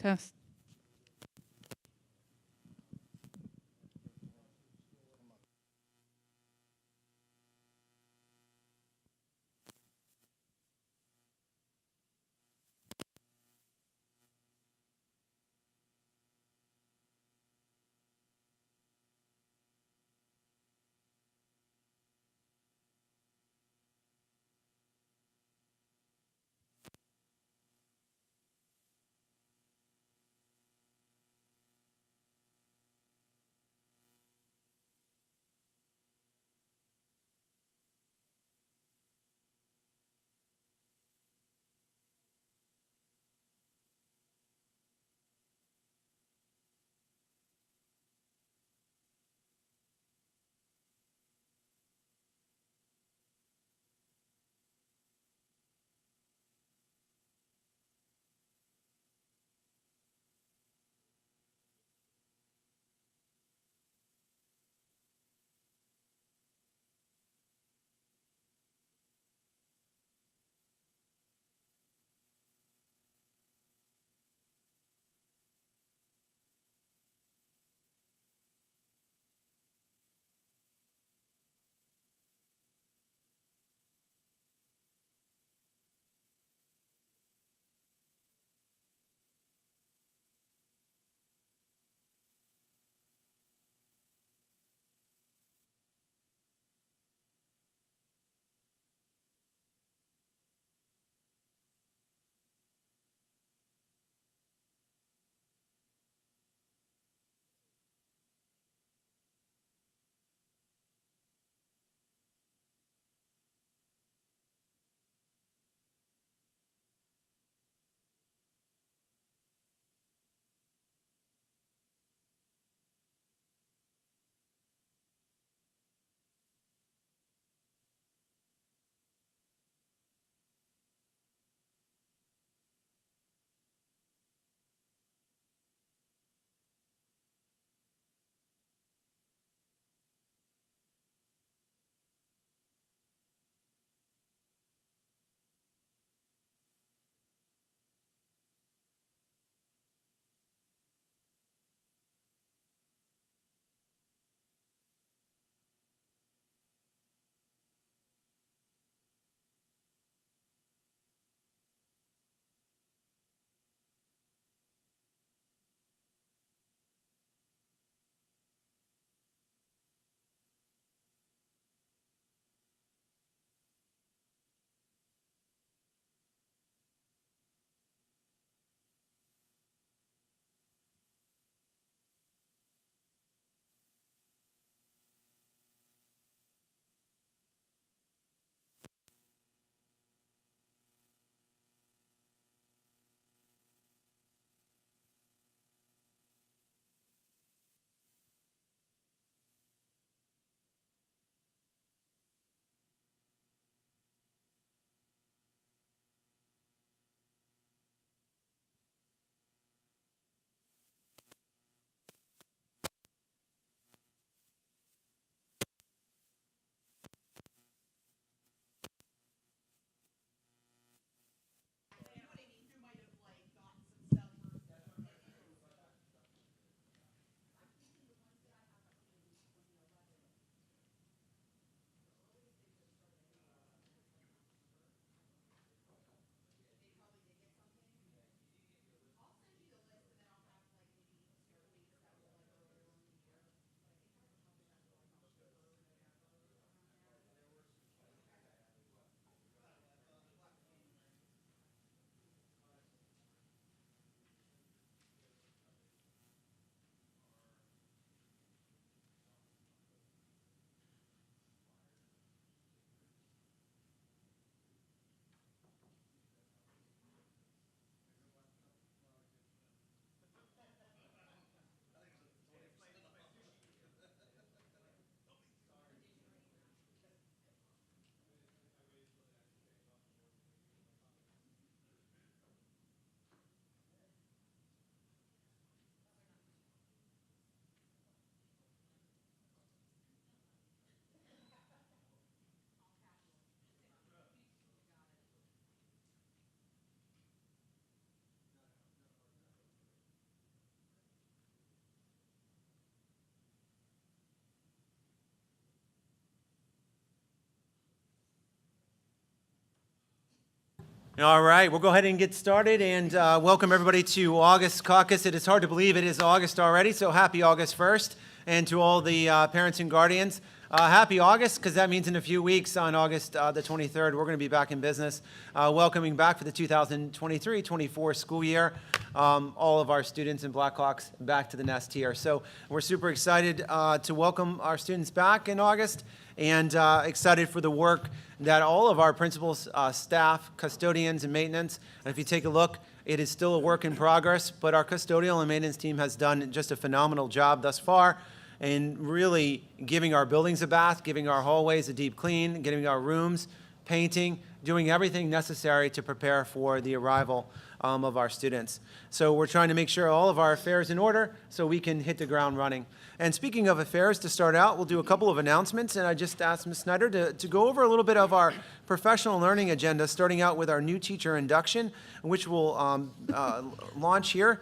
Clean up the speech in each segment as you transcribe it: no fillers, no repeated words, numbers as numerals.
Test. All right, we'll go ahead and get started and welcome everybody to August Caucus. It is hard to believe it is August already, so happy August 1st. And to all the parents and guardians, happy August, because that means in a few weeks on August the 23rd, we're going to be back in business, welcoming back for the 2023-24 school year all of our students and Blackhawks back to the nest here. So we're super excited to welcome our students back in August and excited for the work that all of our principals, staff, custodians, and maintenance, and if you take a look, it is still a work in progress, but our custodial and maintenance team has done just a phenomenal job thus far in really giving our buildings a bath, giving our hallways a deep clean, getting our rooms, painting, doing everything necessary to prepare for the arrival of our students. So we're trying to make sure all of our affairs in order so we can hit the ground running. And speaking of affairs, to start out, we'll do a couple of announcements, and I just asked Ms. Snyder to go over a little bit of our professional learning agenda, starting out with our new teacher induction, which will launch here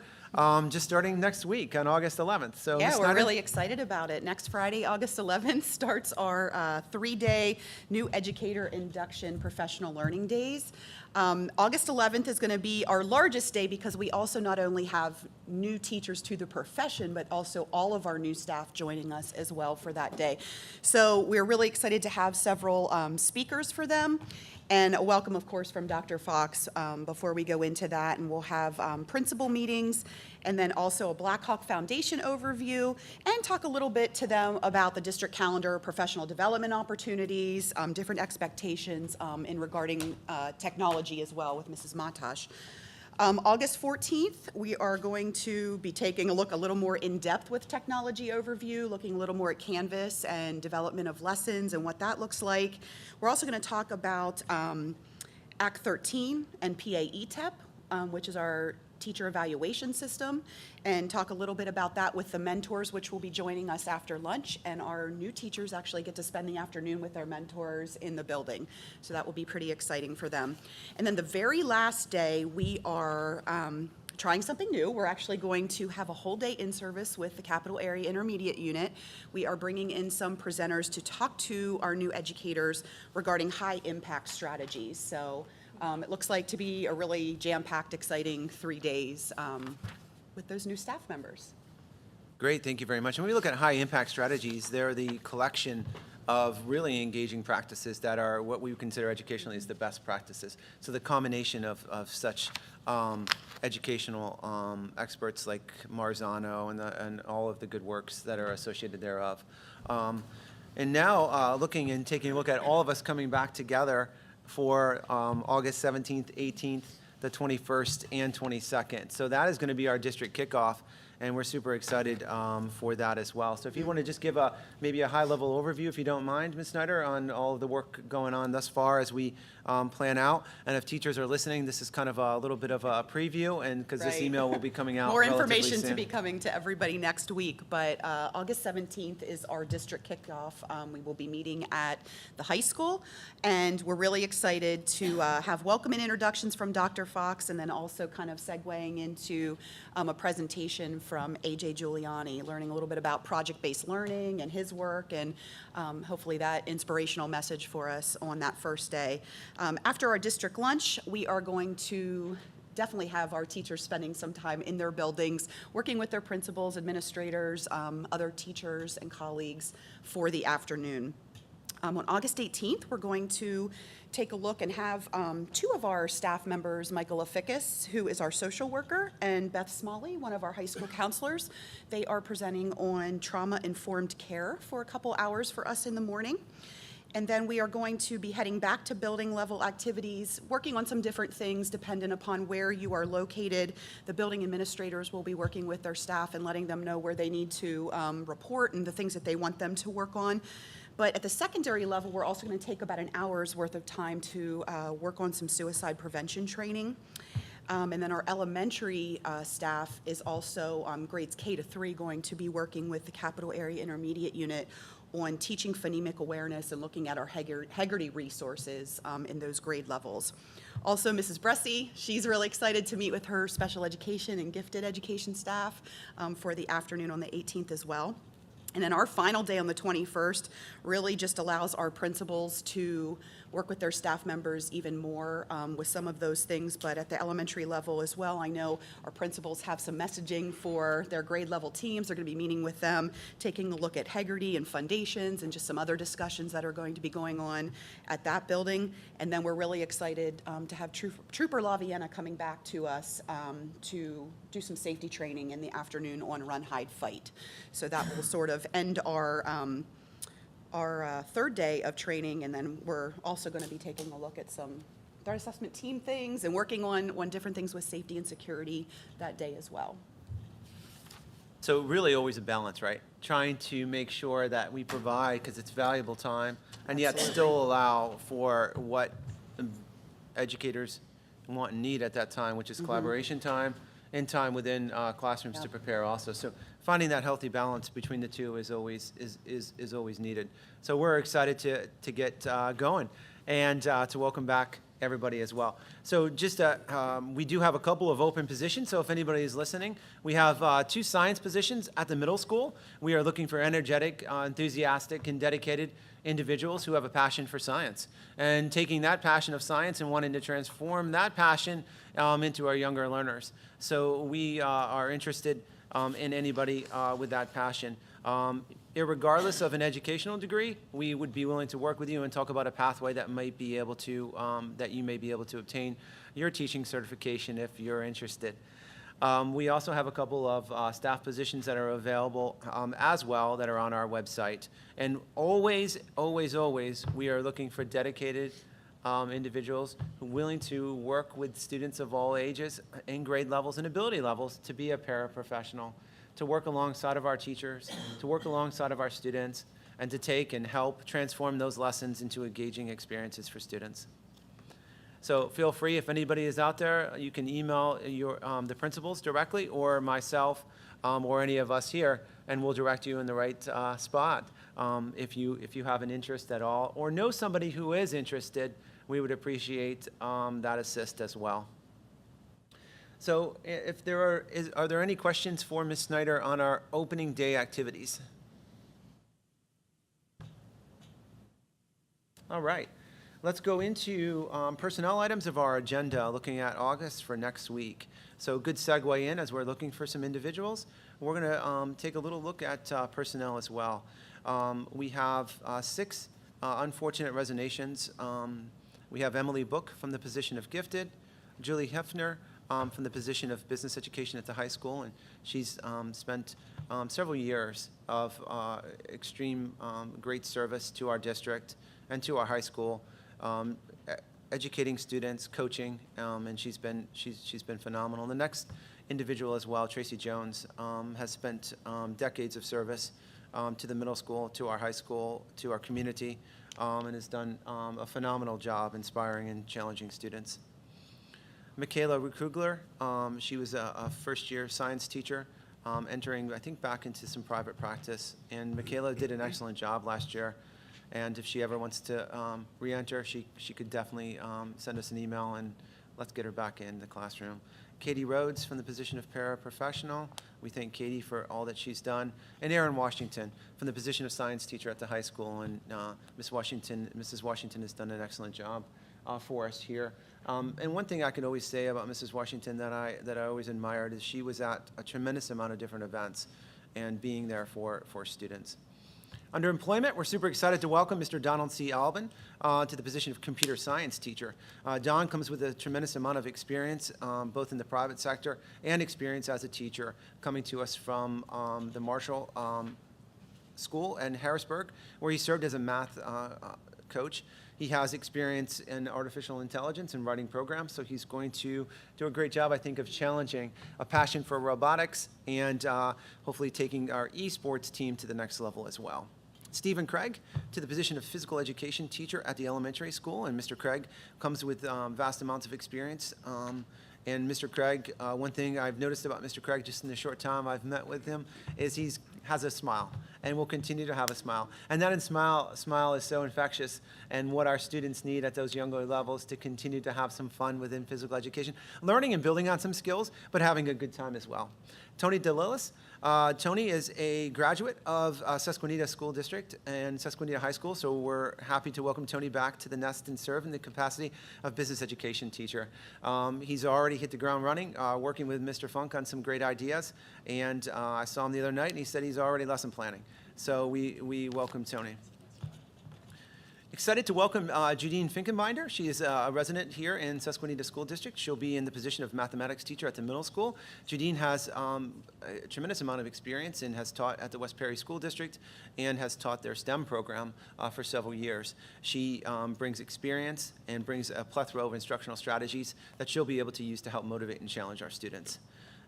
just starting next week on August 11th. So, yeah, Ms. we're Snyder? really excited about it. Next Friday, August 11th, starts our three-day new educator induction professional learning days. August 11th is going to be our largest day because we also not only have new teachers to the profession, but also all of our new staff joining us as well for that day. So we're really excited to have several speakers for them. And a welcome, of course, from Dr. Fox before we go into that. And we'll have principal meetings and then also a Blackhawk Foundation overview and talk a little bit to them about the district calendar, professional development opportunities, different expectations in regarding technology as well with Mrs. Matash. August 14th, we are going to be taking a look a little more in-depth with technology overview, looking a little more at Canvas and development of lessons and what that looks like. We're also going to talk about Act 13 and PAETEP, which is our teacher evaluation system, and talk a little bit about that with the mentors, which will be joining us after lunch, and our new teachers actually get to spend the afternoon with their mentors in the building, so that will be pretty exciting for them. And then the very last day, we are trying something new. We're actually going to have a whole day in service with the Capital Area Intermediate Unit. We are bringing in some presenters to talk to our new educators regarding high impact strategies. So it looks like to be a really jam-packed, exciting 3 days with those new staff members. Great, thank you very much. And when we look at high impact strategies, they're the collection of really engaging practices that are what we consider educationally as the best practices. So the combination of such educational experts like Marzano and all of the good works that are associated thereof. And now looking and taking a look at all of us coming back together for August 17th, 18th, the 21st, and 22nd. So that is going to be our district kickoff, and we're super excited for that as well. So if you want to just give maybe a high-level overview, if you don't mind, Ms. Snyder, on all of the work going on thus far as we plan out. And if teachers are listening, this is kind of a little bit of a preview, and because this email will be coming out More relatively information soon. to be coming to everybody next week, but August 17th is our district kickoff. We will be meeting at the high school, and we're really excited to have welcome and introductions from Dr. Fox, and then also kind of segueing into a presentation from A.J. Giuliani, learning a little bit about project-based learning and his work, and hopefully that inspirational message for us on that first day. After our district lunch, we are going to definitely have our teachers spending some time in their buildings, working with their principals, administrators, other teachers and colleagues for the afternoon. On August 18th, we're going to take a look and have two of our staff members, Michael Aficus, who is our social worker, and Beth Smalley, one of our high school counselors. They are presenting on trauma-informed care for a couple hours for us in the morning. And then we are going to be heading back to building level activities, working on some different things dependent upon where you are located. The building administrators will be working with their staff and letting them know where they need to report and the things that they want them to work on. But at the secondary level, we're also going to take about an hour's worth of time to work on some suicide prevention training. And then our elementary staff is also grades K to 3 going to be working with the Capital Area Intermediate Unit on teaching phonemic awareness and looking at our Heggerty resources in those grade levels. Also, Mrs. Bressy, she's really excited to meet with her special education and gifted education staff for the afternoon on the 18th as well. And then our final day on the 21st really just allows our principals to work with their staff members even more with some of those things. But at the elementary level as well, I know our principals have some messaging for their grade level teams. They're going to be meeting with them, taking a look at Hegarty and foundations and just some other discussions that are going to be going on at that building. And then we're really excited to have Trooper La Vienna coming back to us to do some safety training in the afternoon on Run, Hide, Fight. So that will sort of end our third day of training, and then we're also going to be taking a look at some threat assessment team things and working on different things with safety and security that day as well. So really always a balance, right? Trying to make sure that we provide, because it's valuable time, and yet Absolutely. still allow for what educators want and need at that time, which is collaboration time and time within classrooms to Yep. prepare also. So finding that healthy balance between the two is always needed. So we're excited to get going and to welcome back everybody as well. So just we do have a couple of open positions. So if anybody is listening, we have 2 science positions at the middle school. We are looking for energetic, enthusiastic, and dedicated individuals who have a passion for science, and taking that passion of science and wanting to transform that passion into our younger learners. So we are interested in anybody with that passion. Irregardless of an educational degree, we would be willing to work with you and talk about a pathway that might be able to, that you may be able to obtain your teaching certification if you're interested. We also have a couple of staff positions that are available as well that are on our website. And always, always, always, we are looking for dedicated individuals who are willing to work with students of all ages and grade levels and ability levels to be a paraprofessional, to work alongside of our teachers, to work alongside of our students, and to take and help transform those lessons into engaging experiences for students. So feel free, if anybody is out there, you can email the principals directly, or myself, or any of us here, and we'll direct you in the right spot. If you have an interest at all, or know somebody who is interested, we would appreciate that assist as well. So if are there any questions for Ms. Snyder on our opening day activities? All right. Let's go into personnel items of our agenda, looking at August for next week. So good segue in as we're looking for some individuals. We're going to take a little look at personnel as well. We have 6 unfortunate resignations. We have Emily Book from the position of gifted, Julie Hefner from the position of business education at the high school, and she's spent several years of extreme great service to our district and to our high school. Educating students, coaching, and she's been phenomenal. The next individual as well, Tracy Jones, has spent decades of service to the middle school, to our high school, to our community, and has done a phenomenal job inspiring and challenging students. Michaela Rukugler, she was a first-year science teacher, entering, I think, back into some private practice, and Michaela did an excellent job last year. And if she ever wants to re-enter, she could definitely send us an email, and let's get her back in the classroom. Katie Rhodes from the position of paraprofessional. We thank Katie for all that she's done. And Erin Washington from the position of science teacher at the high school. And Mrs. Washington has done an excellent job for us here. And one thing I can always say about Mrs. Washington that I always admired is she was at a tremendous amount of different events and being there for students. Under employment, we're super excited to welcome Mr. Donald C. Alban to the position of computer science teacher. Don comes with a tremendous amount of experience, both in the private sector and experience as a teacher, coming to us from the Marshall School in Harrisburg, where he served as a math coach. He has experience in artificial intelligence and writing programs, so he's going to do a great job, I think, of challenging a passion for robotics and hopefully taking our esports team to the next level as well. Stephen Craig to the position of physical education teacher at the elementary school, and Mr. Craig comes with vast amounts of experience. And Mr. Craig, one thing I've noticed about Mr. Craig just in the short time I've met with him is he has a smile and will continue to have a smile. And that smile is so infectious, and what our students need at those younger levels to continue to have some fun within physical education, learning and building on some skills, but having a good time as well. Tony DeLillis. Tony is a graduate of Susquenita School District and Susquenita High School, so we're happy to welcome Tony back to the nest and serve in the capacity of business education teacher. He's already hit the ground running, working with Mr. Funk on some great ideas, and I saw him the other night, and he said he's already lesson planning. So we welcome Tony. Excited to welcome Judine Finkenbinder. She is a resident here in Susquenita School District. She'll be in the position of mathematics teacher at the middle school. Judine has a tremendous amount of experience and has taught at the West Perry School District and has taught their STEM program for several years. She brings experience and brings a plethora of instructional strategies that she'll be able to use to help motivate and challenge our students.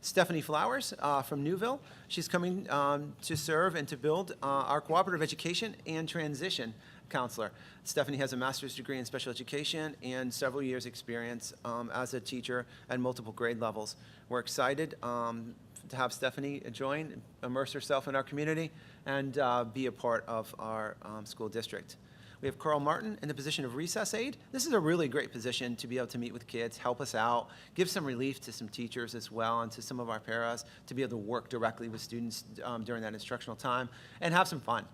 Stephanie Flowers from Newville. She's coming to serve and to build our cooperative education and transition counselor. Stephanie has a master's degree in special education and several years experience as a teacher at multiple grade levels. We're excited to have Stephanie join, immerse herself in our community, and be a part of our school district. We have Carl Martin in the position of recess aide. This is a really great position to be able to meet with kids, help us out, give some relief to some teachers as well and to some of our paras to be able to work directly with students during that instructional time and have some fun.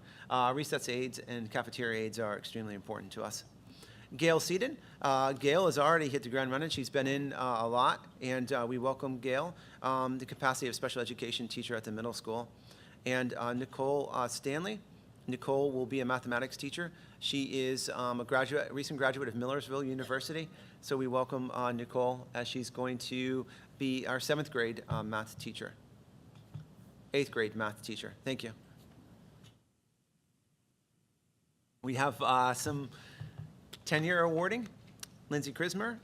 Recess aides and cafeteria aides are extremely important to us. Gail Seaton. Gail has already hit the ground running. She's been in a lot, and we welcome Gail, the capacity of special education teacher at the middle school. And Nicole Stanley. Nicole will be a mathematics teacher. She is a recent graduate of Millersville University. So we welcome Nicole as she's going to be our 7th grade math teacher. 8th grade math teacher. Thank you. We have some tenure awarding. Lindsay Krismer,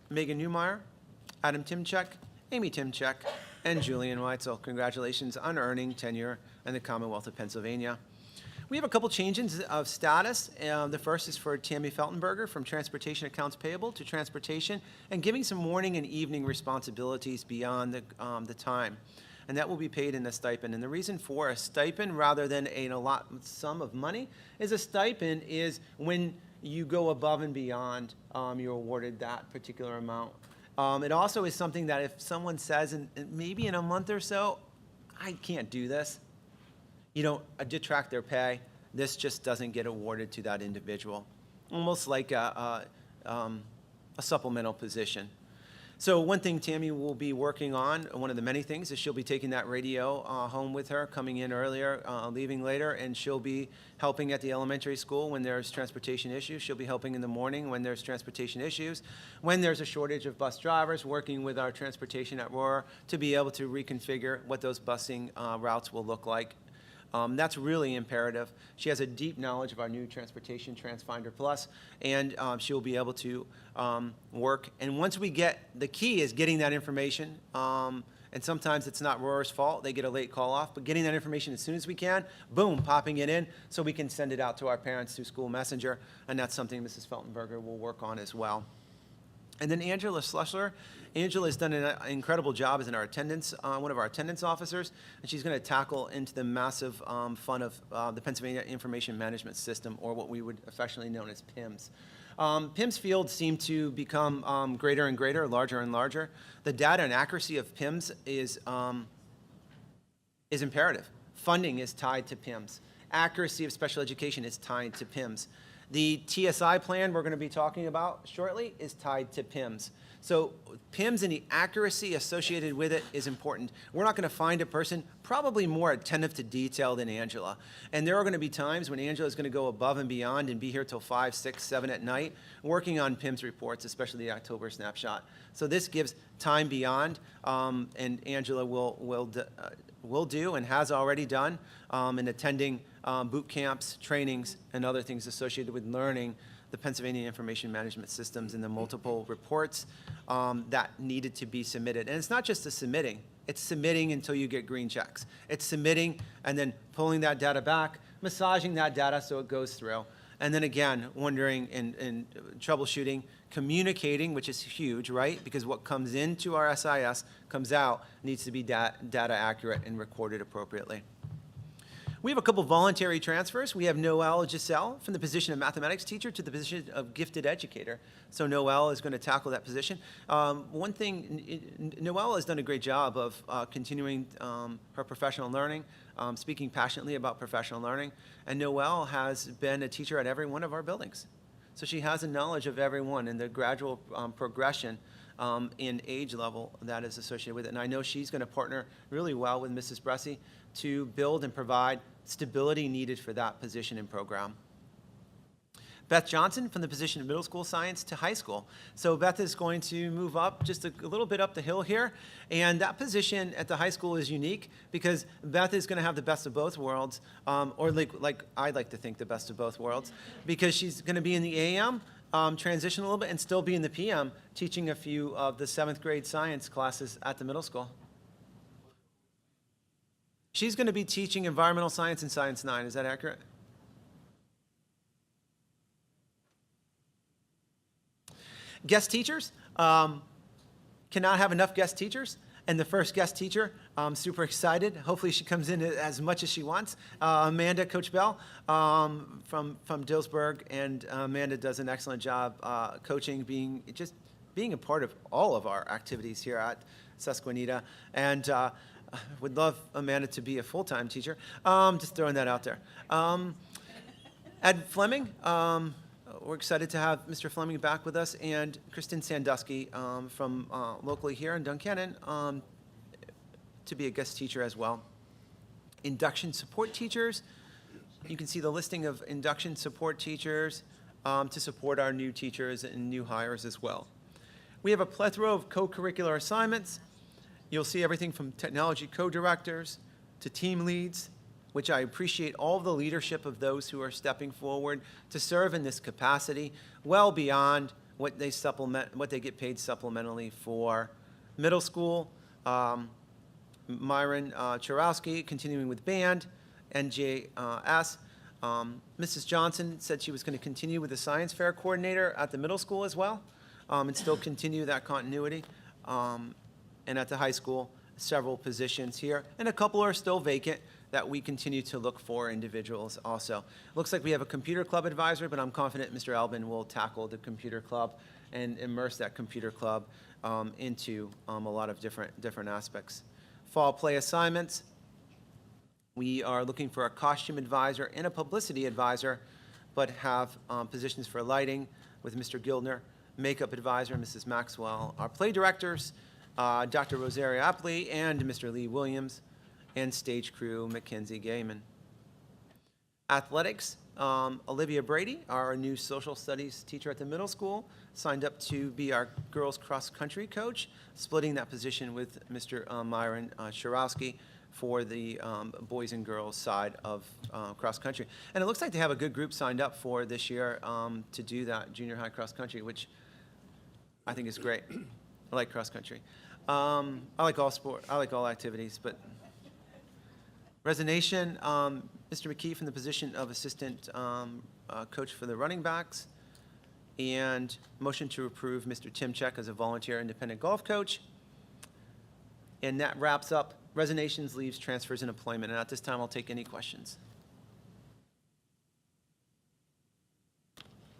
Megan Newmeyer, Adam Timchek, Amy Timchek, and Julian Weitzel. Congratulations on earning tenure in the Commonwealth of Pennsylvania. We have a couple changes of status. The first is for Tammy Feltenberger from Transportation Accounts Payable to Transportation and giving some morning and evening responsibilities beyond the time. And that will be paid in a stipend. And the reason for a stipend rather than a sum of money is a stipend is when you go above and beyond, you're awarded that particular amount. It also is something that if someone says, maybe in a month or so, I can't do this, you don't detract their pay. This just doesn't get awarded to that individual, almost like a supplemental position. So one thing Tammy will be working on, one of the many things, is she'll be taking that radio home with her, coming in earlier, leaving later, and she'll be helping at the elementary school when there's transportation issues. She'll be helping in the morning when there's transportation issues. When there's a shortage of bus drivers, working with our transportation at Roar to be able to reconfigure what those busing routes will look like. That's really imperative. She has a deep knowledge of our new Transportation TransFinder Plus, and she will be able to work. And once we get, the key is getting that information, and sometimes it's not Roar's fault. They get a late call off, but getting that information as soon as we can, boom, popping it in so we can send it out to our parents through School Messenger, and that's something Mrs. Feltenberger will work on as well. And then Angela Schlussler. Angela has done an incredible job as one of our attendance officers, and she's going to tackle into the massive fun of the Pennsylvania Information Management System, or what we would affectionately known as PIMS. PIMS fields seem to become greater and greater, larger and larger. The data and accuracy of PIMS is imperative. Funding is tied to PIMS. Accuracy of special education is tied to PIMS. The TSI plan we're going to be talking about shortly is tied to PIMS. So PIMS and the accuracy associated with it is important. We're not going to find a person probably more attentive to detail than Angela. And there are going to be times when Angela is going to go above and beyond and be here till 5, 6, 7 at night working on PIMS reports, especially the October snapshot. So this gives time beyond, and Angela will do and has already done in attending boot camps, trainings, and other things associated with learning the Pennsylvania Information Management Systems and the multiple reports that needed to be submitted. And it's not just the submitting. It's submitting until you get green checks. It's submitting and then pulling that data back, massaging that data so it goes through. And then again, wondering and troubleshooting, communicating, which is huge, right? Because what comes into our SIS comes out, needs to be data accurate and recorded appropriately. We have a couple voluntary transfers. We have Noelle Giselle from the position of mathematics teacher to the position of gifted educator. So Noelle is going to tackle that position. One thing, Noelle has done a great job of continuing her professional learning, speaking passionately about professional learning. And Noelle has been a teacher at every one of our buildings. So she has a knowledge of everyone and the gradual progression in age level that is associated with it. And I know she's going to partner really well with Mrs. Bressy to build and provide stability needed for that position and program. Beth Johnson from the position of middle school science to high school. So Beth is going to move up just a little bit up the hill here. And that position at the high school is unique because Beth is going to have the best of both worlds, or like I like to think the best of both worlds, because she's going to be in the AM, transition a little bit, and still be in the PM, teaching a few of the 7th grade science classes at the middle school. She's going to be teaching environmental science and Science 9. Is that accurate? Guest teachers. Cannot have enough guest teachers. And the first guest teacher, I'm super excited. Hopefully she comes in as much as she wants. Amanda, Coach Bell from Dillsburg. And Amanda does an excellent job coaching, being a part of all of our activities here at Susquenita. And would love Amanda to be a full-time teacher. Just throwing that out there. Ed Fleming, we're excited to have Mr. Fleming back with us, and Kristen Sandusky from locally here in Duncannon to be a guest teacher as well. Induction support teachers. You can see the listing of induction support teachers to support our new teachers and new hires as well. We have a plethora of co-curricular assignments. You'll see everything from technology co-directors to team leads, which I appreciate all of the leadership of those who are stepping forward to serve in this capacity, well beyond what they get paid supplementally for. Middle school, Myron Chorowski, continuing with band, NJS. Mrs. Johnson said she was going to continue with the science fair coordinator at the middle school as well, and still continue that continuity. And at the high school, several positions here, and a couple are still vacant that we continue to look for individuals also. Looks like we have a computer club advisor, but I'm confident Mr. Albin will tackle the computer club and immerse that computer club into a lot of different aspects. Fall play assignments. We are looking for a costume advisor and a publicity advisor, but have positions for lighting with Mr. Gildner, makeup advisor, Mrs. Maxwell, our play directors, Dr. Rosario Apley and Mr. Lee Williams, and stage crew, Mackenzie Gaiman. Athletics, Olivia Brady, our new social studies teacher at the middle school, signed up to be our girls cross-country coach, splitting that position with Mr. Myron Chorowski for the boys and girls side of cross-country. And it looks like they have a good group signed up for this year to do that junior high cross-country, which I think is great. I like cross-country. I like all sport. I like all activities, but resignation, Mr. McKee from the position of assistant coach for the running backs, and motion to approve Mr. Tim Check as a volunteer independent golf coach. And that wraps up resignations, leaves, transfers, and employment. And at this time, I'll take any questions.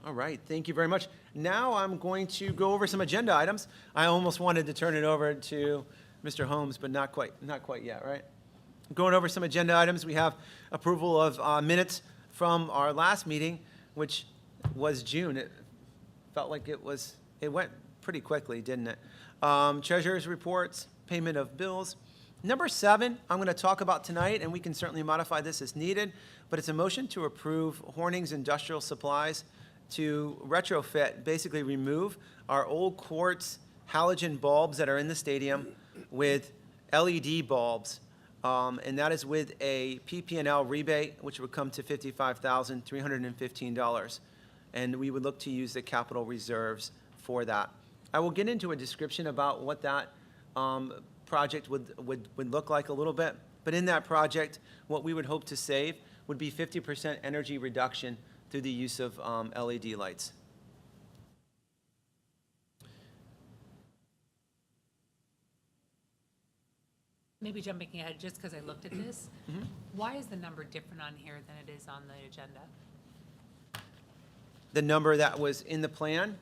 All right, thank you very much. Now I'm going to go over some agenda items. I almost wanted to turn it over to Mr. Holmes, but not quite yet, right? Going over some agenda items, we have approval of minutes from our last meeting, which was June. It felt like it went pretty quickly, didn't it? Treasurer's reports, payment of bills. Number 7, I'm going to talk about tonight, and we can certainly modify this as needed, but it's a motion to approve Hornings Industrial Supplies to retrofit, basically remove our old quartz halogen bulbs that are in the stadium with LED bulbs. And that is with a PP&L rebate, which would come to $55,315. And we would look to use the capital reserves for that. I will get into a description about what that project would look like a little bit. But in that project, what we would hope to save would be 50% energy reduction through the use of LED lights. maybe jumping ahead, just because I looked at this, why is the number different on here than it is on the agenda? The number that was in the plan,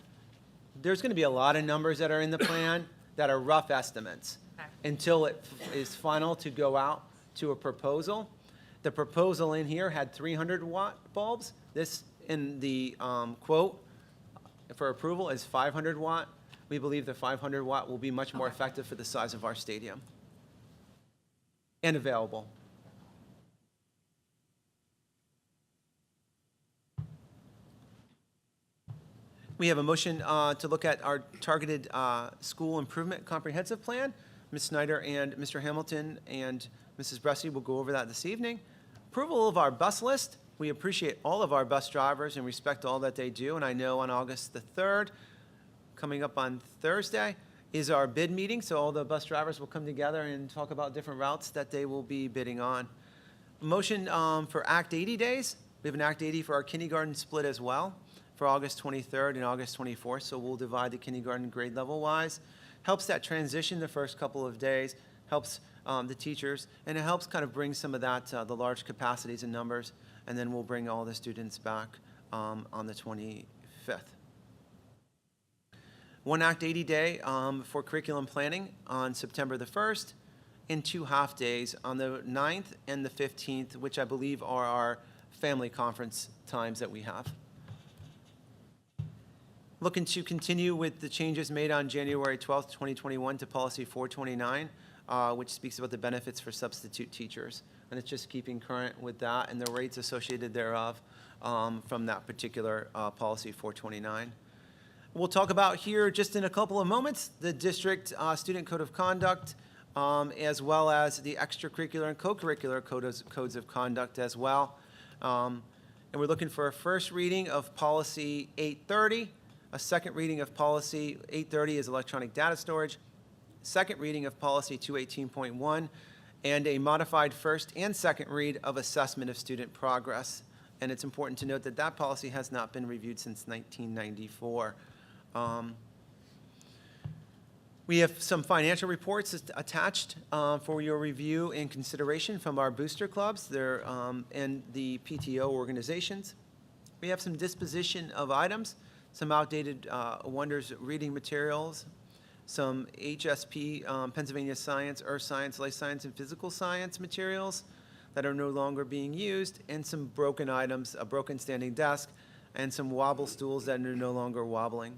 there's going to be a lot of numbers that are in the plan that are rough estimates Okay. until it is final to go out to a proposal. The proposal in here had 300-watt bulbs. This, in the quote for approval, is 500-watt. We believe the 500-watt will be much more effective for the size of our stadium and available. We have a motion to look at our targeted school improvement comprehensive plan. Ms. Snyder and Mr. Hamilton and Mrs. Bressi will go over that this evening. Approval of our bus list. We appreciate all of our bus drivers and respect all that they do. And I know on August the 3rd, coming up on Thursday, is our bid meeting. So all the bus drivers will come together and talk about different routes that they will be bidding on. Motion for Act 80 days. We have an Act 80 for our kindergarten split as well for August 23rd and August 24th. So we'll divide the kindergarten grade level wise. Helps that transition the first couple of days, helps the teachers, and it helps kind of bring some of that, the large capacities and numbers, and then we'll bring all the students back on the 25th. One Act 80 day for curriculum planning on September the 1st, and 2 half days on the 9th and the 15th, which I believe are our family conference times that we have. Looking to continue with the changes made on January 12th, 2021 to Policy 429, which speaks about the benefits for substitute teachers. And it's just keeping current with that and the rates associated thereof from that particular Policy 429. We'll talk about here just in a couple of moments the district student code of conduct, as well as the extracurricular and co-curricular codes of conduct as well. And we're looking for a first reading of Policy 830. A second reading of Policy 830 is electronic data storage. Second reading of Policy 218.1, and a modified first and second read of assessment of student progress. And it's important to note that that policy has not been reviewed since 1994. We have some financial reports attached for your review and consideration from our booster clubs and the PTO organizations. We have some disposition of items, some outdated Wonders reading materials, some HSP, Pennsylvania Science, Earth Science, Life Science, and Physical Science materials that are no longer being used, and some broken items, a broken standing desk, and some wobble stools that are no longer wobbling.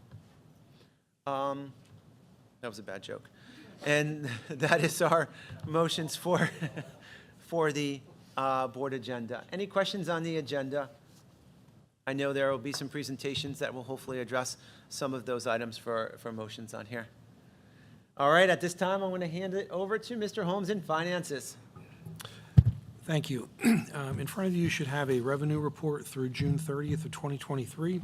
That was a bad joke. And that is our motions for the board agenda. Any questions on the agenda? I know there will be some presentations that will hopefully address some of those items for motions on here. All right, at this time, I'm going to hand it over to Mr. Holmes in Finances. Thank you. In front of you, you should have a revenue report through June 30th of 2023.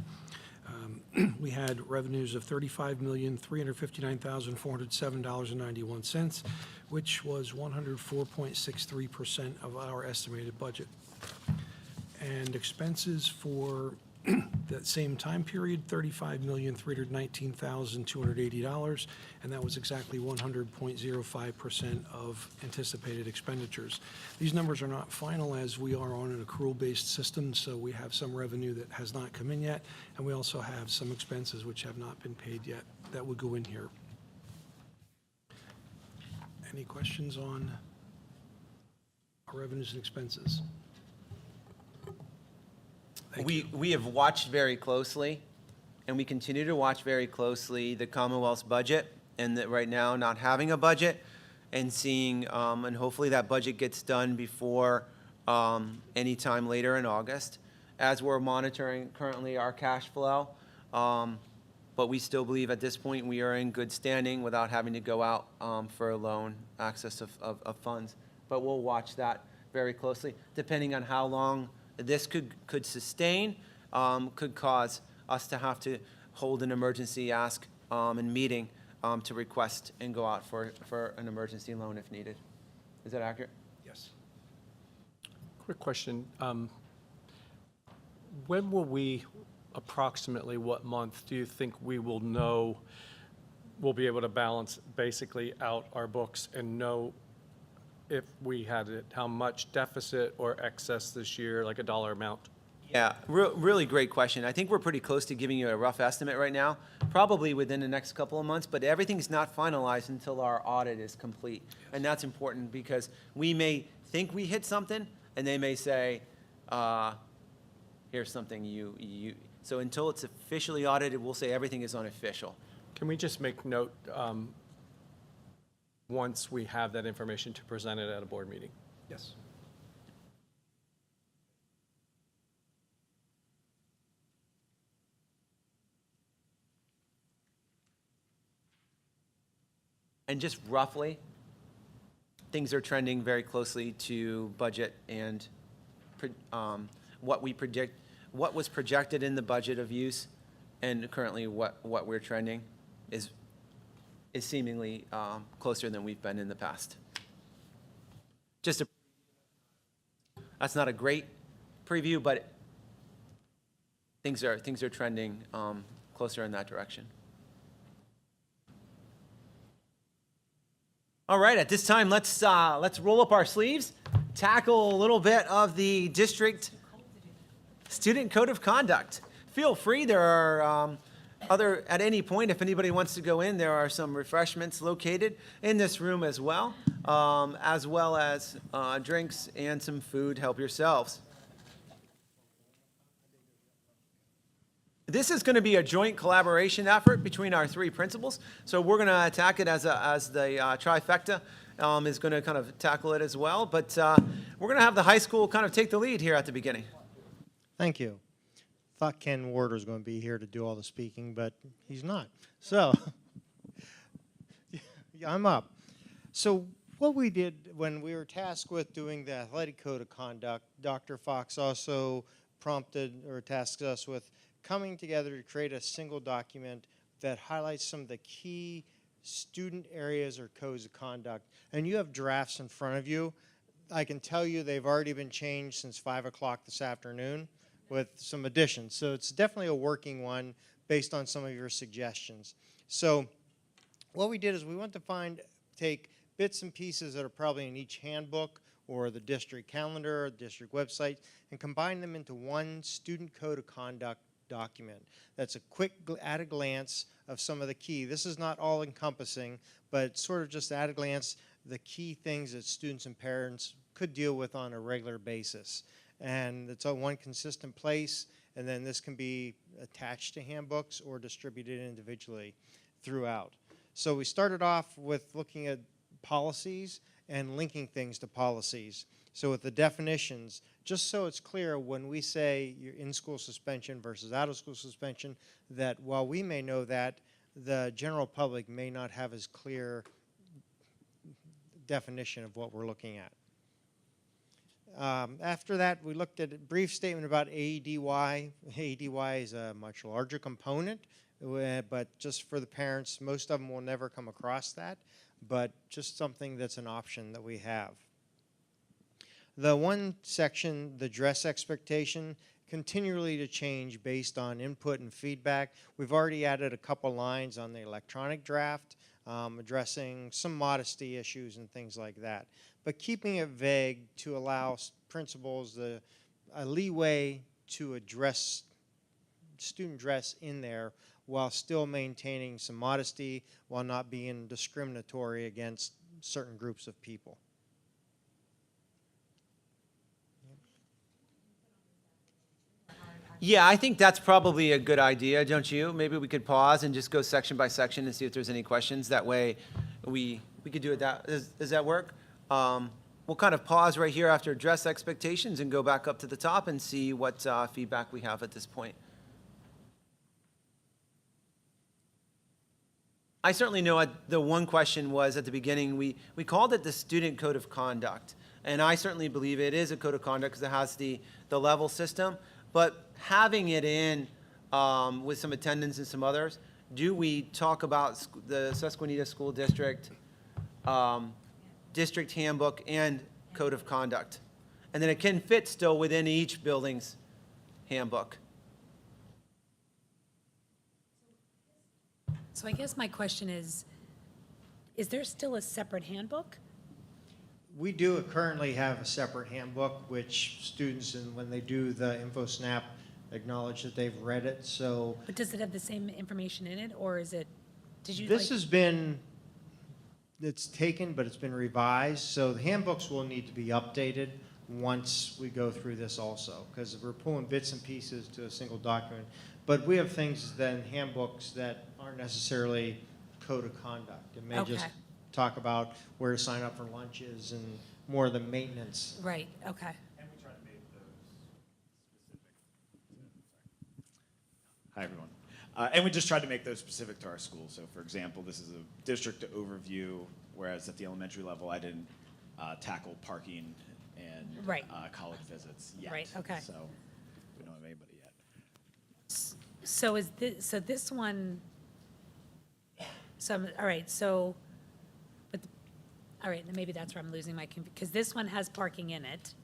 We had revenues of $35,359,407.91, which was 104.63% of our estimated budget. And expenses for that same time period, $35,319,280, and that was exactly 100.05% of anticipated expenditures. These numbers are not final as we are on an accrual-based system, so we have some revenue that has not come in yet, and we also have some expenses which have not been paid yet that would go in here. Any questions on our revenues and expenses? We have watched very closely, and we continue to watch very closely the Commonwealth's budget, and that right now not having a budget and seeing, and hopefully that budget gets done before any time later in August, as we're monitoring currently our cash flow. But we still believe at this point we are in good standing without having to go out for a loan access of funds. But we'll watch that very closely, depending on how long this could sustain, could cause us to have to hold an emergency ask and meeting to request and go out for an emergency loan if needed. Is that accurate? Yes. Quick question. When will we, approximately what month, do you think we will know, we'll be able to balance basically out our books and know if we had it, how much deficit or excess this year, like a dollar amount? Yeah, really great question. I think we're pretty close to giving you a rough estimate right now, probably within the next couple of months, but everything's not finalized until our audit is complete. And that's important because we may think we hit something, and they may say, here's something so until it's officially audited, we'll say everything is unofficial. Can we just make note, once we have that information, to present it at a board meeting? Yes. And just roughly, things are trending very closely to budget and what we predict, what was projected in the budget of use, and currently what we're trending is seemingly closer than we've been in the past. That's not a great preview, but things are trending closer in that direction. All right, at this time, let's roll up our sleeves, tackle a little bit of the district student code of conduct. Feel free, there are at any point, if anybody wants to go in, there are some refreshments located in this room as well as drinks and some food. Help yourselves. This is going to be a joint collaboration effort between our three principals. So we're going to attack it as the trifecta is going to kind of tackle it as well. But we're going to have the high school kind of take the lead here at the beginning. Thank you. Thought Ken Ward was going to be here to do all the speaking, but he's not. So I'm up. So what we did when we were tasked with doing the athletic code of conduct, Dr. Fox also prompted or tasked us with coming together to create a single document that highlights some of the key student areas or codes of conduct. And you have drafts in front of you. I can tell you they've already been changed since 5 o'clock this afternoon with some additions. So it's definitely a working one based on some of your suggestions. So what we did is we went to take bits and pieces that are probably in each handbook or the district calendar or district website and combine them into one student code of conduct document. That's a quick at a glance of some of the key. This is not all encompassing, but sort of just at a glance the key things that students and parents could deal with on a regular basis. And it's on one consistent place, and then this can be attached to handbooks or distributed individually throughout. So we started off with looking at policies and linking things to policies. So with the definitions, just so it's clear when we say you're in-school suspension versus out-of-school suspension, that while we may know that, the general public may not have as clear definition of what we're looking at. After that, we looked at a brief statement about AEDY. AEDY is a much larger component, but just for the parents, most of them will never come across that, but just something that's an option that we have. The one section, the dress expectation, continually to change based on input and feedback. We've already added a couple lines on the electronic draft, addressing some modesty issues and things like that. But keeping it vague to allow principals a leeway to address student dress in there while still maintaining some modesty while not being discriminatory against certain groups of people. Yeah, I think that's probably a good idea, don't you? Maybe we could pause and just go section by section and see if there's any questions. That way we could do it. Does that work? We'll kind of pause right here after dress expectations and go back up to the top and see what feedback we have at this point. I certainly know the one question was at the beginning, we called it the student code of conduct. And I certainly believe it is a code of conduct because it has the level system. But having it in with some attendance and some others, do we talk about the Susquenita School District district handbook and code of conduct? And then it can fit still within each building's handbook. So I guess my question is there still a separate handbook? We do currently have a separate handbook, which students, and when they do the InfoSnap, acknowledge that they've read it, so But does it have the same information in it, or is it, did you this like? has been, it's taken, but it's been revised, so the handbooks will need to be updated once we go through this also, because we're pulling bits and pieces to a single document. But we have things then, handbooks that aren't necessarily code of conduct. It may just Okay. talk about where to sign up for lunches and more of the maintenance. Right, okay. And we try to make those specific. Hi, everyone. And we just tried to make those specific to our school. So, for example, this is a district overview, whereas at the elementary level, I didn't tackle parking and Right. college visits yet. Right, okay. So we don't have anybody yet. So is this, so this one, all right, so, but, all right, maybe that's where I'm losing my, because this one has parking in it,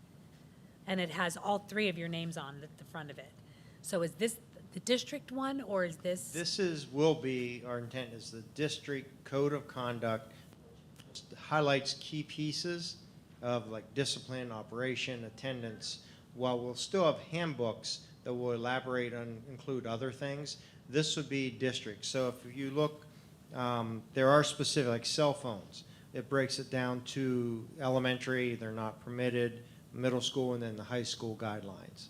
and it has all three of your names on the front of it. So is this the district one, or is this? This is, will be, our intent is the district code of conduct, which highlights key pieces of like discipline, operation, attendance, while we'll still have handbooks that will elaborate on, include other things. This would be district. So if you look, there are specific, like cell phones. It breaks it down to elementary, they're not permitted, middle school, and then the high school guidelines.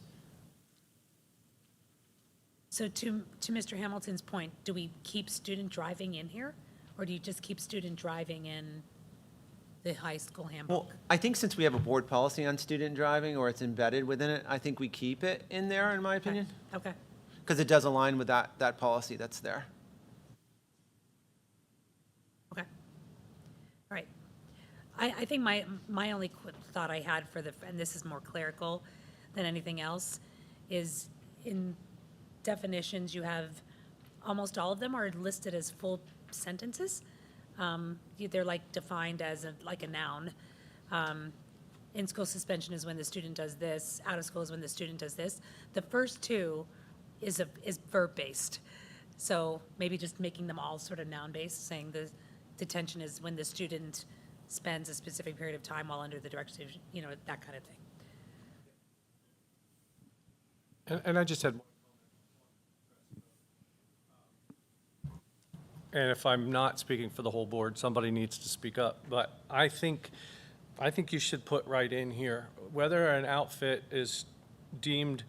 So to Mr. Hamilton's point, do we keep student driving in here? Or do you just keep student driving in the high school handbook? Well, I think since we have a board policy on student driving, or it's embedded within it, I think we keep it in there, in my opinion, Okay, because it does align with that policy that's there. okay. All right. I think my only thought I had for the, and this is more clerical than anything else, is in definitions, you have, almost all of them are listed as full sentences. They're like defined as like a noun. In-school suspension is when the student does this, out of school is when the student does this. The first two is verb-based. So maybe just making them all sort of noun-based, saying the detention is when the student spends a specific period of time while under the direction, that kind of thing. And I just had, and if I'm not speaking for the whole board, somebody needs to speak up. But I think you should put right in here, whether an outfit is deemed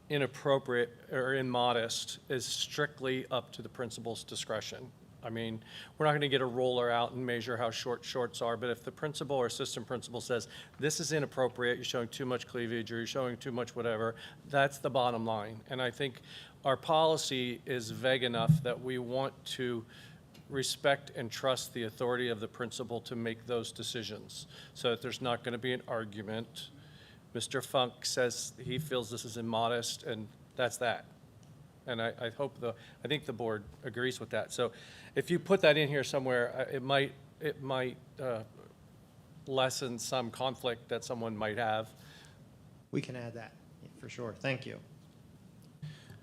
inappropriate or immodest is strictly up to the principal's discretion. I mean, we're not going to get a roller out and measure how short shorts are, but if the principal or assistant principal says, this is inappropriate, you're showing too much cleavage, or you're showing too much whatever, that's the bottom line. And I think our policy is vague enough that we want to respect and trust the authority of the principal to make those decisions, so that there's not going to be an argument. Mr. Funk says he feels this is immodest, and that's that. And I think the board agrees with that. So if you put that in here somewhere, it might lessen some conflict that someone might have. We can add that, for sure. Thank you.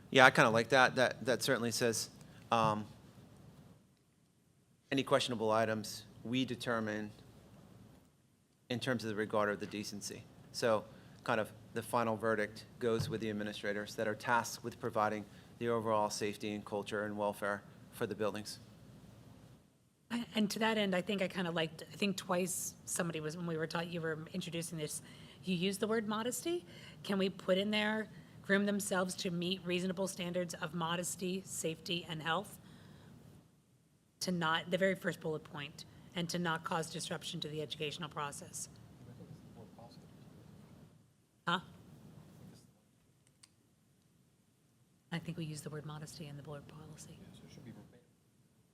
Yeah, I kind of like that. That certainly says, any questionable items, we determine in terms of the regard of the decency. So kind of the final verdict goes with the administrators that are tasked with providing the overall safety and culture and welfare for the buildings. And to that end, I think I kind of liked, I think twice somebody was, when we were taught, you were introducing this, you used the word modesty. Can we put in there, groom themselves to meet reasonable standards of modesty, safety, and health? To not, the very first bullet point, and to not cause disruption to the educational process. Huh? I think we use the word modesty in the board policy.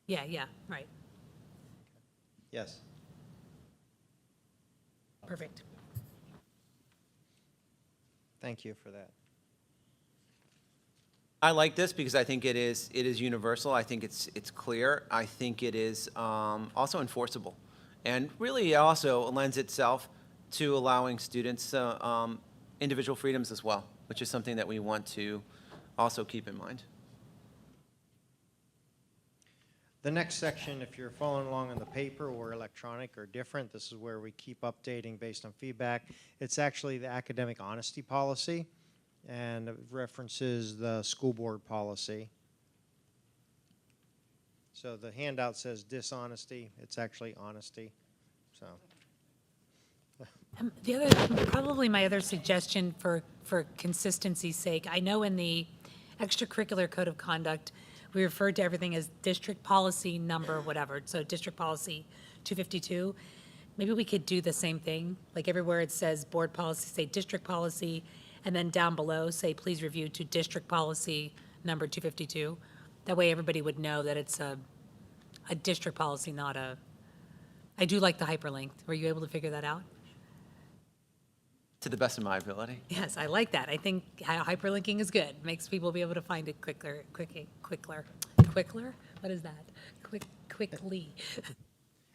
Yeah, right, Yes. perfect. Thank you for that. I like this because I think it is universal. I think it's clear. I think it is also enforceable, and really also lends itself to allowing students individual freedoms as well, which is something that we want to also keep in mind. The next section, if you're following along on the paper or electronic or different, this is where we keep updating based on feedback. It's actually the academic honesty policy, and it references the school board policy. So the handout says dishonesty, it's actually honesty, so. The other, probably my other suggestion for consistency's sake, I know in the extracurricular code of conduct, we referred to everything as district policy number, whatever, so district policy 252. Maybe we could do the same thing, like everywhere it says board policy, say district policy, and then down below, say, please review to district policy number 252. That way everybody would know that it's a district policy, not a, I do like the hyperlink. Were you able to figure that out? To the best of my ability. Yes, I like that. I think hyperlinking is good. Makes people be able to find it quicker. What is that? Quickly.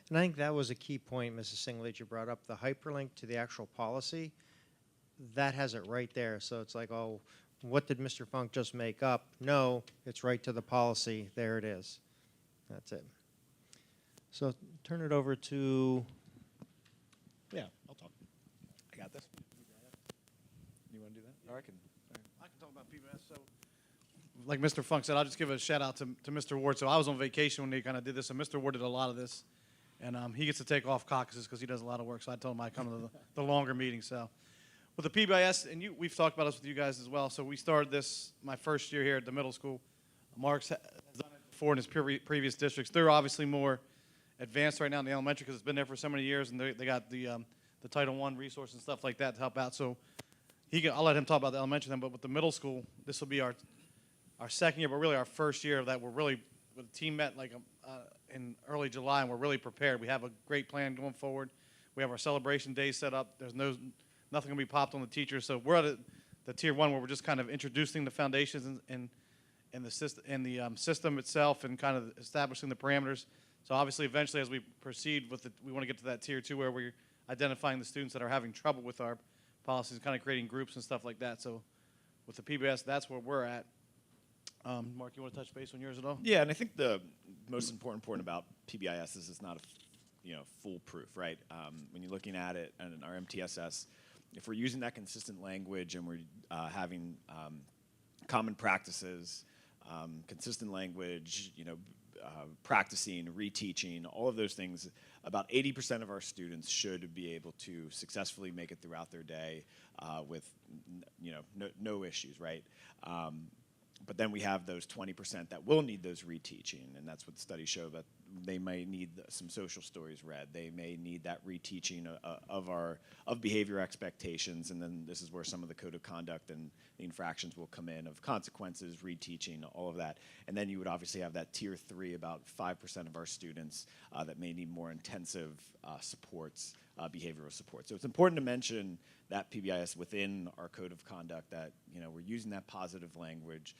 And I think that was a key point, Mrs. Singley, that you brought up, the hyperlink to the actual policy. That has it right there. So it's like, oh, what did Mr. Funk just make up? No, it's right to the policy. There it is. That's it. So turn it over to, Yeah, I'll talk. I got this. You want to do that? Or I can. I can talk about PBS. So, like Mr. Funk said, I'll just give a shout out to Mr. Ward. So I was on vacation when they kind of did this, and Mr. Ward did a lot of this, and he gets to take off caucuses because he does a lot of work. So I told him I'd come to the longer meeting. So with the PBIS, and we've talked about this with you guys as well. So we started this my first year here at the middle school. Mark's has done it before in his previous districts. They're obviously more advanced right now in the elementary because it's been there for so many years, and they got the Title I resource and stuff like that to help out. So I'll let him talk about the elementary then, but with the middle school, this will be our second year, but really our first year of that. The team met like in early July, and we're really prepared. We have a great plan going forward. We have our celebration days set up. There's nothing going to be popped on the teachers. So we're at the tier 1 where we're just kind of introducing the foundations and the system itself and kind of establishing the parameters. So obviously, eventually, as we proceed with it, we want to get to that tier 2 where we're identifying the students that are having trouble with our policies, kind of creating groups and stuff like that. So with the PBS, that's where we're at. Mark, you want to touch base on yours at all? Yeah, and I think the most important point about PBIS is it's not foolproof, right? When you're looking at it and our MTSS, if we're using that consistent language and we're having common practices, consistent language, practicing, reteaching, all of those things, about 80% of our students should be able to successfully make it throughout their day with no issues, right? But then we have those 20% that will need those reteaching, and that's what the studies show, that they may need some social stories read. They may need that reteaching of behavior expectations, and then this is where some of the code of conduct and the infractions will come in of consequences, reteaching, all of that. And then you would obviously have that tier 3, about 5% of our students that may need more intensive supports, behavioral support. So it's important to mention that PBIS within our code of conduct, that we're using that positive language.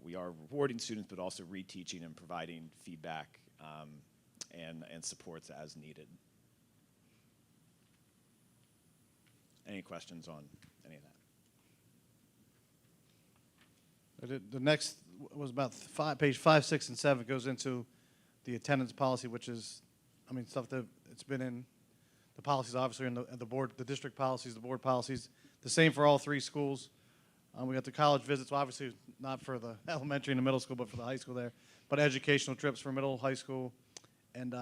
We are rewarding students, but also reteaching and providing feedback and supports as needed. Any questions on any of that? The next was about page 5, 6, and 7 goes into the attendance policy, which is, stuff that it's been in the policies, obviously, in the board, the district policies, the board policies, the same for all 3 schools. We got the college visits, well, obviously not for the elementary and the middle school, but for the high school there. But educational trips for middle, high school, and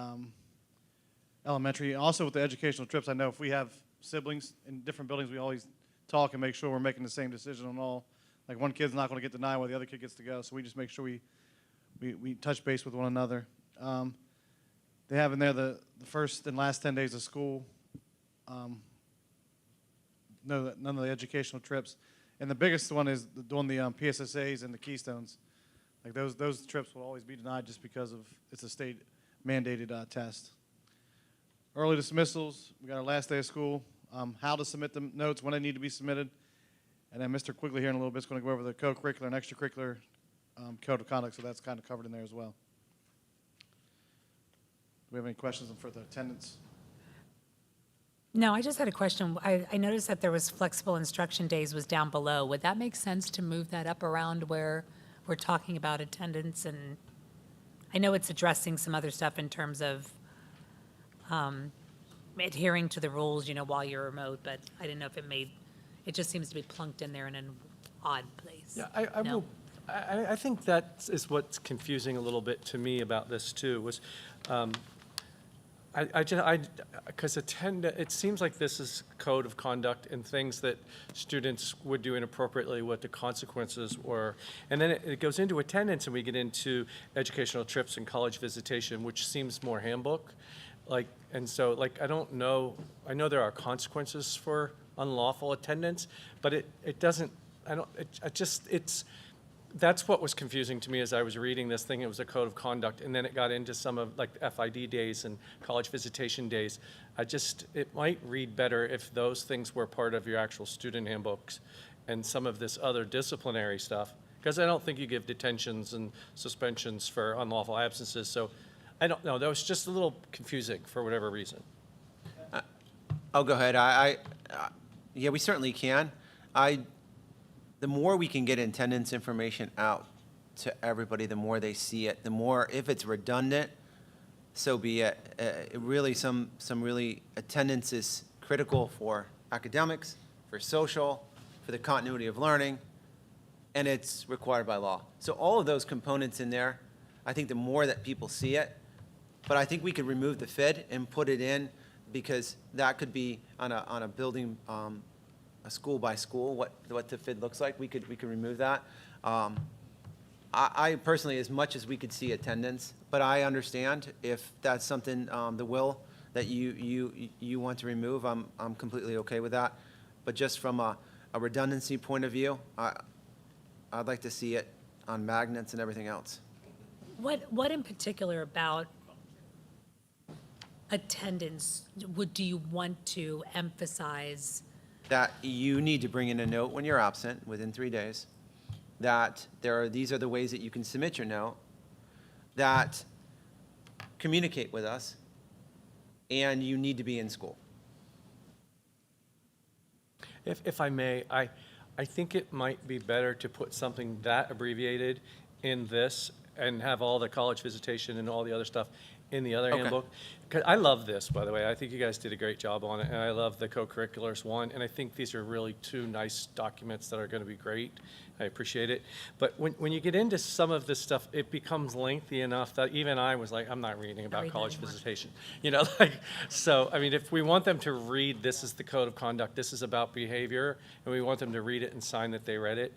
elementary. Also with the educational trips, I know if we have siblings in different buildings, we always talk and make sure we're making the same decision on all. Like one kid's not going to get denied while the other kid gets to go, so we just make sure we touch base with one another. They have in there the first and last 10 days of school. None of the educational trips. And the biggest one is doing the PSSAs and the Keystones. Like those trips will always be denied just because of it's a state mandated test. Early dismissals, we got our last day of school, how to submit the notes, when they need to be submitted. And then Mr. Quigley here in a little bit is going to go over the co-curricular and extracurricular code of conduct, so that's kind of covered in there as well. Do we have any questions for the attendance? No, I just had a question. I noticed that there was flexible instruction days was down below. Would that make sense to move that up around where we're talking about attendance? And I know it's addressing some other stuff in terms of adhering to the rules, while you're remote, but I didn't know if it just seems to be plunked in there in an odd place. Yeah, I No? will, I think that is what's confusing a little bit to me about this too, was, because it seems like this is code of conduct and things that students would do inappropriately, what the consequences were. And then it goes into attendance and we get into educational trips and college visitation, which seems more handbook. And so I don't know, I know there are consequences for unlawful attendance, but it doesn't, that's what was confusing to me as I was reading this thing. It was a code of conduct, and then it got into some of FID days and college visitation days. It might read better if those things were part of your actual student handbooks and some of this other disciplinary stuff, because I don't think you give detentions and suspensions for unlawful absences. So I don't know. That was just a little confusing for whatever reason. I'll go ahead. Yeah, we certainly can. The more we can get attendance information out to everybody, the more they see it, the more, if it's redundant, so be it. Some really, attendance is critical for academics, for social, for the continuity of learning, and it's required by law. So all of those components in there, I think the more that people see it, but I think we could remove the FID and put it in, because that could be on a building, a school by school, what the FID looks like. We could remove that. I personally, as much as we could see attendance, but I understand if that's something, the will that you want to remove, I'm completely okay with that. But just from a redundancy point of view, I'd like to see it on magnets and everything else. What in particular about attendance do you want to emphasize? That you need to bring in a note when you're absent within 3 days, that these are the ways that you can submit your note, that communicate with us, and you need to be in school. If I may, I think it might be better to put something that abbreviated in this and have all the college visitation and all the other stuff in the other Okay. handbook. 'Cause I love this, by the way. I think you guys did a great job on it, and I love the co-curriculars one, and I think these are really two nice documents that are going to be great. I appreciate it. But when you get into some of this stuff, it becomes lengthy enough that even I was like, I'm not reading about reading college anymore. visitation. So, I mean, if we want them to read, this is the code of conduct, this is about behavior, and we want them to read it and sign that they read it,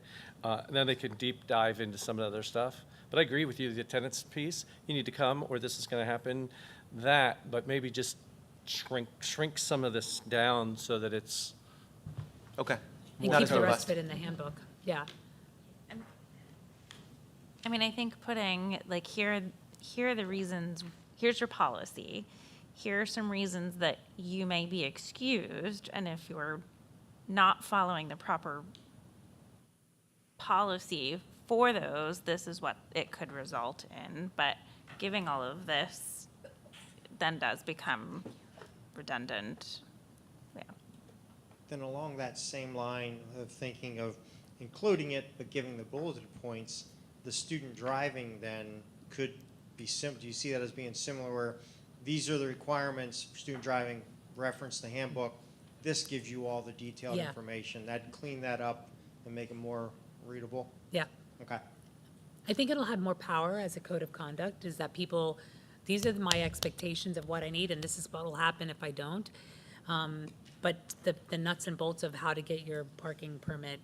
then they can deep dive into some of the other stuff. But I agree with you, the attendance piece, you need to come, or this is going to happen, but maybe just shrink some of this down so that it's, Okay. And Not keep as the rest robust. of it in the handbook, yeah. I mean, I think putting, here are the reasons, here's your policy. Here are some reasons that you may be excused, and if you're not following the proper policy for those, this is what it could result in. But giving all of this then does become redundant. Yeah. Then along that same line of thinking of including it, but giving the bulleted points, the student driving then could be similar. Do you see that as being similar, where these are the requirements for student driving, reference the handbook, this gives you all the detailed Yeah. information? That'd clean that up and make it more readable? Yeah. Okay. I think it'll have more power as a code of conduct, is that these are my expectations of what I need, and this is what will happen if I don't. But the nuts and bolts of how to get your parking permit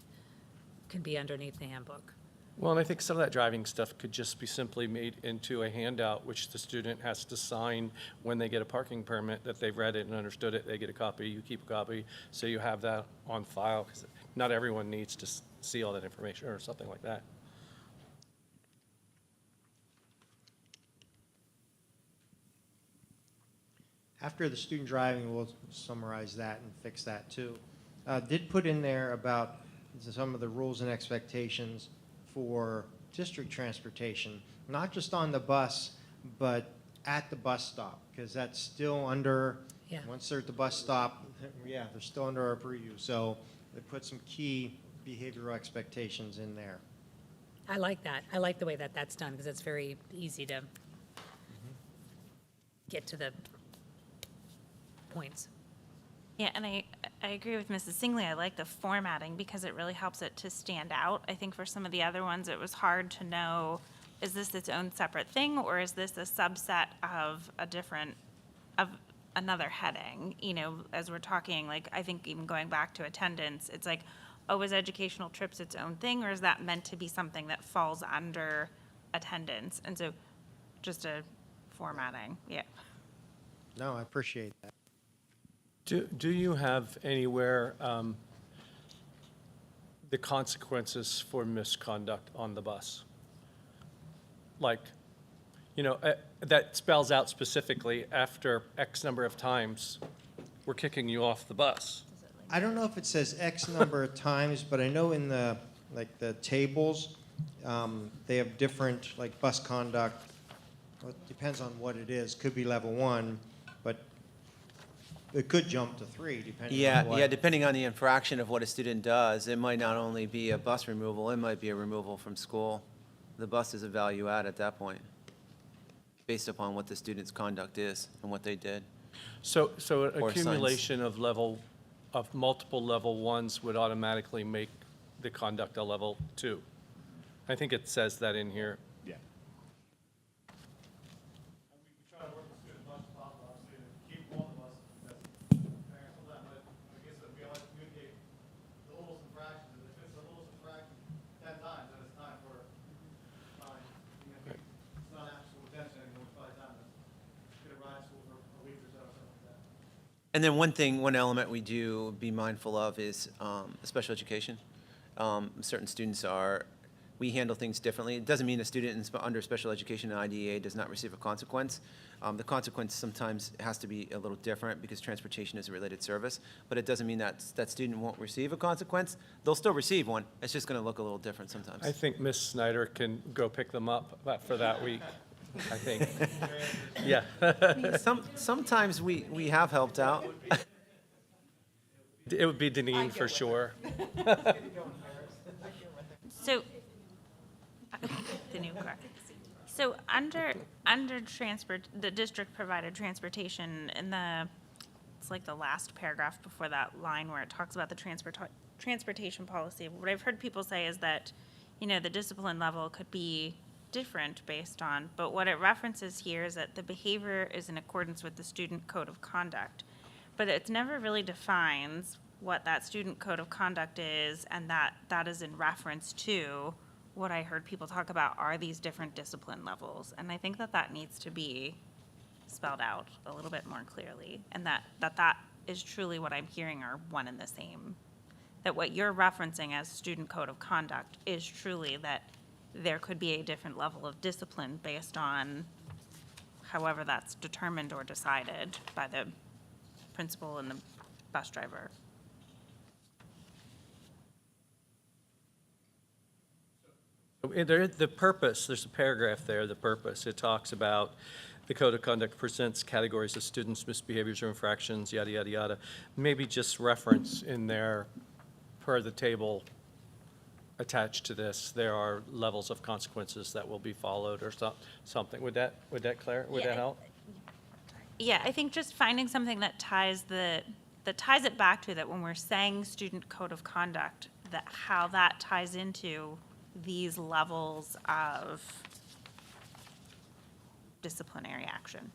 can be underneath the handbook. well, and I think some of that driving stuff could just be simply made into a handout, which the student has to sign when they get a parking permit, that they've read it and understood it, they get a copy, you keep a copy, so you have that on file, because not everyone needs to see all that information or something like that. After the student driving, we'll summarize that and fix that too. Did put in there about some of the rules and expectations for district transportation, not just on the bus, but at the bus stop, because that's still under, Yeah. once they're at the bus stop, yeah, they're still under our purview. So they put some key behavioral expectations in there. I like that. I like the way that that's done, because it's very easy to get to the points. Yeah, and I agree with Mrs. Singley. I like the formatting because it really helps it to stand out. I think for some of the other ones, it was hard to know, is this its own separate thing, or is this a subset of another heading? You know, as we're talking, like, I think even going back to attendance, it's like, oh, is educational trips its own thing, or is that meant to be something that falls under attendance? And so just a formatting, yeah. No, I appreciate that. Do you have anywhere the consequences for misconduct on the bus? Like, you know, that spells out specifically after X number of times, we're kicking you off the bus. I don't know if it says X number of times, but I know in the, like, the tables, they have different, like, bus conduct. Well, it depends on what it is. Could be level 1, but it could jump to 3, depending on what. Yeah, depending on the infraction of what a student does, it might not only be a bus removal, it might be a removal from school. The bus is a value add at that point, based upon what the student's conduct is and what they did. So an Or signs. accumulation of multiple level 1s would automatically make the conduct a level 2. I think it says that in here. Yeah. We try to work with students as much as possible, obviously, to keep them on the bus, that's parents all that, but I guess that we always communicate the littlest infractions, and if it's the littlest infraction 10 times, then it's time for, it's not actual detention anymore, it's probably time to get a ride to school for a week or so, or something like that. And then one element we do be mindful of is special education. Certain students we handle things differently. It doesn't mean a student under special education and IDEA does not receive a consequence. The consequence sometimes has to be a little different because transportation is a related service, but it doesn't mean that student won't receive a consequence. They'll still receive one. It's just going to look a little different sometimes. I think Ms. Snyder can go pick them up for that week, I think. Yeah. Sometimes we have helped out. It would be Deneen for sure. So, the new car. So under the district provided transportation it's like the last paragraph before that line where it talks about the transportation policy. What I've heard people say is that, you know, the discipline level could be different based on, but what it references here is that the behavior is in accordance with the student code of conduct. But it never really defines what that student code of conduct is, and that is in reference to what I heard people talk about are these different discipline levels. And I think that needs to be spelled out a little bit more clearly, and that is truly what I'm hearing are one and the same. That what you're referencing as student code of conduct is truly that there could be a different level of discipline based on however that's determined or decided by the principal and the bus driver. The purpose, there's a paragraph there, the purpose. It talks about the code of conduct presents categories of students' misbehaviors or infractions, yada, yada, yada. Maybe just reference in there, per the table attached to this, there are levels of consequences that will be followed or something. Would that Yeah. help? Yeah, I think just finding something that ties it back to that when we're saying student code of conduct, that how that ties into these levels of disciplinary action.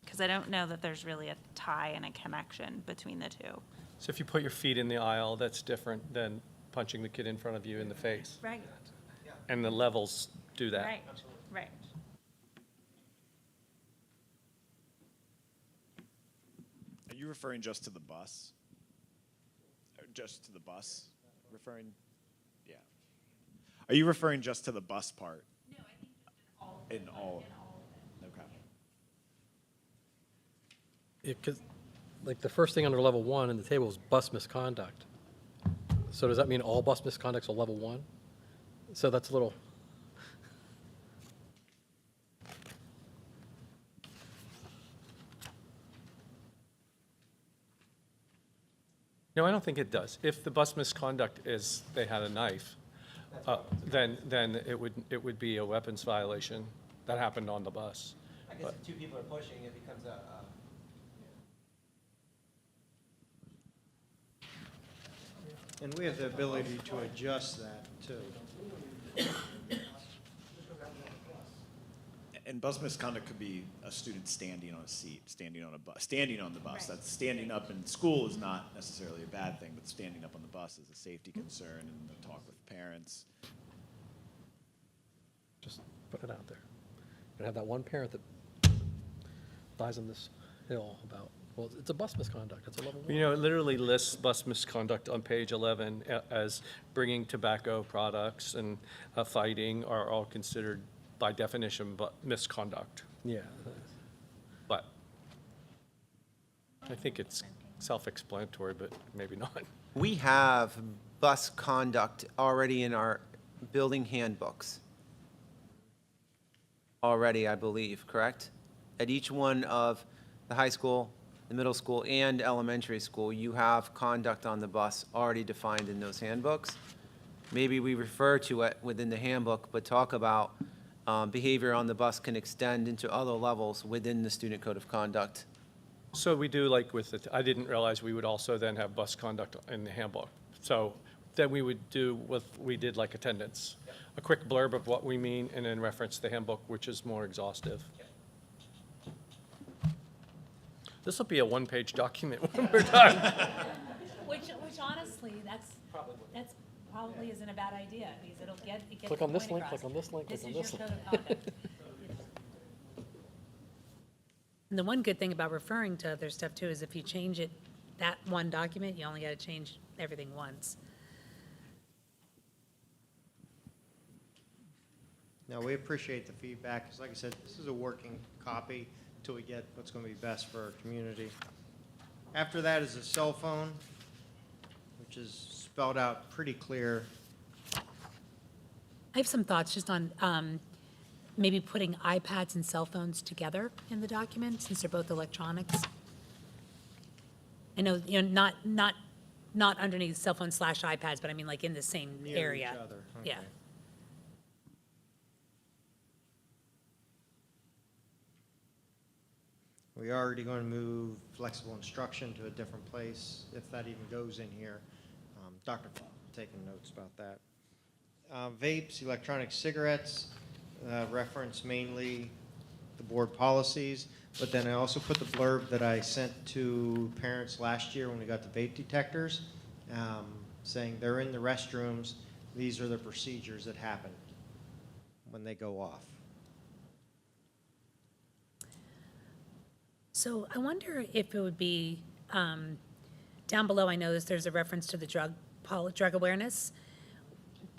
Because I don't know that there's really a tie and a connection between the two. So if you put your feet in the aisle, that's different than punching the kid in front of you in the face. Right. And the levels do that. Right, right. Are you referring just to the bus? Or just to the bus? Referring? Yeah. Are you referring just to the bus part? No, I think just In all? Okay. Because, like, the first thing under level 1 in the table is bus misconduct. So does that mean all bus misconduct's a level 1? So that's a little, No, I don't think it does. If the bus misconduct is they had a knife, then it would be a weapons violation that happened on the bus. I guess if two people are pushing, it becomes a And we have the ability to adjust that too. And bus misconduct could be a student standing on a seat, standing on a bus, standing on the bus. That's standing up in school is not necessarily a bad thing, but standing up on the bus is a safety concern and the talk with parents. Just put it out there. You're gonna have that one parent that dies on this hill about, well, it's a bus misconduct, it's a level one. You know, it literally lists bus misconduct on page 11 as bringing tobacco products and fighting are all considered by definition but misconduct. Yeah. But I think it's self-explanatory, but maybe not. We have bus conduct already in our building handbooks. Already, I believe, correct? At each one of the high school, the middle school, and elementary school, you have conduct on the bus already defined in those handbooks. Maybe we refer to it within the handbook, but talk about behavior on the bus can extend into other levels within the student code of conduct. So we do like with the, I didn't realize we would also then have bus conduct in the handbook. So then we would do what we did like attendance. A quick blurb of what we mean and then reference the handbook, which is more exhaustive. This will be a one-page document when we're done. Which honestly, that's probably isn't a bad idea, because it gets Click the on this point link, across. click on this link, click on This this is your link. code of conduct. And the one good thing about referring to other stuff too is if you change it, that one document, you only gotta change everything once. Now, we appreciate the feedback, because like I said, this is a working copy till we get what's going to be best for our community. After that is a cell phone, which is spelled out pretty clear. I have some thoughts just on maybe putting iPads and cell phones together in the document, since they're both electronics. I know, not underneath cell phone / iPads, but I mean like in the same Near area. each other. Yeah. Okay. We are already going to move flexible instruction to a different place, if that even goes in here. Dr. Falk, taking notes about that. Vapes, electronic cigarettes, reference mainly the board policies, but then I also put the blurb that I sent to parents last year when we got the vape detectors, saying they're in the restrooms, these are the procedures that happen when they go off. So I wonder if it would be, down below, I noticed there's a reference to the drug awareness.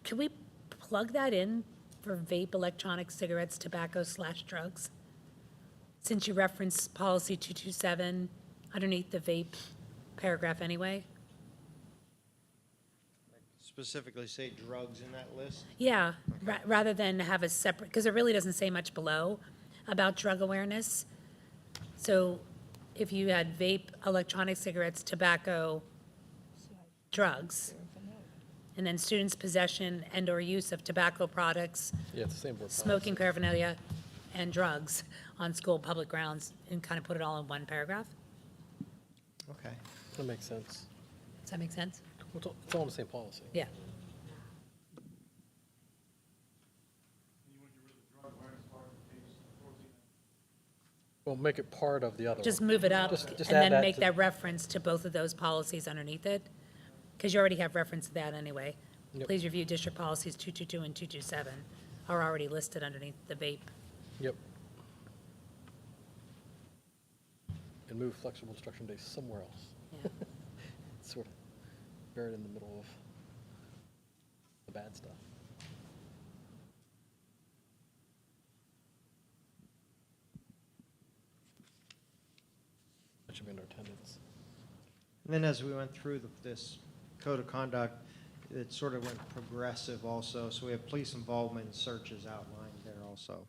Could we plug that in for vape, electronic cigarettes, tobacco / drugs? Since you referenced policy 227 underneath the vape paragraph anyway? Specifically say drugs in that list? Yeah, rather than have a separate, because it really doesn't say much below about drug awareness. So if you had vape, electronic cigarettes, tobacco, drugs, and then students' possession and/or use of tobacco products, Yeah, it's the same board policy. smoking paraphernalia, and drugs on school public grounds, and kind of put it all in one paragraph? Okay. That makes sense. Does that make sense? It's all in the same policy. Yeah. Well, make it part of the other one. Just move it up, Just and add then that make to- that reference to both of those policies underneath it, because you already have reference to that anyway. Yep. Please review district policies 222 and 227 are already listed underneath the vape. Yep. And move flexible instruction days somewhere else. Yeah. It's sort of buried in the middle of the bad stuff. That should be under attendance. And then as we went through this code of conduct, it sort of went progressive also. So we have police involvement and searches outlined there also,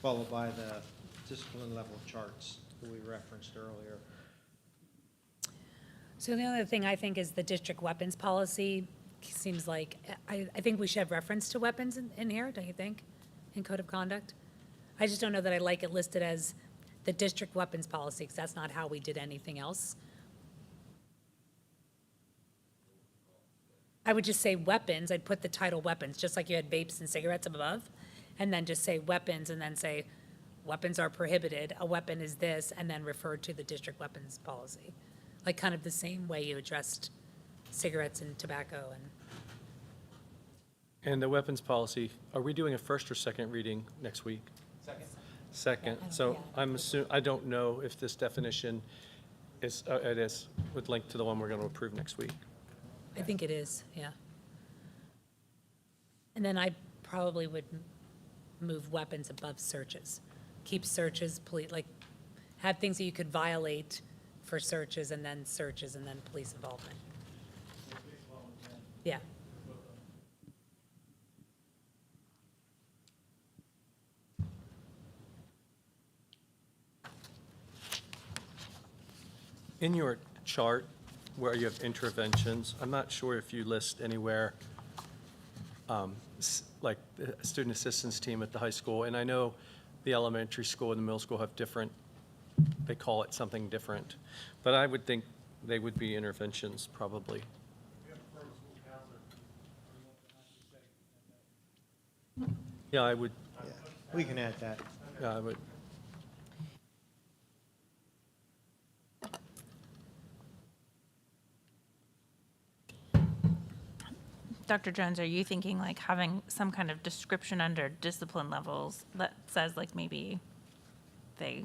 followed by the discipline level charts that we referenced earlier. So the other thing I think is the district weapons policy seems like, I think we should have reference to weapons in here, don't you think, in code of conduct? I just don't know that I like it listed as the district weapons policy, because that's not how we did anything else. I would just say weapons, I'd put the title weapons, just like you had vapes and cigarettes above, and then just say weapons, and then say, weapons are prohibited, a weapon is this, and then refer to the district weapons policy. Like kind of the same way you addressed cigarettes and tobacco And the weapons policy, are we doing a first or second reading next week? Second. So I don't know if this definition is, it is, would link to the one we're going to approve next week. I think it is, yeah. And then I probably would move weapons above searches. Keep searches, like, have things that you could violate for searches and then police involvement. Yeah. In your chart where you have interventions, I'm not sure if you list anywhere, like the student assistance team at the high school, and I know the elementary school and the middle school have different, they call it something different, but I would think they would be interventions probably. Yeah, I would, Yeah, we can add that. yeah, I would. Dr. Jones, are you thinking like having some kind of description under discipline levels that says like maybe they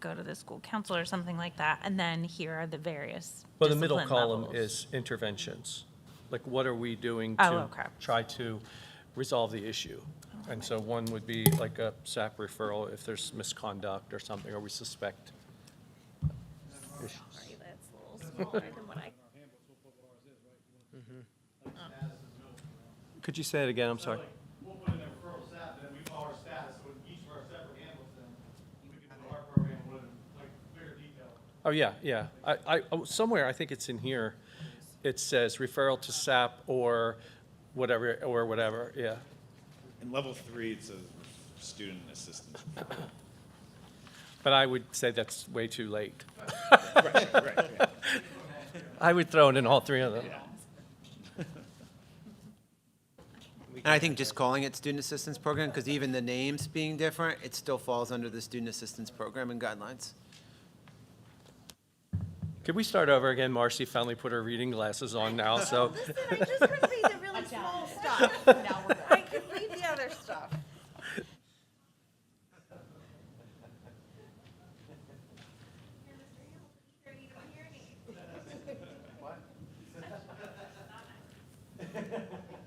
go to the school counselor or something like that, and then here are the various Well, the middle discipline column levels? is interventions. Like, what are we doing Oh, to okay. try to resolve the issue? And so one would be like a SAP referral if there's misconduct or something, or we suspect. Sorry, that's a little smaller than what I. Could you say it again? I'm sorry. We'll put in a referral staff, and then we follow our status, so in each of our separate handbooks, then we can put our program with like bigger detail. Oh, yeah, yeah. Somewhere, I think it's in here, it says referral to SAP or whatever, yeah. In level 3, it's a student assistance. But I would say that's way too late. Right. I would throw it in all three of them. And I think just calling it student assistance program, because even the names being different, it still falls under the student assistance program and guidelines. Could we start over again? Marcy finally put her reading glasses on now, so. Listen, I just could read the really small stuff. Now we're I could read the other stuff.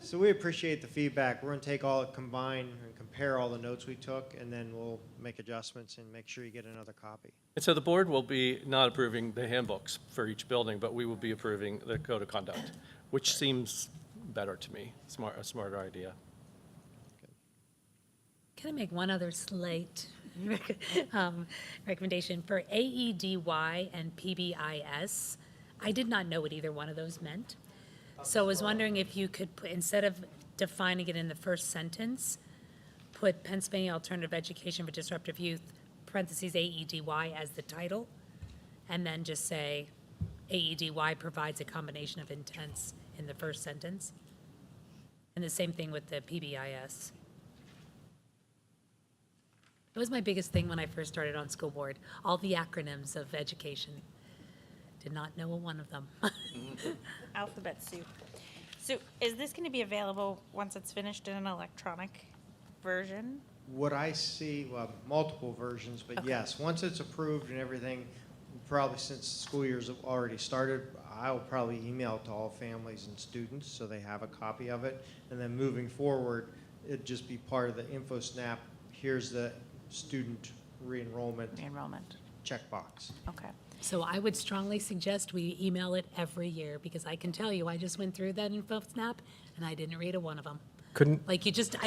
So we appreciate the feedback. We're going to take all it combined and compare all the notes we took, and then we'll make adjustments and make sure you get another copy. And so the board will be not approving the handbooks for each building, but we will be approving the code of conduct, which seems better to me, a smarter idea. Can I make one other slight recommendation for AEDY and PBIS? I did not know what either one of those meant. So I was wondering if you could put, instead of defining it in the first sentence, put Pennsylvania Alternative Education for Disruptive Youth, parentheses AEDY as the title, and then just say AEDY provides a combination of intents in the first sentence. And the same thing with the PBIS. It was my biggest thing when I first started on school board, all the acronyms of education. Did not know one of them. Alphabet soup. So is this going to be available once it's finished in an electronic version? What I see, well, multiple versions, but yes, once it's approved and everything, probably since the school years have already started, I'll probably email it to all families and students so they have a copy of it. And then moving forward, it'd just be part of the InfoSnap. Here's the student re-enrollment Enrollment. checkbox. Okay. So I would strongly suggest we email it every year, because I can tell you, I just went through that InfoSnap and I didn't read a one of them. Couldn't, Like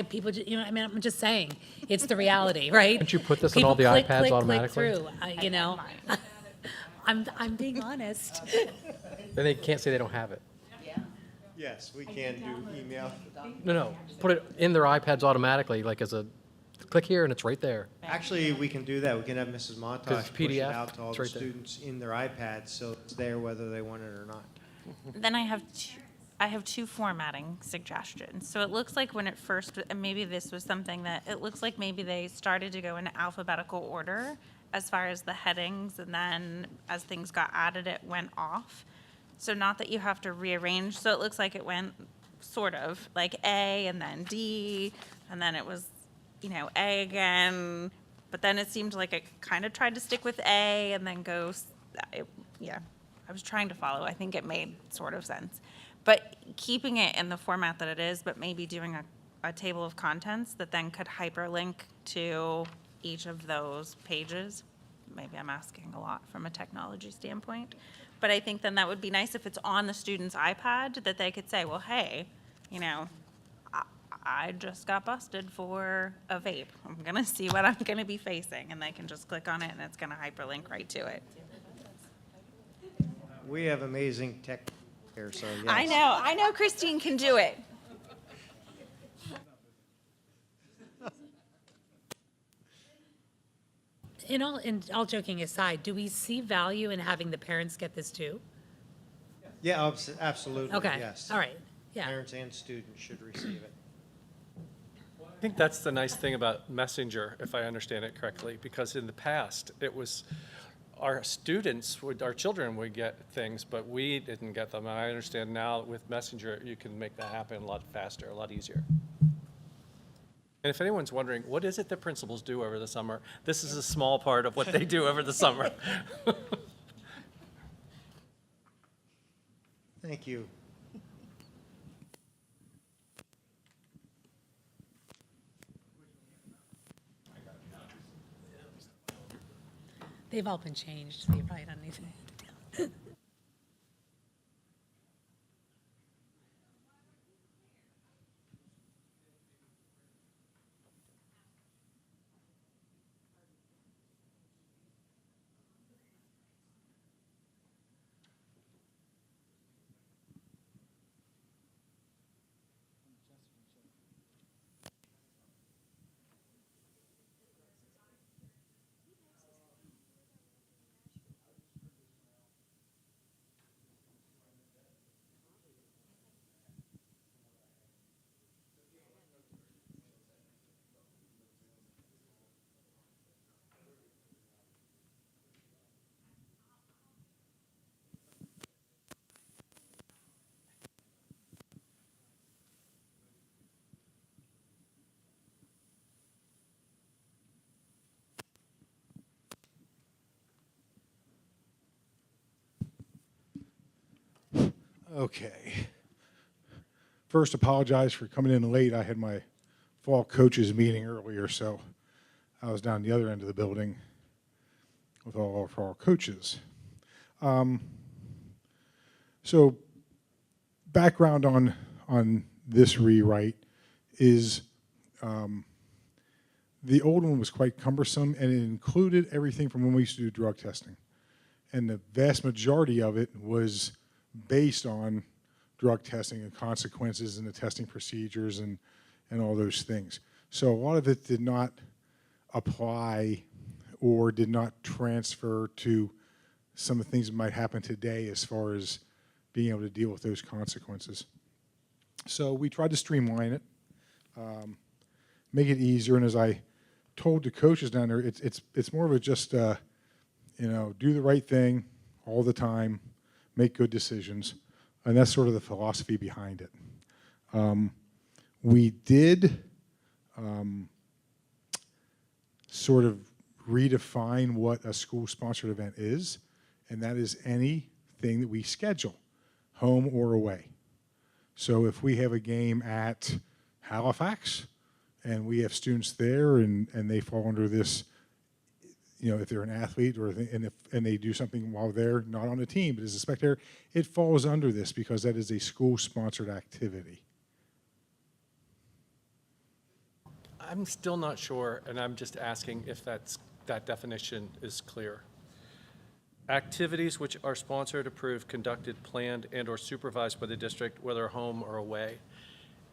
people, you know, I mean, I'm just saying, it's the reality, right? Couldn't you put this on People all the click, iPads click, automatically? Click through, you know. I'm being honest. then they can't say they don't have it. Yes, we can do email. No, put it in their iPads automatically, like as a click here and it's right there. Actually, we can do that. We can have Mrs. Montage 'Cause it's push it PDF, out to all it's the right there. students in their iPads, so it's there whether they want it or not. Then I have two formatting suggestions. So it looks like when it first, and maybe this was something that, it looks like maybe they started to go in alphabetical order as far as the headings, and then as things got added, it went off. So not that you have to rearrange, so it looks like it went sort of like A and then D, and then it was, A again, but then it seemed like it kind of tried to stick with A and then yeah. I was trying to follow. I think it made sort of sense. But keeping it in the format that it is, but maybe doing a table of contents that then could hyperlink to each of those pages. Maybe I'm asking a lot from a technology standpoint. But I think then that would be nice if it's on the student's iPad, that they could say, well, hey, I just got busted for a vape. I'm going to see what I'm going to be facing. And they can just click on it and it's going to hyperlink right to it. We have amazing tech here, so yes. I know Christine can do it. In all joking aside, do we see value in having the parents get this too? Yeah, absolutely, Okay, yes. all right, yeah. Parents and students should receive it. I think that's the nice thing about Messenger, if I understand it correctly, because in the past, it was our children would get things, but we didn't get them. And I understand now with Messenger, you can make that happen a lot faster, a lot easier. And if anyone's wondering, what is it that principals do over the summer? This is a small part of what they do over the summer. Thank you. They've all been changed, so you probably don't need to. Okay. First, apologize for coming in late. I had my fall coaches meeting earlier, so I was down the other end of the building with all of our coaches. So background on this rewrite is the old one was quite cumbersome, and it included everything from when we used to do drug testing. And the vast majority of it was based on drug testing and consequences and the testing procedures and all those things. So a lot of it did not apply or did not transfer to some of the things that might happen today as far as being able to deal with those consequences. So we tried to streamline it, make it easier, and as I told the coaches down there, it's more of a just, do the right thing all the time, make good decisions, and that's sort of the philosophy behind it. We did sort of redefine what a school-sponsored event is, and that is anything that we schedule, home or away. So if we have a game at Halifax, and we have students there, and they fall under this, if they're an athlete and they do something while they're not on the team, but as a spectator, it falls under this because that is a school-sponsored activity. I'm still not sure, and I'm just asking if that definition is clear. Activities which are sponsored, approved, conducted, planned, and/or supervised by the district, whether home or away.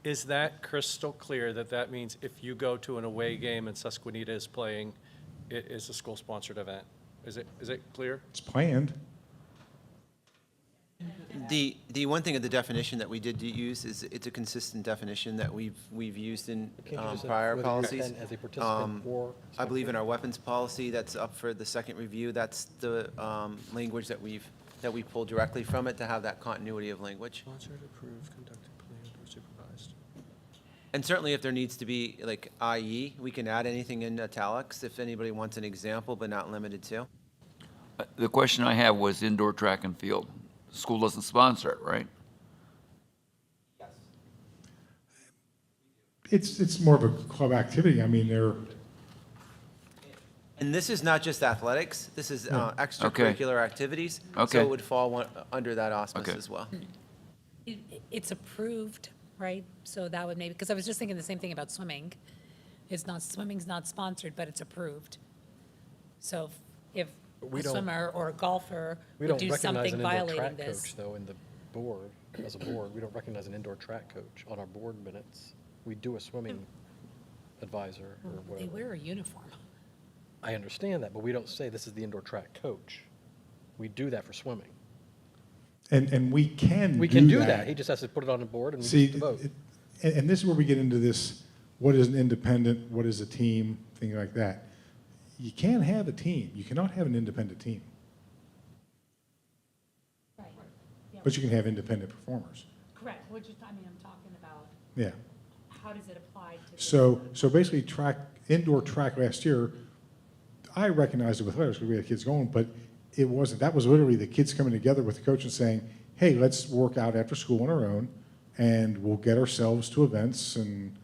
Is that crystal clear that that means if you go to an away game and Susquenita is playing, it is a school-sponsored event? Is it clear? It's planned. The one thing of the definition that we did use is it's a consistent definition that we've used in Can't you just say prior whether you policies. attend as a participant or I believe in our weapons policy that's up for the second review, that's the language that we pulled directly from it to have that continuity of language. Sponsored, approved, conducted, planned, or supervised. And certainly if there needs to be, like, IE, we can add anything in italics if anybody wants an example, but not limited to. The question I have was indoor track and field. School doesn't sponsor it, right? It's more of a club activity. I mean, they're, And this is not just athletics, this is extracurricular activities. So Okay. it would fall under that auspice Okay. as well. It's approved, right? So that would maybe, because I was just thinking the same thing about swimming. Swimming's not sponsored, but it's approved. So if We a don't- swimmer or a golfer We would don't do recognize something an indoor violating track this. coach, though, in the board, as a board. We don't recognize an indoor track coach on our board minutes. We do a swimming advisor or They whatever. wear a uniform. I understand that, but we don't say this is the indoor track coach. We do that for swimming. and we can We can do that. that. He just has to put it on the board and we See, just vote. and this is where we get into this, what is an independent, what is a team, thing like that. You can't have a team. You cannot have an independent team, Right. but you can have independent performers. Correct. I'm talking about, Yeah. how does it apply to? So basically indoor track last year, I recognized it with others because we had kids going, but it wasn't, that was literally the kids coming together with the coach and saying, hey, let's work out after school on our own and we'll get ourselves to events and,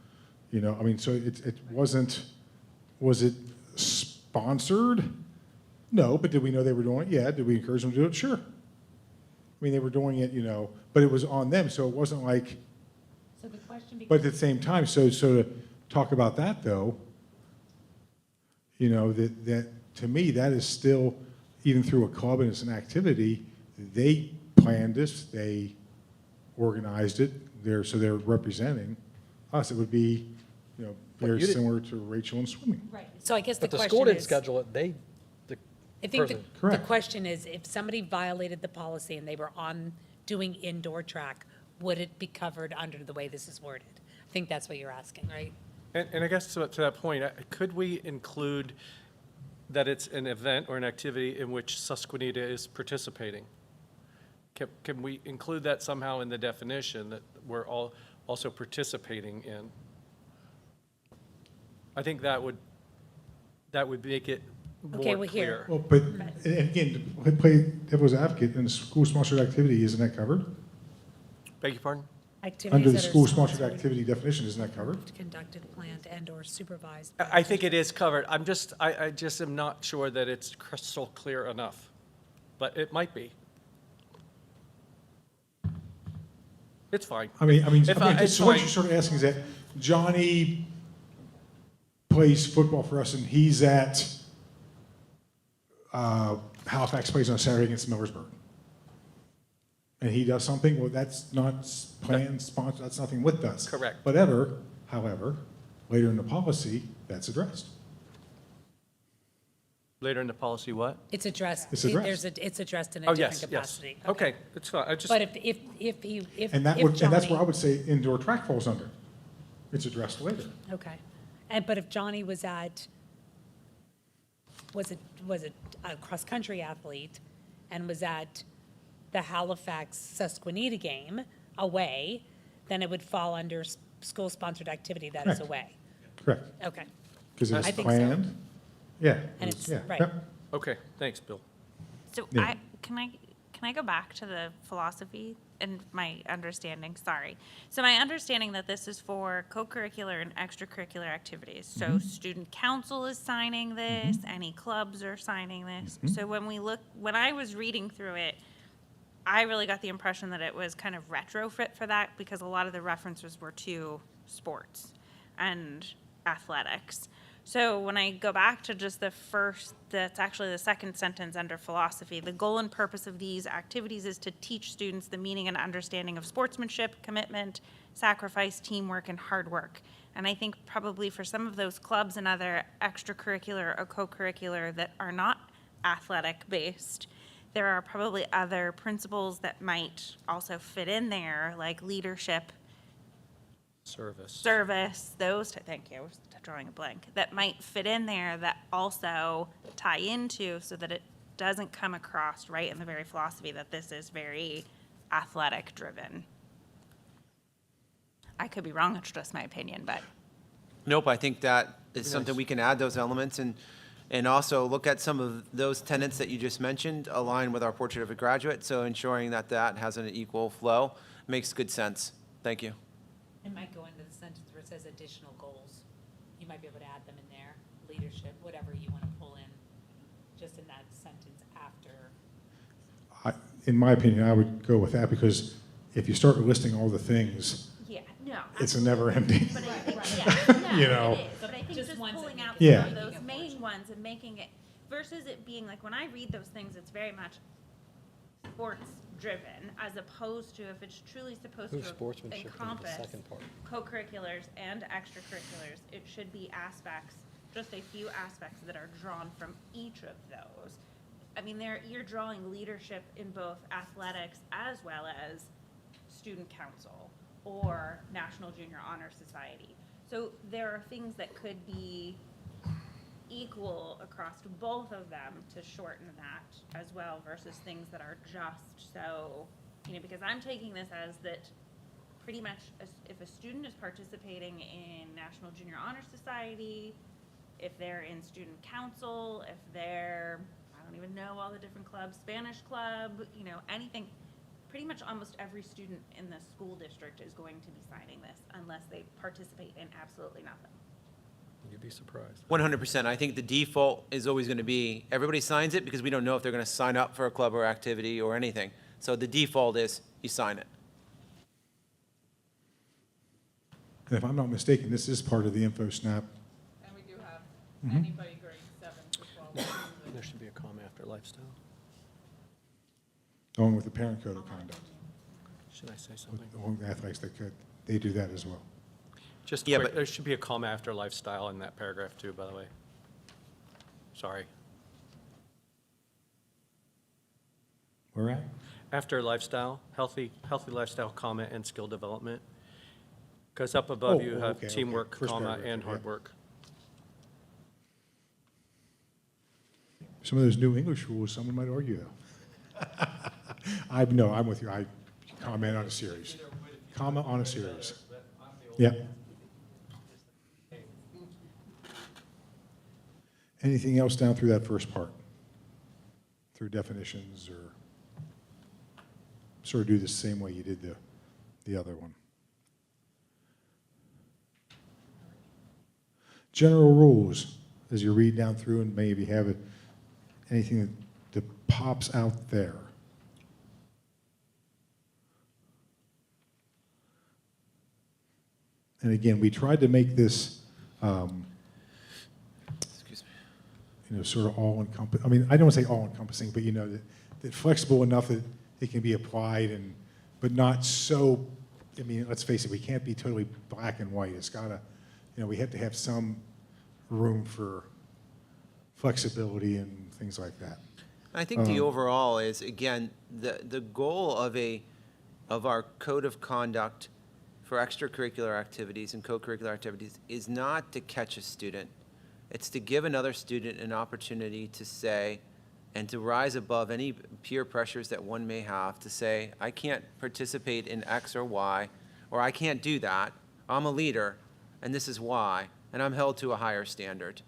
so it wasn't, was it sponsored? No, but did we know they were doing it? Yeah. Did we encourage them to do it? Sure. I mean, they were doing it, but it was on them, so it wasn't like, So the question but at the same time, so to talk about that though, that to me, that is still, even through a club and it's an activity, they planned this, they organized it, so they're representing us. It would be, very you didn't- similar to Rachel and swimming. Right. So I guess the But the question school didn't is, schedule it. The I think the person- Correct. question is, if somebody violated the policy and they were doing indoor track, would it be covered under the way this is worded? I think that's what you're asking, right? And I guess to that point, could we include that it's an event or an activity in which Susquenita is participating? Can we include that somehow in the definition that we're all also participating in? I think that would make it Okay, more well, here. clear. Well, but, and again, to play devil's advocate, in a school-sponsored activity, isn't that covered? Beg your pardon? Activities Under the that are school-sponsored sponsored, activity definition, isn't that covered? Conducted, planned, and/or supervised. I think it is covered. I just am not sure that it's crystal clear enough, but it might be. It's fine. It's so what fine. you're sort of asking is that Johnny plays football for us and he's at Halifax plays on Saturday against Millersburg. And he does something, well, that's not planned, sponsored, that's nothing with us. Correct. However, later in the policy, that's addressed. Later in the policy, what? It's addressed. It's addressed. It's addressed in Oh, a different yes, yes. capacity. Okay, it's fine. I just, But if And that would, and that's where I Johnny, would say indoor track falls under. It's addressed later. okay, but if Johnny was a cross-country athlete and was at the Halifax Susquenita game away, then it would fall under school-sponsored activity that is Correct. away. Correct. Okay, Because it was I think so. planned. Yeah. And it was- it's- yeah, right. yep. okay, thanks, Bill. So Yeah. can I go back to the philosophy and my understanding? Sorry. So my understanding that this is for co-curricular and extracurricular activities. So student council is signing this, any clubs are signing this. So when I was reading through it, I really got the impression that it was kind of retrofit for that because a lot of the references were to sports and athletics. So when I go back to just the first, that's actually the second sentence under philosophy, the goal and purpose of these activities is to teach students the meaning and understanding of sportsmanship, commitment, sacrifice, teamwork, and hard work. And I think probably for some of those clubs and other extracurricular or co-curricular that are not athletic-based, there are probably other principles that might also fit in there, like leadership, service, thank you, I was drawing a blank, that might fit in there that also tie into so that it doesn't come across right in the very philosophy that this is very athletic driven. I could be wrong, it's just my opinion, but Nope, I think that is something we can add those elements and also look at some of those tenets that you just mentioned align with our portrait of a graduate. So ensuring that that has an equal flow makes good sense. Thank you. It might go into the sentence where it says additional goals. You might be able to add them in there, leadership, whatever you want to pull in, just in that sentence after. In my opinion, I would go with that because if you start listing all the things, yeah, no. it's a never ending. But I think, yeah, no, You know. it is. But I think Just just ones that pulling make out it- some Yeah. of those main ones and making it, versus it being like, when I read those things, it's very much sports driven, as opposed to if it's truly supposed Move to sportsmanship into the encompass second part. co-curriculars and extracurriculars, it should be aspects, just a few aspects that are drawn from each of those. I mean, you're drawing leadership in both athletics as well as student council or National Junior Honor Society. So there are things that could be equal across both of them to shorten that as well versus things that are just so, because I'm taking this as that pretty much if a student is participating in National Junior Honor Society, if they're in student council, if they're, I don't even know all the different clubs, Spanish club, anything, pretty much almost every student in the school district is going to be signing this unless they participate in absolutely nothing. You'd be surprised. 100%. I think the default is always going to be everybody signs it because we don't know if they're going to sign up for a club or activity or anything. So the default is you sign it. And if I'm not mistaken, this is part of the info snap. And we do have Mm-hmm. anybody grade 7 to 12. There should be a comma after lifestyle. Along with the parent code of conduct. Should I say something? Along with athletics, they do that as well. Just Yeah, quick, but- there should be a comma after lifestyle in that paragraph too, by the way. Sorry. Where at? After lifestyle, healthy lifestyle, comma, and skill development. Because up above you have okay. teamwork, First comma, paragraph, and yeah. hard work. Some of those new English rules, someone might argue though. No, I'm with you. I comment on a series. Comma on a series. Yep. Anything else down through that first part? Through definitions or sort of do the same way you did the other one? General rules, as you read down through and maybe have it, anything that pops out there. And again, we tried to make this, Excuse me. sort of all-encompassing. I mean, I don't want to say all-encompassing, but that flexible enough that it can be applied but not so, I mean, let's face it, we can't be totally black and white. It's gotta, we have to have some room for flexibility and things like that. I think the overall is, again, the goal of our code of conduct for extracurricular activities and co-curricular activities is not to catch a student. It's to give another student an opportunity to say, and to rise above any peer pressures that one may have to say, I can't participate in X or Y, or I can't do that. I'm a leader, and this is why, and I'm held to a higher standard.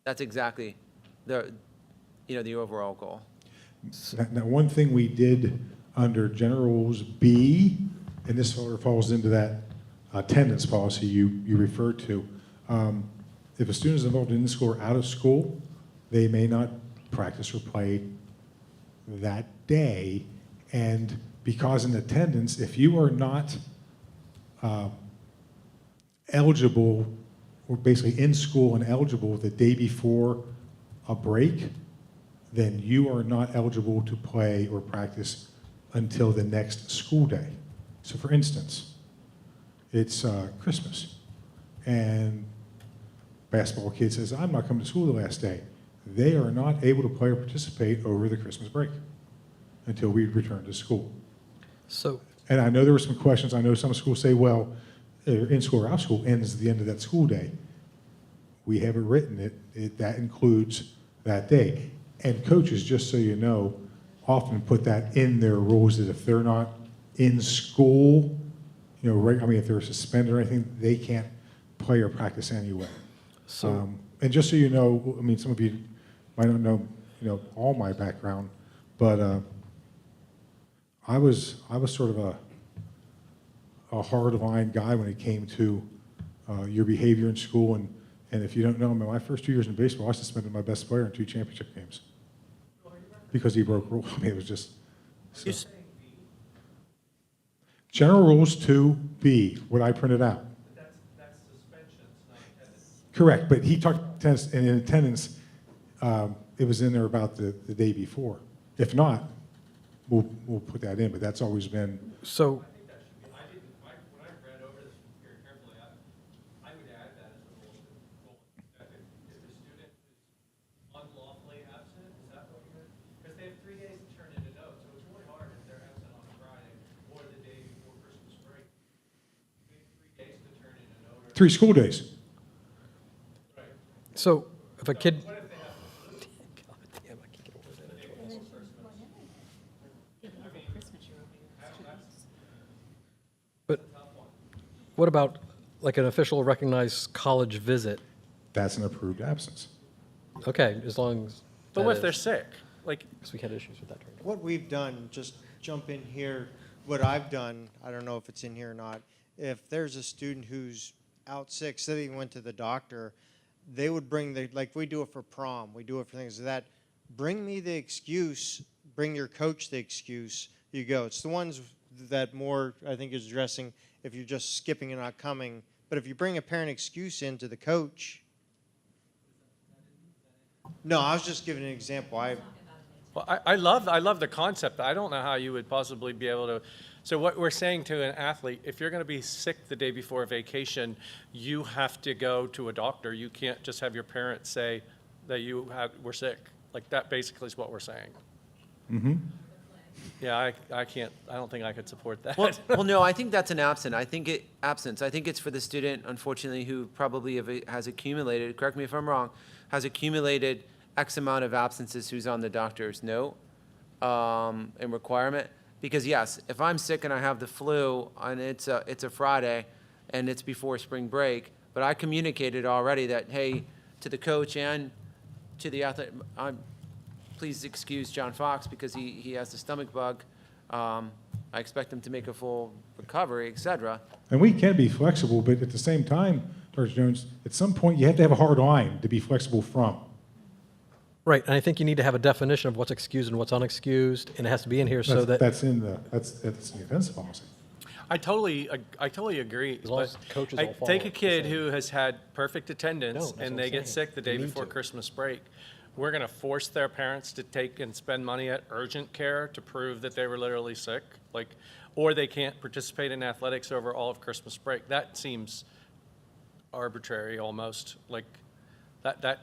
That's exactly the overall goal. Now, one thing we did under General Rules B, and this sort of falls into that attendance policy you referred to. If a student is involved in school or out of school, they may not practice or play that day. And because in attendance, if you are not eligible or basically in school and eligible the day before a break, then you are not eligible to play or practice until the next school day. So for instance, it's Christmas, and basketball kid says, I'm not coming to school the last day. They are not able to play or participate over the Christmas break until we return to school. So, And I know there were some questions. I know some schools say, well, in school or out school ends at the end of that school day. We have it written, that includes that day. And coaches, just so you know, often put that in their rules that if they're not in school, you know, I mean, if they're suspended or anything, they can't play or practice anyway. so, And just so you know, I mean, some of you might not know, you know, all my background, but I was sort of a hard-line guy when it came to your behavior in school. And if you don't know, my first 2 years in baseball, I suspended my best player in 2 championship games because he broke rules. I mean, it was just. So. General Rules 2B, what I printed out. That's suspensions, not attendance. Correct, but he talked attendance, and in attendance, it was in there about the day before. If not, we'll put that in, but that's always been. so, I think that should be, when I read over this very carefully, I would add that as a rule. That if the student is unlawfully absent, is that what you're, because they have 3 days to turn in a note, so it's really hard if they're absent on a Friday or the day before Christmas break. They have 3 days to turn in a note. 3 school days. so if a kid. What if they have God damn, I can't get over that. But what about like an official recognized college visit? That's an approved absence. Okay, as long as. But that what if they're is- sick? Like, Because we had issues with that during the. What we've done, just jump in here, what I've done, I don't know if it's in here or not, if there's a student who's out sick, say they went to the doctor, they would bring like we do it for prom, we do it for things like that, bring me the excuse, bring your coach the excuse, you go. It's the ones that more, I think, is addressing if you're just skipping and not coming. But if you bring a parent excuse in to the coach. No, I was just giving an example. well, I love the concept. I don't know how you would possibly be able to. So what we're saying to an athlete, if you're going to be sick the day before a vacation, you have to go to a doctor. You can't just have your parents say that were sick. Like that basically is what we're saying. Mm-hmm. Yeah, I can't, I don't think I could support that. Well, no, I think that's an absence. I think it's for the student, unfortunately, who probably has accumulated, correct me if I'm wrong, has accumulated X amount of absences who's on the doctor's note and requirement. Because yes, if I'm sick and I have the flu and it's a Friday and it's before spring break, but I communicated already that, hey, to the coach and to the athlete, please excuse John Fox because he has the stomach bug. I expect him to make a full recovery, et cetera. And we can be flexible, but at the same time, Dr. Jones, at some point you have to have a hard line to be flexible from. Right, and I think you need to have a definition of what's excused and what's unexcused, and it has to be in here so that. That's in the offense policy. I totally agree. As long but as coaches I- all follow Take a the kid same. who has had perfect No, attendance that's what and I'm they get saying. sick the day You need before to. Christmas break. We're going to force their parents to take and spend money at urgent care to prove that they were literally sick, or they can't participate in athletics over all of Christmas break. That seems arbitrary almost, like that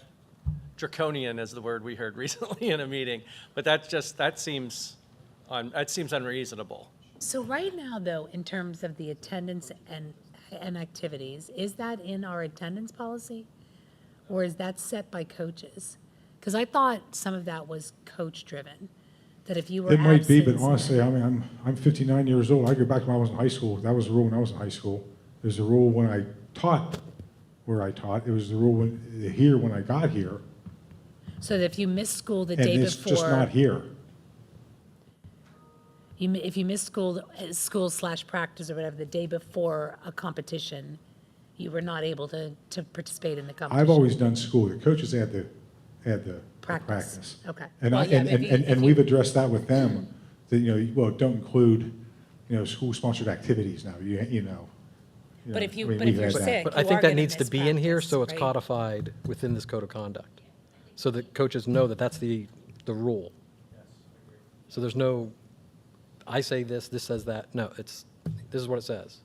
draconian is the word we heard recently in a meeting. But that seems unreasonable. So right now, though, in terms of the attendance and activities, is that in our attendance policy? Or is that set by coaches? Because I thought some of that was coach-driven, that if you were It might be, but absent- honestly, I mean, I'm 59 years old. I go back to when I was in high school. That was the rule when I was in high school. There's a rule when I taught where I taught. It was the rule here when I got here. So that if you miss school the And day it's before. just not here. If you miss school/practice or whatever, the day before a competition, you were not able to participate in the competition. I've always done school. The coaches had the Practice. Okay. And Well, yeah, if you- we've addressed that with them, that, don't include, school-sponsored activities now, you But know, if you, I mean, but if we've you're had that. sick, But I you think are that gonna needs to miss be in here, practice, so it's right? codified within this code of conduct. So that coaches know that that's the rule. So there's no, I say this says that. No, this is what it says.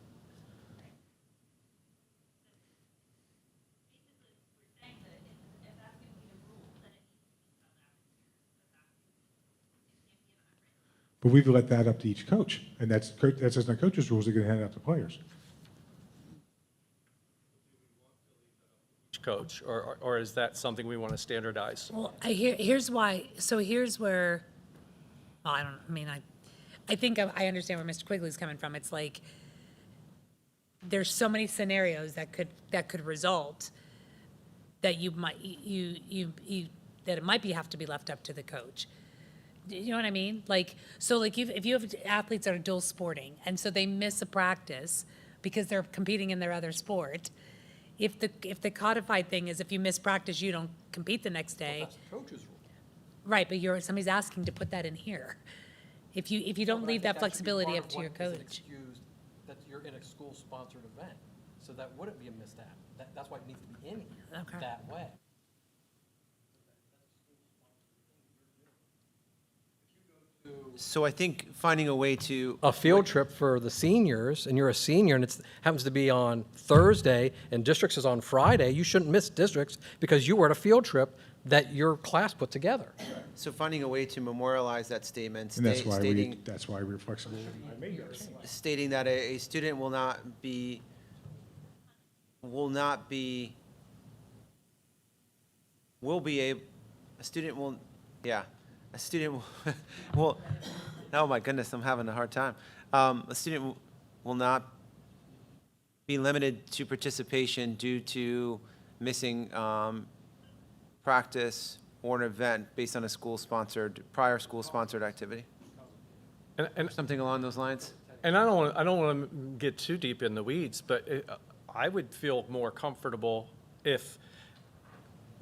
But we've let that up to each coach, and that's just not coaches' rules, they're gonna hand it out to players. Coach, or is that something we want to standardize? Well, here's why, so here's where, well, I think I understand where Mr. Quigley's coming from. It's like, there's so many scenarios that could result that that it might have to be left up to the coach. You know what I mean? Like, so like if you have athletes that are dual sporting, and so they miss a practice because they're competing in their other sport, if the codified thing is if you miss practice, you don't compete the next day. coach's rule. Right, but somebody's asking to put that in here. If you don't leave that flexibility up to your coach. That you're in a school-sponsored event, so that wouldn't be a missed app. That's why it needs to be in here Okay. that way. So I think finding a way to. A field trip for the seniors, and you're a senior, and it happens to be on Thursday, and districts is on Friday, you shouldn't miss districts because you were at a field trip that your class put together. So finding a way to memorialize that statement, And that's why stating, we're flexible. stating that a student will oh my goodness, I'm having a hard time. A student will not be limited to participation due to missing practice or an event based on a prior school-sponsored activity. And Something along those lines? And I don't want to get too deep in the weeds, but I would feel more comfortable if,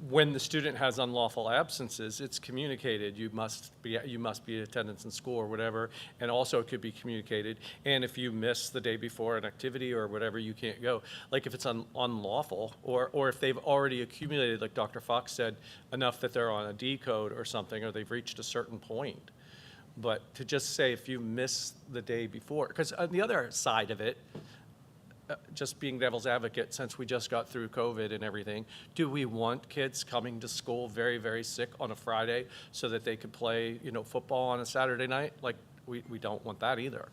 when the student has unlawful absences, it's communicated, you must be in attendance in school or whatever, and also it could be communicated. And if you miss the day before an activity or whatever, you can't go. Like if it's unlawful, or if they've already accumulated, like Dr. Fox said, enough that they're on a D code or something, or they've reached a certain point. But to just say if you miss the day before, because on the other side of it, just being devil's advocate, since we just got through COVID and everything, do we want kids coming to school very, very sick on a Friday so that they could play, football on a Saturday night? Like, we don't want that either.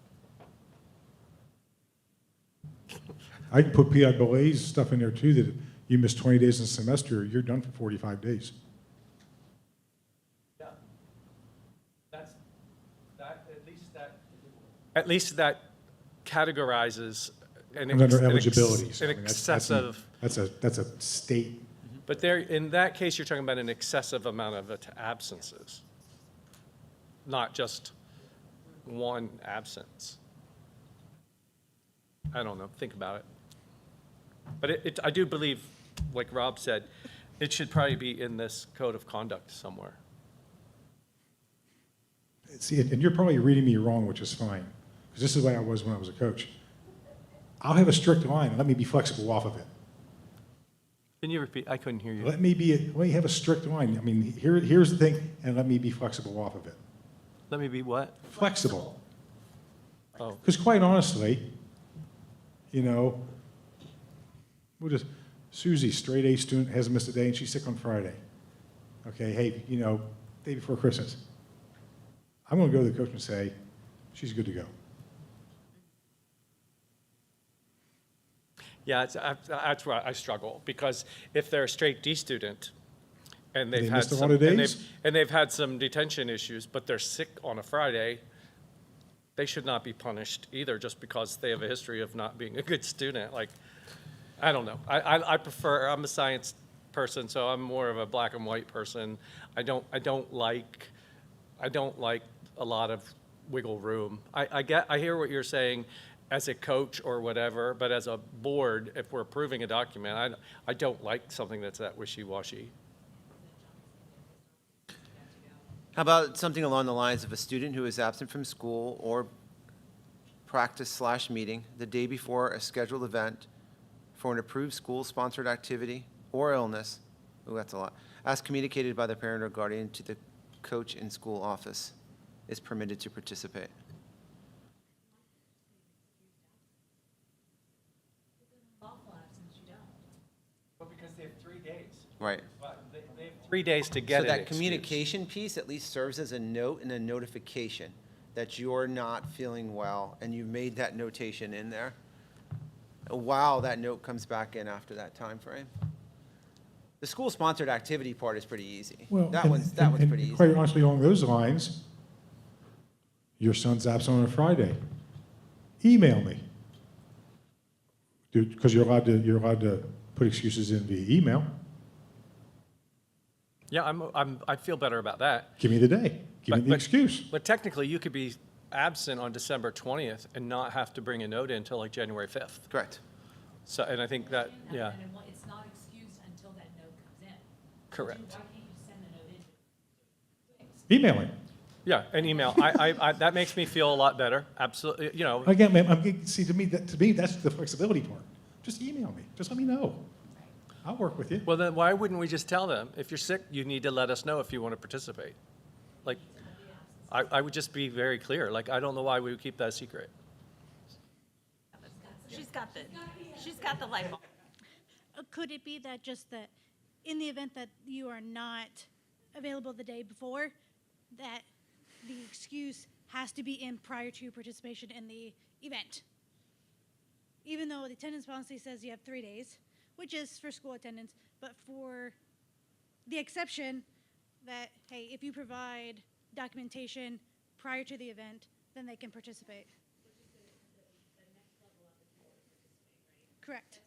I can put PI Belay's stuff in there too, that you miss 20 days in a semester, you're done for 45 days. Yeah. At least that categorizes And under eligibilities. an I mean, excessive. That's a state. But there, in that case, you're talking about an excessive amount of absences, not just one absence. I don't know, think about it. But I do believe, like Rob said, it should probably be in this code of conduct somewhere. See, and you're probably reading me wrong, which is fine, because this is the way I was when I was a coach. I'll have a strict line, and let me be flexible off of it. Can you repeat? I couldn't hear you. Let me have a strict line. I mean, here's the thing, and let me be flexible off of it. Let me be what? Flexible. Oh. Because quite honestly, we'll just, Susie, straight A student, hasn't missed a day, and she's sick on Friday. Okay, hey, day before Christmas. I'm going to go to the coach and say, she's good to go. Yeah, that's where I struggle, because if they're a straight D student and they've They had missed a some, lot of and days? they've had some detention issues, but they're sick on a Friday, they should not be punished either, just because they have a history of not being a good student. Like, I don't know. I'm a science person, so I'm more of a black and white person. I don't like a lot of wiggle room. I hear what you're saying as a coach or whatever, but as a board, if we're approving a document, I don't like something that's that wishy-washy. How about something along the lines of a student who is absent from school or practice/meeting the day before a scheduled event for an approved school-sponsored activity or illness, ooh, that's a lot, as communicated by the parent or guardian to the coach in school office, is permitted to participate. Well, because they have 3 days. Right. They have 3 days to get So an that excuse. communication piece at least serves as a note and a notification that you're not feeling well, and you've made that notation in there. While that note comes back in after that time frame. The school-sponsored activity part is pretty easy. That one's pretty easy. Quite honestly, along those lines, your son's absent on a Friday. Email me. Because you're allowed to put excuses in via email. Yeah, I feel better about that. Give me the day. Give me the excuse. But technically, you could be absent on December 20th and not have to bring a note in until like January 5th. Correct. So, and I think that, yeah, It's not excused until that note comes in. correct. Why can't you send the note in? Emailing. Yeah, an email. That makes me feel a lot better. Absolutely, you know. Again, man, see, to me, that's the flexibility part. Just email me. Just let me know. I'll work with you. Well, then why wouldn't we just tell them, if you're sick, you need to let us know if you want to participate? Like, I would just be very clear. Like, I don't know why we would keep that a secret. She's got the light bulb. Could it be that just that in the event that you are not available the day before, that the excuse has to be in prior to participation in the event? Even though the attendance policy says you have 3 days, which is for school attendance, but for the exception that, hey, if you provide documentation prior to the event, then they can participate. Correct.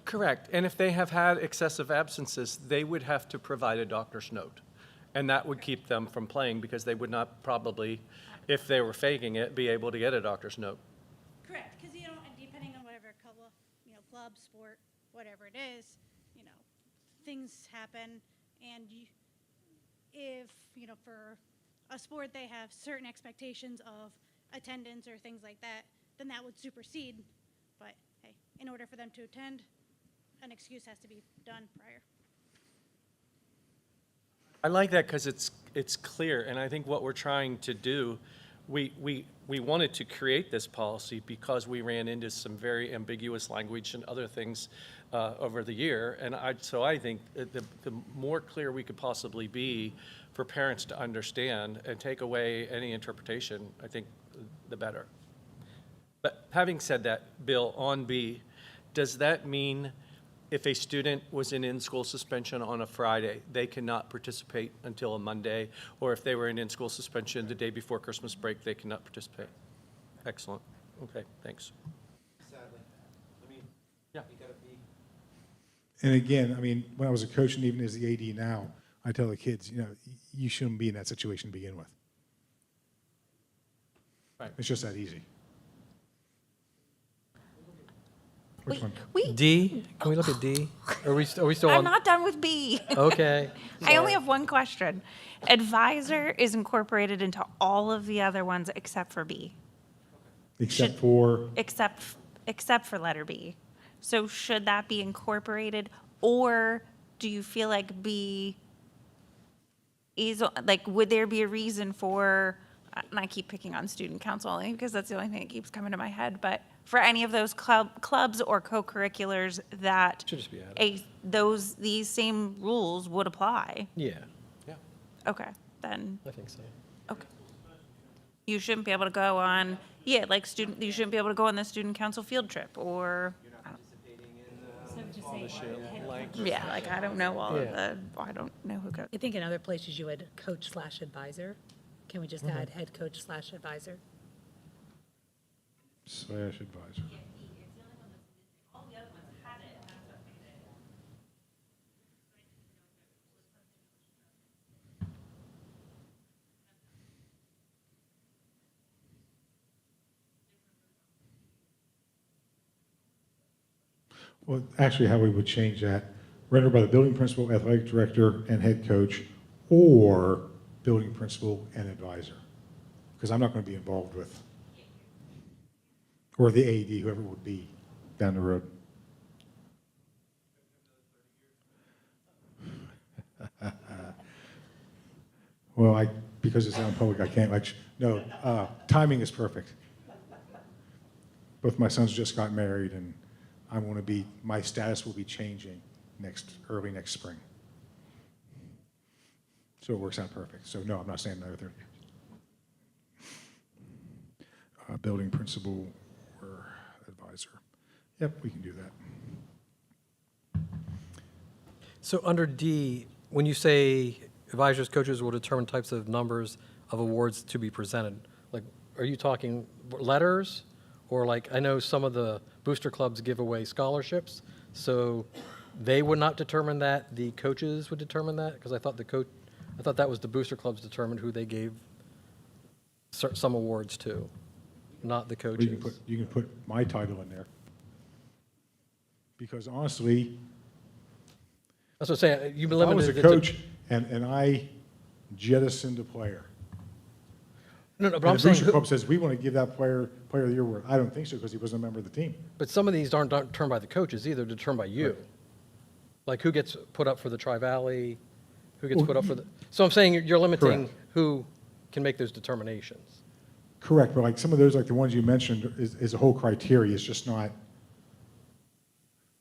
Correct. And if they have had excessive absences, they would have to provide a doctor's note. And that would keep them from playing because they would not probably, if they were faking it, be able to get a doctor's note. Correct, because depending on whatever club, sport, whatever it is, things happen, and if for a sport they have certain expectations of attendance or things like that, then that would supersede. But hey, in order for them to attend, an excuse has to be done prior. I like that because it's clear, and I think what we're trying to do, we wanted to create this policy because we ran into some very ambiguous language and other things over the year, and so I think the more clear we could possibly be for parents to understand and take away any interpretation, I think the better. But having said that, Bill, on B, does that mean if a student was in-school suspension on a Friday, they cannot participate until a Monday? Or if they were in school suspension the day before Christmas break, they cannot participate? Excellent. Okay, thanks. Sadly. Yeah. You gotta be. And again, when I was a coach and even as the AD now, I tell the kids, you shouldn't be in that situation to begin with. Right. It's just that easy. Which one? D, can we look at D? Are we still I'm on? not done with B. Okay. I only have one question. Advisor is incorporated into all of the other ones except for B, Except for, except for letter B. So should that be incorporated, or do you feel like B is, would there be a reason for, and I keep picking on student council only because that's the only thing that keeps coming to my head, but for any of those clubs or co-curriculars that Should just be added. these same rules would apply? Yeah, Okay, then, I think so. okay. You shouldn't be able to go on, you shouldn't be able to go on the student council field trip, or, yeah, I don't know all of Yeah. I don't know who goes. I think in other places you would coach/advisor. Can we just add head coach/advisor? / advisor. Well, actually, how we would change that, rendered by the building principal, athletic director, and head coach, or building principal and advisor. Because I'm not going to be involved with. or the AD, whoever it would be down the road. Well, because it's out in public, I can't let you, no, timing is perfect. Both my sons just got married, and my status will be changing early next spring. So it works out perfect. So no, I'm not saying another 30 years. Building principal or advisor. Yep, we can do that. So under D, when you say advisors, coaches will determine types of numbers of awards to be presented, like, are you talking letters? Or like, I know some of the booster clubs give away scholarships, so they would not determine that, the coaches would determine that? Because I thought that was the booster clubs determined who they gave some awards to, not the Well, coaches. you can put my title in there. Because honestly, That's what I'm saying, you've been if I was limited. a coach and I jettisoned a player, No, but and I'm the saying, booster club says, we want to give that player of the year award. I don't think so, because he wasn't a member of the team. but some of these aren't determined by the coaches either, they're determined by you. Right. Like who gets put up for the Tri-Valley, who gets Well, put up for the, so I'm saying you're limiting Correct. who can make those determinations. Correct, but like some of those, like the ones you mentioned, is a whole criteria. It's just not,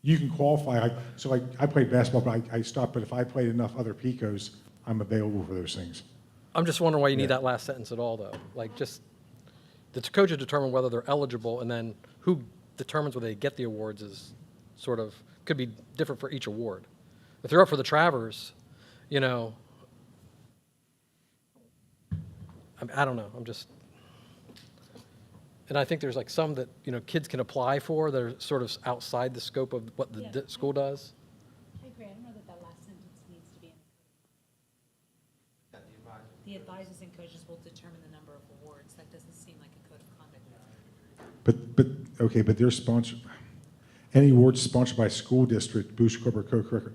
you can qualify. So like, I played basketball, but I stopped, but if I played enough other PICOs, I'm available for those things. I'm just wondering why you need Yeah. that last sentence at all, though. Like, just, the coaches determine whether they're eligible, and then who determines whether they get the awards is sort of, could be different for each award. If they're up for the Travers, you know, I don't know, I'm just, and I think there's like some that, you know, kids can apply for that are sort of outside the scope of what the school does. I agree, I don't know that last sentence needs to be in. The advisors and coaches will determine the number of awards. That doesn't seem like a code of conduct. But they're sponsored, any awards sponsored by school district, booster club, or co-curricular.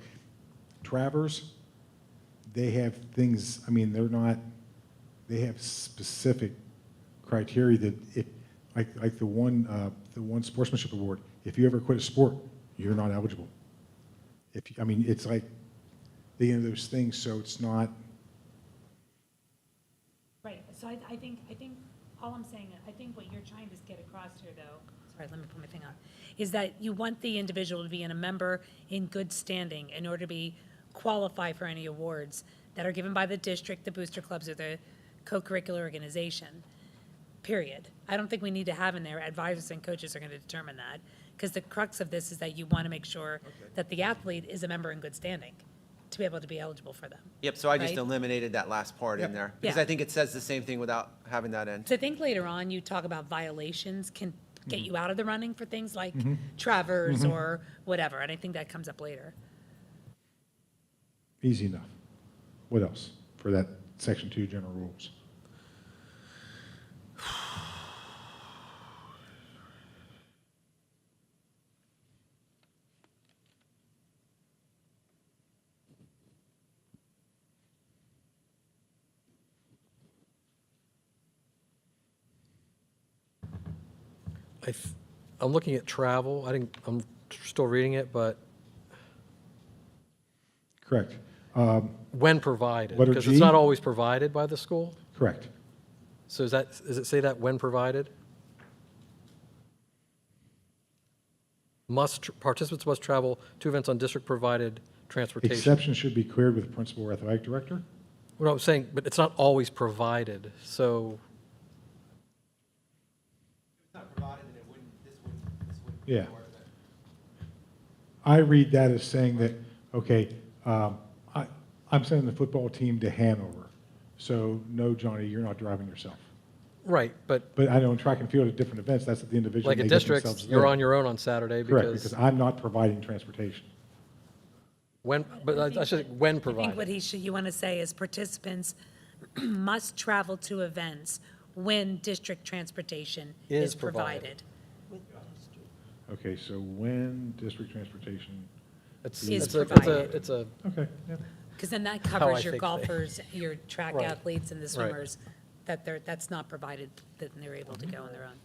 Travers, they have things, I mean, they have specific criteria that if, like the one sportsmanship award, if you ever quit a sport, you're not eligible. It's like, they have those things, so it's not. Right, so I think, all I'm saying, I think what you're trying to get across here, though, sorry, let me put my thing on, is that you want the individual to be a member in good standing in order to qualify for any awards that are given by the district, the booster clubs, or the co-curricular organization, period. I don't think we need to have in there, advisors and coaches are going to determine that, because the crux of this is that you want to make sure that the athlete is a member in good standing to be able to be eligible for them. Yep, so I just Right? eliminated that last part in there, because Yeah. I think it says the same thing without having that in. So I think later on, you talk about violations can get you out of the running for things like Travers or whatever, and I think that comes up later. Easy enough. What else for that section 2 general rules? I'm looking at travel, I'm still reading it, but Correct. when provided, Letter because it's G? not always provided by the school? Correct. So does it say that when provided? Participants must travel to events on district-provided transportation. Exceptions should be cleared with principal or athletic director. What I'm saying, but it's not always provided, so, It's not provided, and this wouldn't Yeah. I read that as saying that, okay, I'm sending the football team to Hanover, so no, Johnny, you're not driving yourself. right, but But I know in track and field at different events, that's the individual. like may at get districts, themselves you're there. on your own on Saturday Correct, because because I'm not providing transportation. when, but I should, when I think what provided. you want to say is participants must travel to events when district transportation Is is provided. Okay, so when district transportation, It's Is a, provided. it's a, okay, yeah. Because then that How I covers your think golfers, your track Right. athletes, and the Right. swimmers, that's not provided, that they're able to go on their own.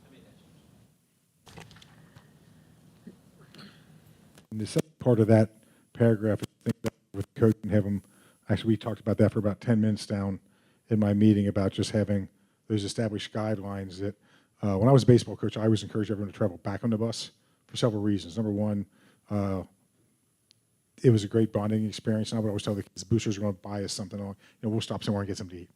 And the second part of that paragraph is think about with the coach and have them, actually, we talked about that for about 10 minutes down in my meeting about just having those established guidelines that, when I was a baseball coach, I always encouraged everyone to travel back on the bus for several reasons. Number one, it was a great bonding experience. And I would always tell the kids, boosters are going to buy us something. We'll stop somewhere and get something to eat.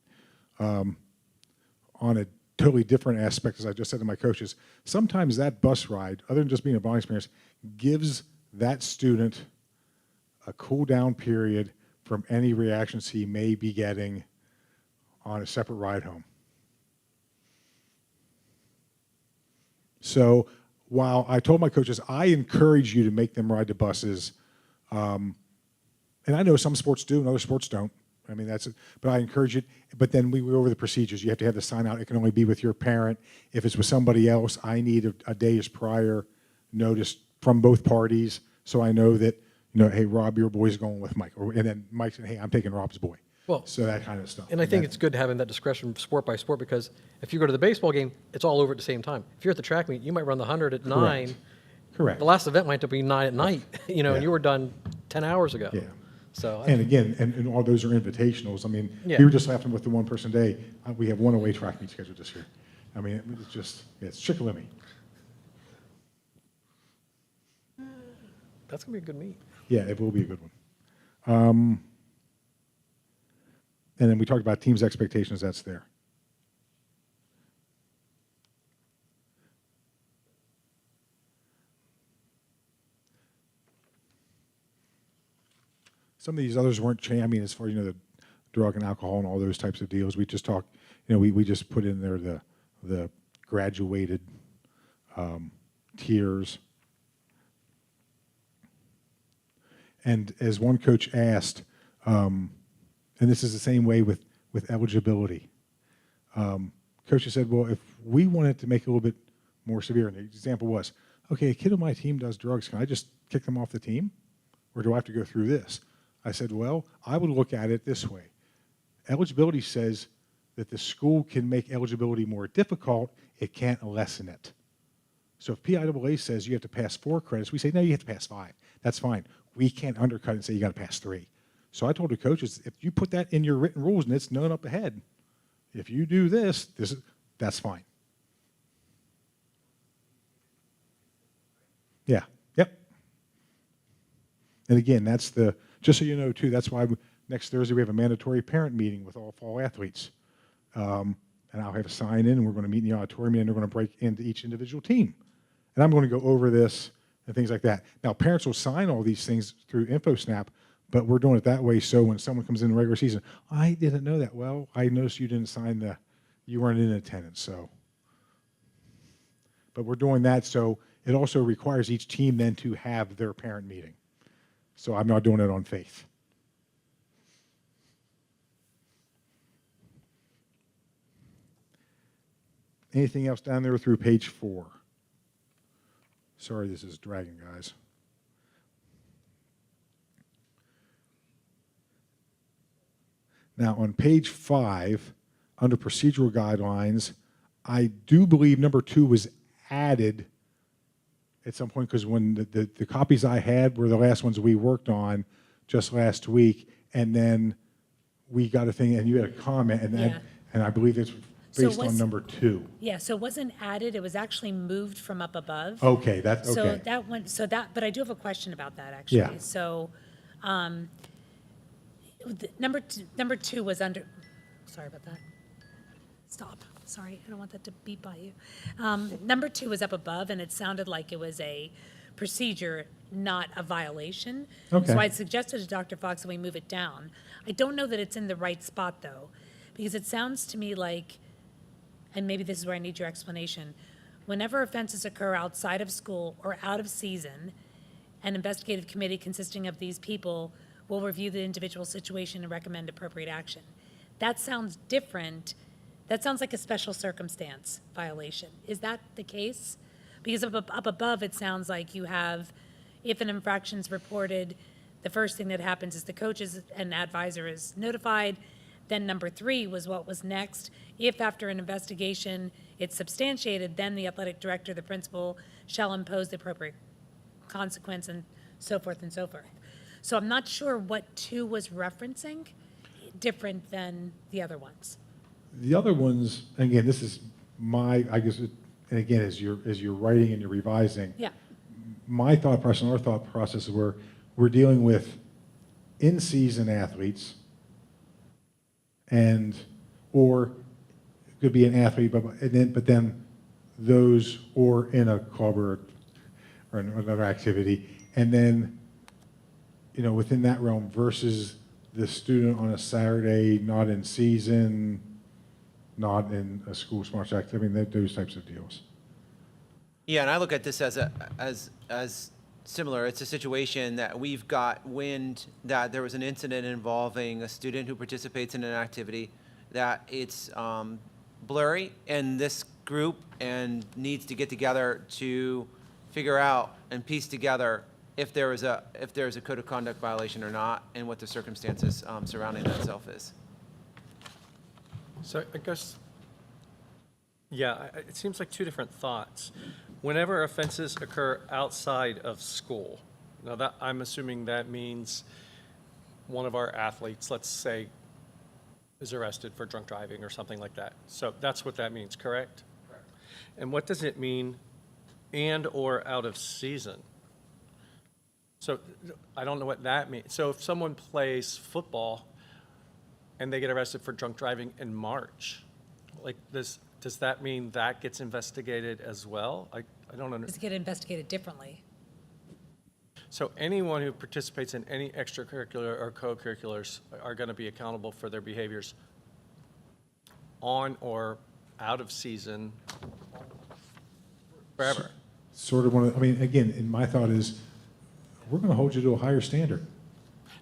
On a totally different aspect, as I just said to my coaches, sometimes that bus ride, other than just being a bonding experience, gives that student a cool down period from any reactions he may be getting on a separate ride home. So while I told my coaches, I encourage you to make them ride the buses, and I know some sports do and other sports don't. I mean, that's it. But I encourage it. But then we go over the procedures. You have to have the sign out. It can only be with your parent. If it's with somebody else, I need a day's prior notice from both parties so I know that, hey, Rob, your boy's going with Mike. And then Mike said, hey, I'm taking Rob's boy. Well, so that kind of stuff. And I think it's good having that discretion sport by sport, because if you go to the baseball game, it's all over at the same time. If you're at the track meet, you might run the 100 at 9. Correct. The last event might have to be 9 at night, Yeah. and you were done 10 hours ago. Yeah. So, And again, and all those are invitationals. I mean, Yeah. we were just laughing with the one person day. We have one away track meet scheduled this year. I mean, it's just, it's Chickalimi. that's going to be a good meet. Yeah, it will be a good one. And then we talked about teams' expectations. That's there. Some of these others weren't changed. I mean, as far as, the drug and alcohol and all those types of deals, we just talk, we just put in there the graduated tiers. And as one coach asked, and this is the same way with eligibility, coaches said, well, if we wanted to make it a little bit more severe, and the example was, okay, a kid on my team does drugs, can I just kick them off the team? Or do I have to go through this? I said, well, I would look at it this way. Eligibility says that the school can make eligibility more difficult, it can't lessen it. So if PIAA says you have to pass 4 credits, we say, no, you have to pass 5. That's fine. We can't undercut it and say you got to pass 3. So I told the coaches, if you put that in your written rules and it's known up ahead, if you do that's fine. Yeah, yep. And again, just so you know too, that's why next Thursday we have a mandatory parent meeting with all fall athletes. And I'll have a sign in and we're going to meet in the auditorium and they're going to break into each individual team. And I'm going to go over this and things like that. Now, parents will sign all these things through InfoSnap, but we're doing it that way so when someone comes in the regular season, I didn't know that. Well, I noticed you didn't sign you weren't in attendance, so. But we're doing that so it also requires each team then to have their parent meeting. So I'm not doing it on faith. Anything else down there through page 4? Sorry, this is dragging, guys. Now, on page 5, under procedural guidelines, I do believe number 2 was added at some point because when the copies I had were the last ones we worked on just last week, and then we got a thing, and you had a comment, and I believe it's based on number 2. Yeah, so it wasn't added, it was actually moved from up above. Okay, that's okay. But I do have a question about that, actually. Yeah. So, number 2 was under, sorry about that. Stop, sorry, I don't want that to beep by you. Number 2 was up above, and it sounded like it was a procedure, not a violation. Okay. So I'd suggested to Dr. Fox that we move it down. I don't know that it's in the right spot, though, because it sounds to me like, and maybe this is where I need your explanation, whenever offenses occur outside of school or out of season, an investigative committee consisting of these people will review the individual situation and recommend appropriate action. That sounds different. That sounds like a special circumstance violation. Is that the case? Because up above, it sounds like you have, if an infraction is reported, the first thing that happens is the coach and advisor is notified. Then number 3 was what was next. If after an investigation it's substantiated, then the athletic director, the principal, shall impose the appropriate consequence and so forth and so forth. So I'm not sure what 2 was referencing, different than the other ones. The other ones, again, this is my, I guess, and again, as you're writing and you're revising, Yeah. my thought process and our thought process were, we're dealing with in-season athletes and, or it could be an athlete, but then those, or in a club or another activity, and then, you know, within that realm versus the student on a Saturday, not in season, not in a school-sponsored activity, I mean, those types of deals. Yeah, and I look at this as similar. It's a situation that we've got wind that there was an incident involving a student who participates in an activity, that it's blurry, and this group and needs to get together to figure out and piece together if there is a code of conduct violation or not, and what the circumstances surrounding that itself is. So I guess, yeah, it seems like 2 different thoughts. Whenever offenses occur outside of school, now that, I'm assuming that means one of our athletes, let's say, is arrested for drunk driving or something like that. So that's what that means, correct? Correct. And what does it mean, and/or out of season? So I don't know what that means. So if someone plays football and they get arrested for drunk driving in March, like this, does that mean that gets investigated as well? I don't Does understand. it get investigated differently? So anyone who participates in any extracurricular or co-curriculars are going to be accountable for their behaviors on or out of season, forever. Sort of one of, I mean, again, and my thought is, we're going to hold you to a higher standard.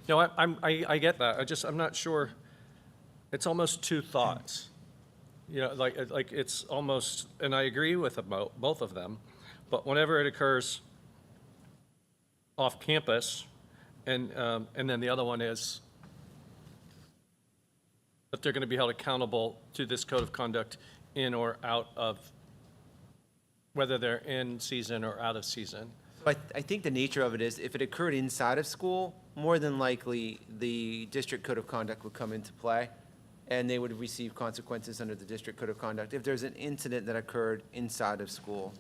No, I get that. I'm not sure. It's almost 2 thoughts. You know, like it's almost, and I agree with both of them, but whenever it occurs off campus, and then the other one is that they're going to be held accountable to this code of conduct in or out of, whether they're in season or out of season. But I think the nature of it is, if it occurred inside of school, more than likely, the district code of conduct would come into play, and they would receive consequences under the district code of conduct if there's an incident that occurred inside of school.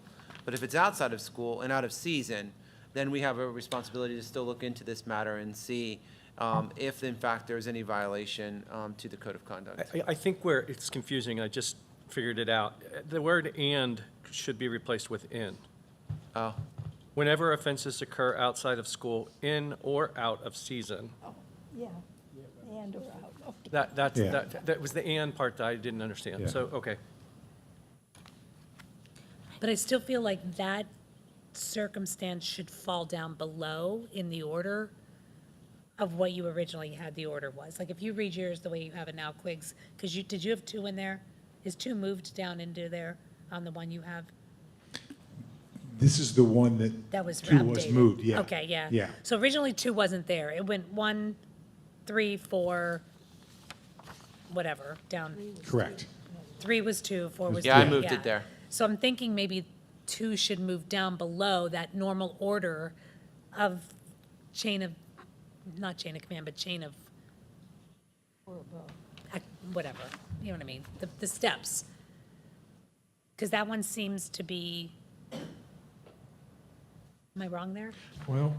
But if it's outside of school and out of season, then we have a responsibility to still look into this matter and see if, in fact, there's any violation to the code of conduct. I think where it's confusing, I just figured it out. The word "and" should be replaced with "in." Oh, Whenever offenses occur outside of school, in or out of season. Yeah, and or out. Yeah. That was the "and" part that I didn't understand. Yeah. So, okay. But I still feel like that circumstance should fall down below in the order of what you originally had the order was. Like if you read yours the way you have it now, Quiggs, because did you have 2 in there? Is 2 moved down into there on the one you have? This is the one That was 2 was updated. moved, yeah. Okay, yeah. Yeah. So originally 2 wasn't there. It went 1, 3, 4, whatever, down. Correct. 3 was 2, 4 was 2. yeah, I moved it there. So I'm thinking maybe 2 should move down below that normal order of chain of, not chain of command, but chain of, whatever, you know what I mean? The steps. Because that one seems to be, am I wrong there? Well,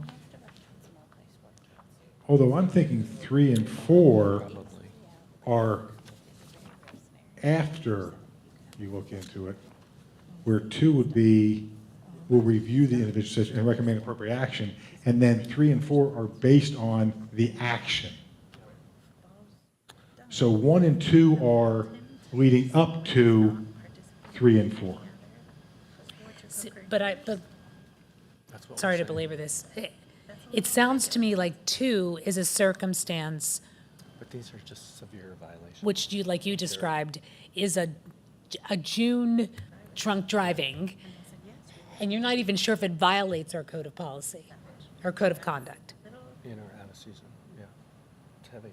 although I'm thinking 3 and 4 are after you look into it, where 2 would be, we'll review the individual situation and recommend appropriate action, and then 3 and 4 are based on the action. So 1 and 2 are leading up to 3 and 4. But sorry to belabor this. It sounds to me like 2 is a circumstance But these are just severe violations. which you, like you described, is a June drunk driving, and you're not even sure if it violates our code of policy, our code of conduct. In or out of season, yeah. It's heavy.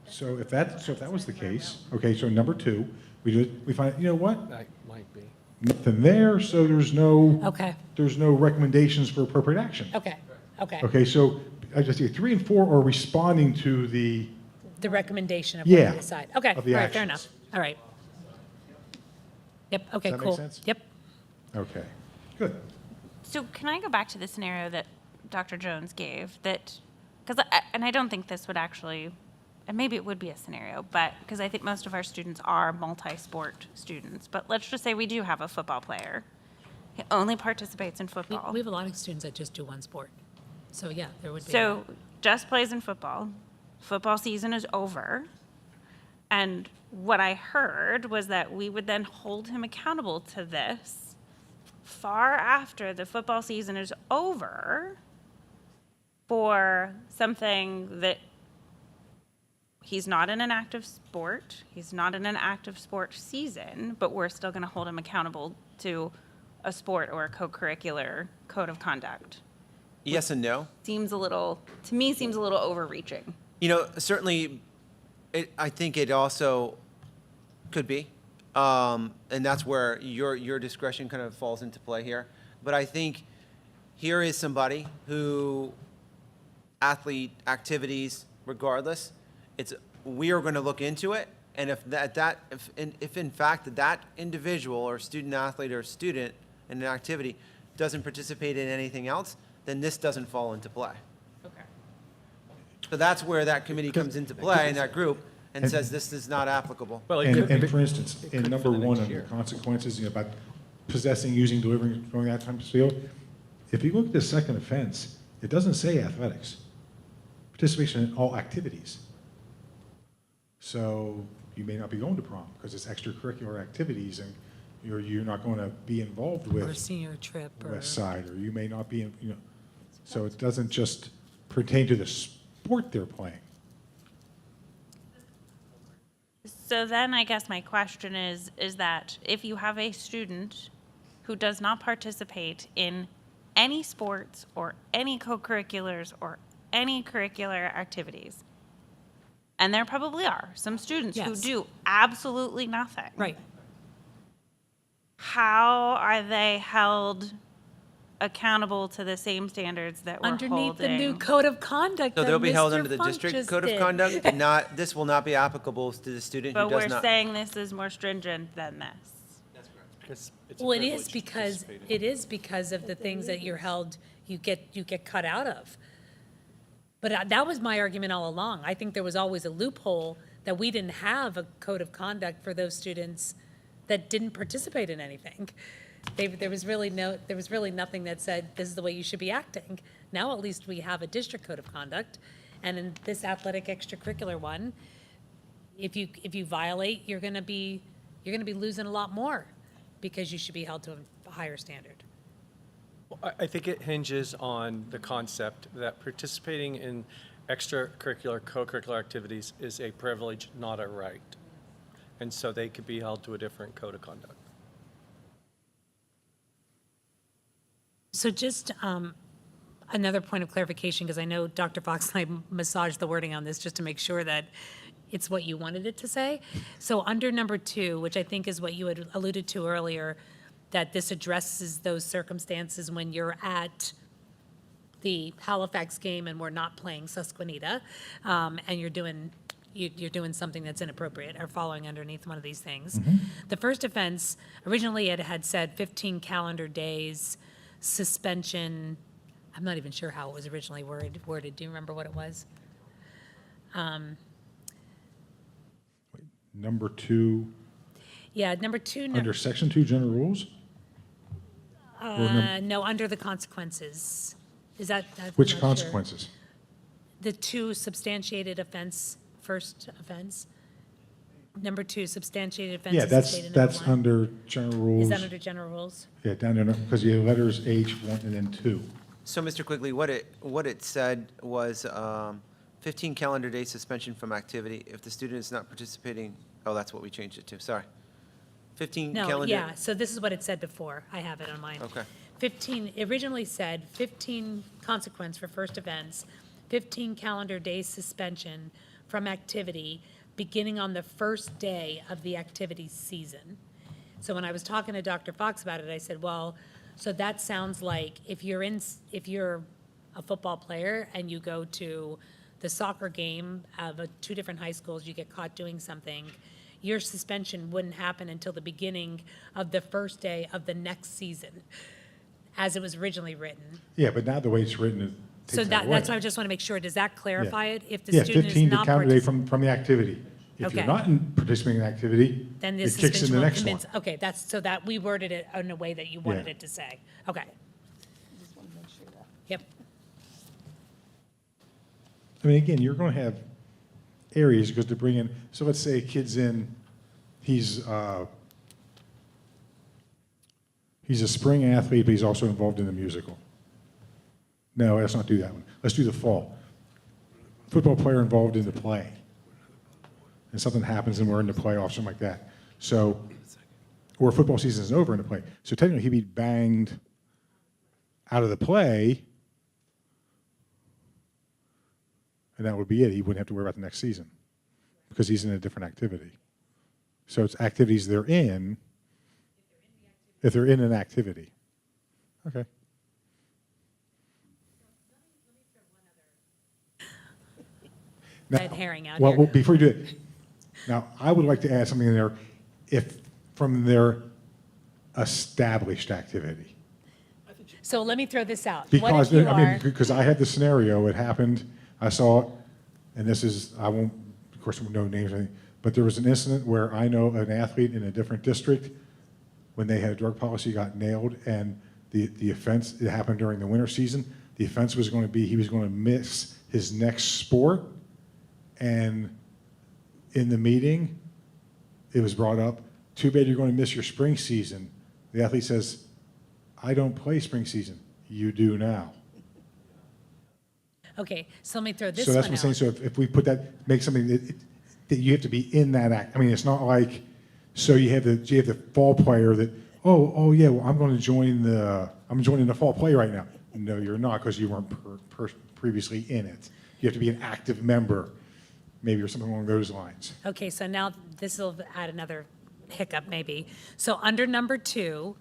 So if that was the case, okay, so number 2, we find, you know what? That might be. Nothing there, so there's no Okay, recommendations for appropriate action. okay. Okay. Okay, so I just see 3 and 4 are responding to the, The recommendation of what Yeah, we decide. Okay, all of the right, fair actions. enough. All right. Yep, okay, that make cool. sense? Yep. okay, good. So can I go back to the scenario that Dr. Jones gave, that, because, and I don't think this would actually, and maybe it would be a scenario, but, because I think most of our students are multi-sport students, but let's just say we do have a football player. He only participates in We football. we have a lot of students that just do one sport. So, yeah, there would be. So just plays in football. Football season is over. And what I heard was that we would then hold him accountable to this far after the football season is over for something that he's not in an active sport, he's not in an active sport season, but we're still going to hold him accountable to a sport or a co-curricular code of conduct. Yes and no. Seems a little, to me, seems a little overreaching. You know, certainly, I think it also could be, and that's where your discretion kind of falls into play here. But I think here is somebody who, athlete activities, regardless, we are going to look into it, and if in fact that individual or student athlete or student in an activity doesn't participate in anything else, then this doesn't fall into play. Okay. So that's where that committee comes into play, and that group, and says this is not applicable. Well, it And, could- and for instance, in could number for the 1 next under year. consequences, about possessing, using, delivering, throwing that type of field, if you look at the second offense, it doesn't say athletics. Participation in all activities. So you may not be going to prom because it's extracurricular activities, and you're not going to be involved Or with senior trip or. West Side, or you may not be, so it doesn't just pertain to the sport they're playing. So then I guess my question is that if you have a student who does not participate in any sports or any co-curriculars or any curricular activities, and there probably are some students who Yes. do absolutely nothing. Right. How are they held accountable to the same standards that we're Underneath the new holding? code of conduct So that they'll be held Mr. under the Funk district just code of did. conduct. This will not be applicable to the student who But does we're not. saying this is more stringent than this. Because it's a Well, it privilege is to because, participate in. it is because of the things that you're held, you get cut out of. But that was my argument all along. I think there was always a loophole that we didn't have a code of conduct for those students that didn't participate in anything. There was really nothing that said, this is the way you should be acting. Now at least we have a district code of conduct, and in this athletic extracurricular one, if you violate, you're gonna be losing a lot more, because you should be held to a higher standard. I think it hinges on the concept that participating in extracurricular, co-curricular activities is a privilege, not a right. And so they could be held to a different code of conduct. So just another point of clarification, because I know Dr. Fox and I massaged the wording on this just to make sure that it's what you wanted it to say. So under number 2, which I think is what you had alluded to earlier, that this addresses those circumstances when you're at the Halifax game and we're not playing Susquenita, and you're doing something that's inappropriate or falling underneath one of these things. The first offense, originally it had said 15 calendar days, suspension. I'm not even sure how it was originally worded. Do you remember what it was? Number 2, Yeah, number 2. under section 2 general rules? No, under the consequences. Is that? I'm Which not sure. consequences? The 2 substantiated offense, first offense. Number 2, substantiated offense. Yeah, is that's, stated in number that's 1. under general rules. Is that under general rules? Yeah, down there, because you have letters H1 and then 2. So, Mr. Quigley, what it said was 15 calendar day suspension from activity if the student is not participating. Oh, that's what we changed it to. Sorry. 15 No, calendar. yeah, so this is what it said before. I have it on mine. Okay. 15, it originally said 15 consequence for first offense, 15 calendar days suspension from activity beginning on the first day of the activity season. So when I was talking to Dr. Fox about it, I said, well, so that sounds like if you're a football player and you go to the soccer game of two different high schools, you get caught doing something, your suspension wouldn't happen until the beginning of the first day of the next season, as it was originally written. Yeah, but now the way it's written, it So takes that that, away. that's why I just want to make sure, does that clarify it? If the Yeah, student is 15 to not count a day participating, from the activity. If you're Okay. not participating in the activity, then the it kicks in suspension the will next one. commence. Okay, that's, so that we worded it in a way that you wanted Yeah. it to say. Okay, Just want to make sure that. yep. I mean, again, you're going to have areas because to bring in, so let's say a kid's in, he's a spring athlete, but he's also involved in the musical. No, let's not do that one. Let's do the fall. Football player involved in the play. And something happens and we're in the playoffs, something like that. So, or football season is over in the play. So technically he'd be banged out of the play, and that would be it. He wouldn't have to worry about the next season because he's in a different activity. So it's activities they're in, if they're in an activity. Okay. Red herring out well, here. well, before you do it, now I would like to add something in there, if from their established activity. So let me throw this out. What Because, if you I mean, are, because I had the scenario, it happened, I saw it, and this is, I won't, of course, no names or anything, but there was an incident where I know an athlete in a different district, when they had a drug policy, got nailed, and the offense, it happened during the winter season, the offense was going to be, he was going to miss his next sport, and in the meeting, it was brought up, too bad you're going to miss your spring season. The athlete says, I don't play spring season. You do now. okay, so let me throw this So one that's what I'm saying. out. So if we put that, make something that you have to be in that act. I mean, it's not like, so you have the fall player that, oh yeah, well, I'm joining the fall play right now. No, you're not, because you weren't previously in it. You have to be an active member, maybe, or something along those lines. Okay, so now this will add another hiccup maybe. So under number 2,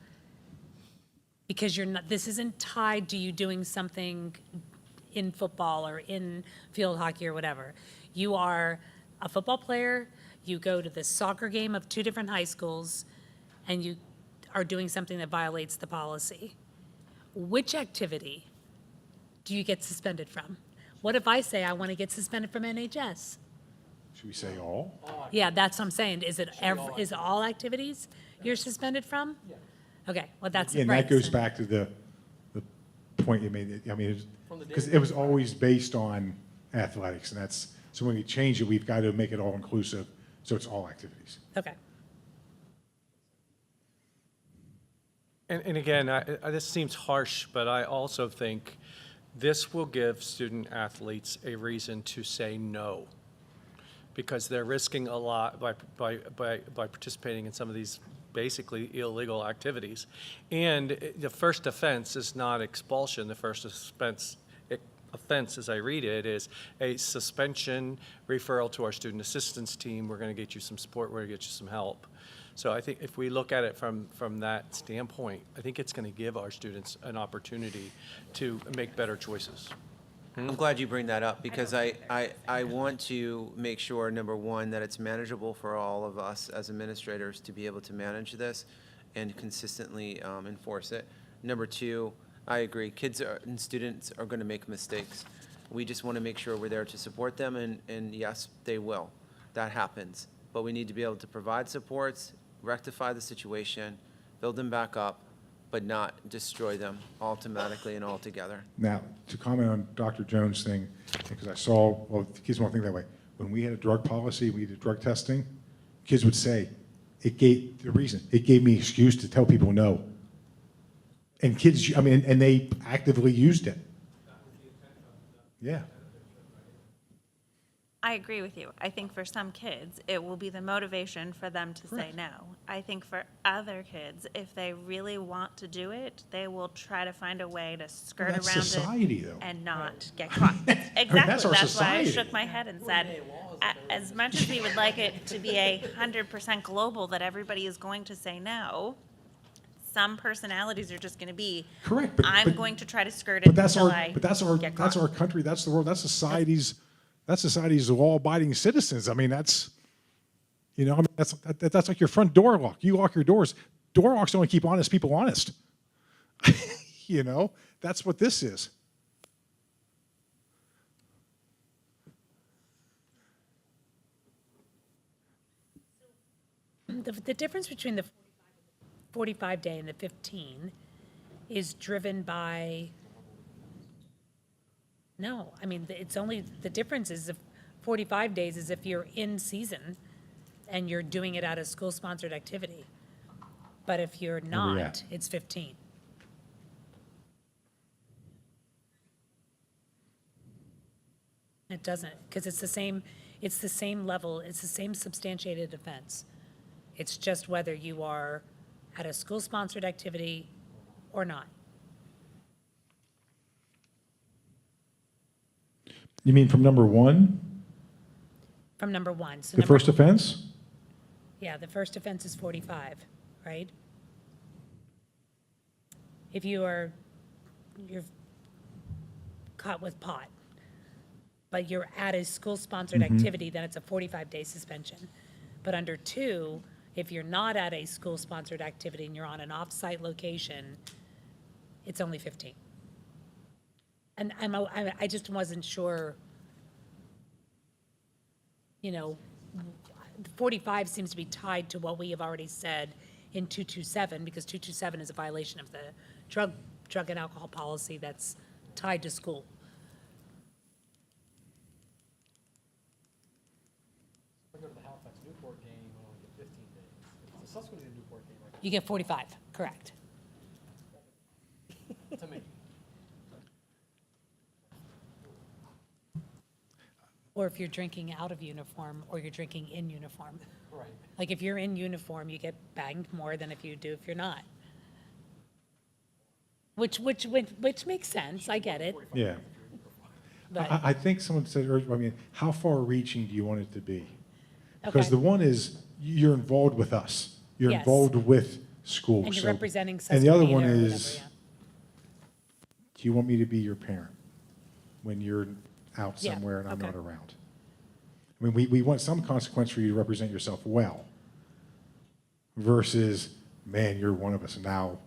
because you're not, this isn't tied to you doing something in football or in field hockey or whatever. You are a football player, you go to the soccer game of 2 different high schools, and you are doing something that violates the policy. Which activity do you get suspended from? What if I say I want to get suspended from NHS? Should we say all? Yeah, that's what I'm saying. Is it all activities you're suspended from? Yeah. Okay, well, that's And right. that goes so- back to the point you made. I mean, because it was always based on athletics, and that's, so when we change it, we've got to make it all inclusive, so it's all activities. Okay. And again, this seems harsh, but I also think this will give student athletes a reason to say no, because they're risking a lot by participating in some of these basically illegal activities. And the first offense is not expulsion. The first offense, as I read it, is a suspension, referral to our student assistance team. We're going to get you some support. We're going to get you some help. So I think if we look at it from that standpoint, I think it's going to give our students an opportunity to make better choices. I'm glad you bring that up, because I want to make sure, number one, that it's manageable for all of us as administrators to be able to manage this and consistently enforce it. Number two, I agree, kids and students are going to make mistakes. We just want to make sure we're there to support them, and yes, they will. That happens. But we need to be able to provide supports, rectify the situation, build them back up, but not destroy them automatically and altogether. Now, to comment on Dr. Jones' thing, because I saw, well, kids won't think that way. When we had a drug policy, we did drug testing, kids would say, it gave me excuse to tell people no. And kids, I mean, and they actively used it. Yeah. I agree with you. I think for some kids, it will be the motivation for them to say no. I think for other kids, if they really want to do it, they will try to find a way to skirt that's around society, it though. and not get caught. Exactly. that's our why I society. shook my head and said, as much as we would like it to be 100% global that everybody is going to say no, some personalities are just gonna be, Correct, but- I'm but- going to try to skirt it But that's until our, I but that's our, get that's caught. our country, that's the world, that's society's law-abiding citizens. I mean, that's, you know, I mean, that's like your front door lock. You lock your doors. Door locks only keep honest people honest. You know, that's what this is. The difference between the 45-day and the 15 is driven by, no, I mean, it's only, the difference is if 45 days is if you're in season and you're doing it at a school-sponsored activity. But if you're we not, at? it's 15. It doesn't, because it's the same level, it's the same substantiated offense. It's just whether you are at a school-sponsored activity or not. You mean from number one, From number one. So the number, first offense? yeah, the first offense is 45, right? If you're caught with pot, but you're at a school-sponsored activity, then it's a 45-day suspension. But under 2, if you're not at a school-sponsored activity and you're on an off-site location, it's only 15. And I just wasn't sure, you know, 45 seems to be tied to what we have already said in 227, because 227 is a violation of the drug and alcohol policy that's tied to school. If I go to the Halifax Newport game, I only get 15 days. If it's a Susquenita Newport game, You get 45, correct. to me. Or if you're drinking out of uniform, or you're drinking in uniform. Right. Like if you're in uniform, you get banged more than if you do if you're not. Which makes sense, I get it, Yeah. but, I think someone said earlier, I mean, how far-reaching do you want it to be? Because Okay. the one is, you're involved with us. You're Yes. involved with school. and you're so- representing And the other Susquenita one or whatever, is, yeah. do you want me to be your parent when you're out Yeah, somewhere and I'm okay. not around? I mean, we want some consequence for you to represent yourself well versus, man, you're one of us now.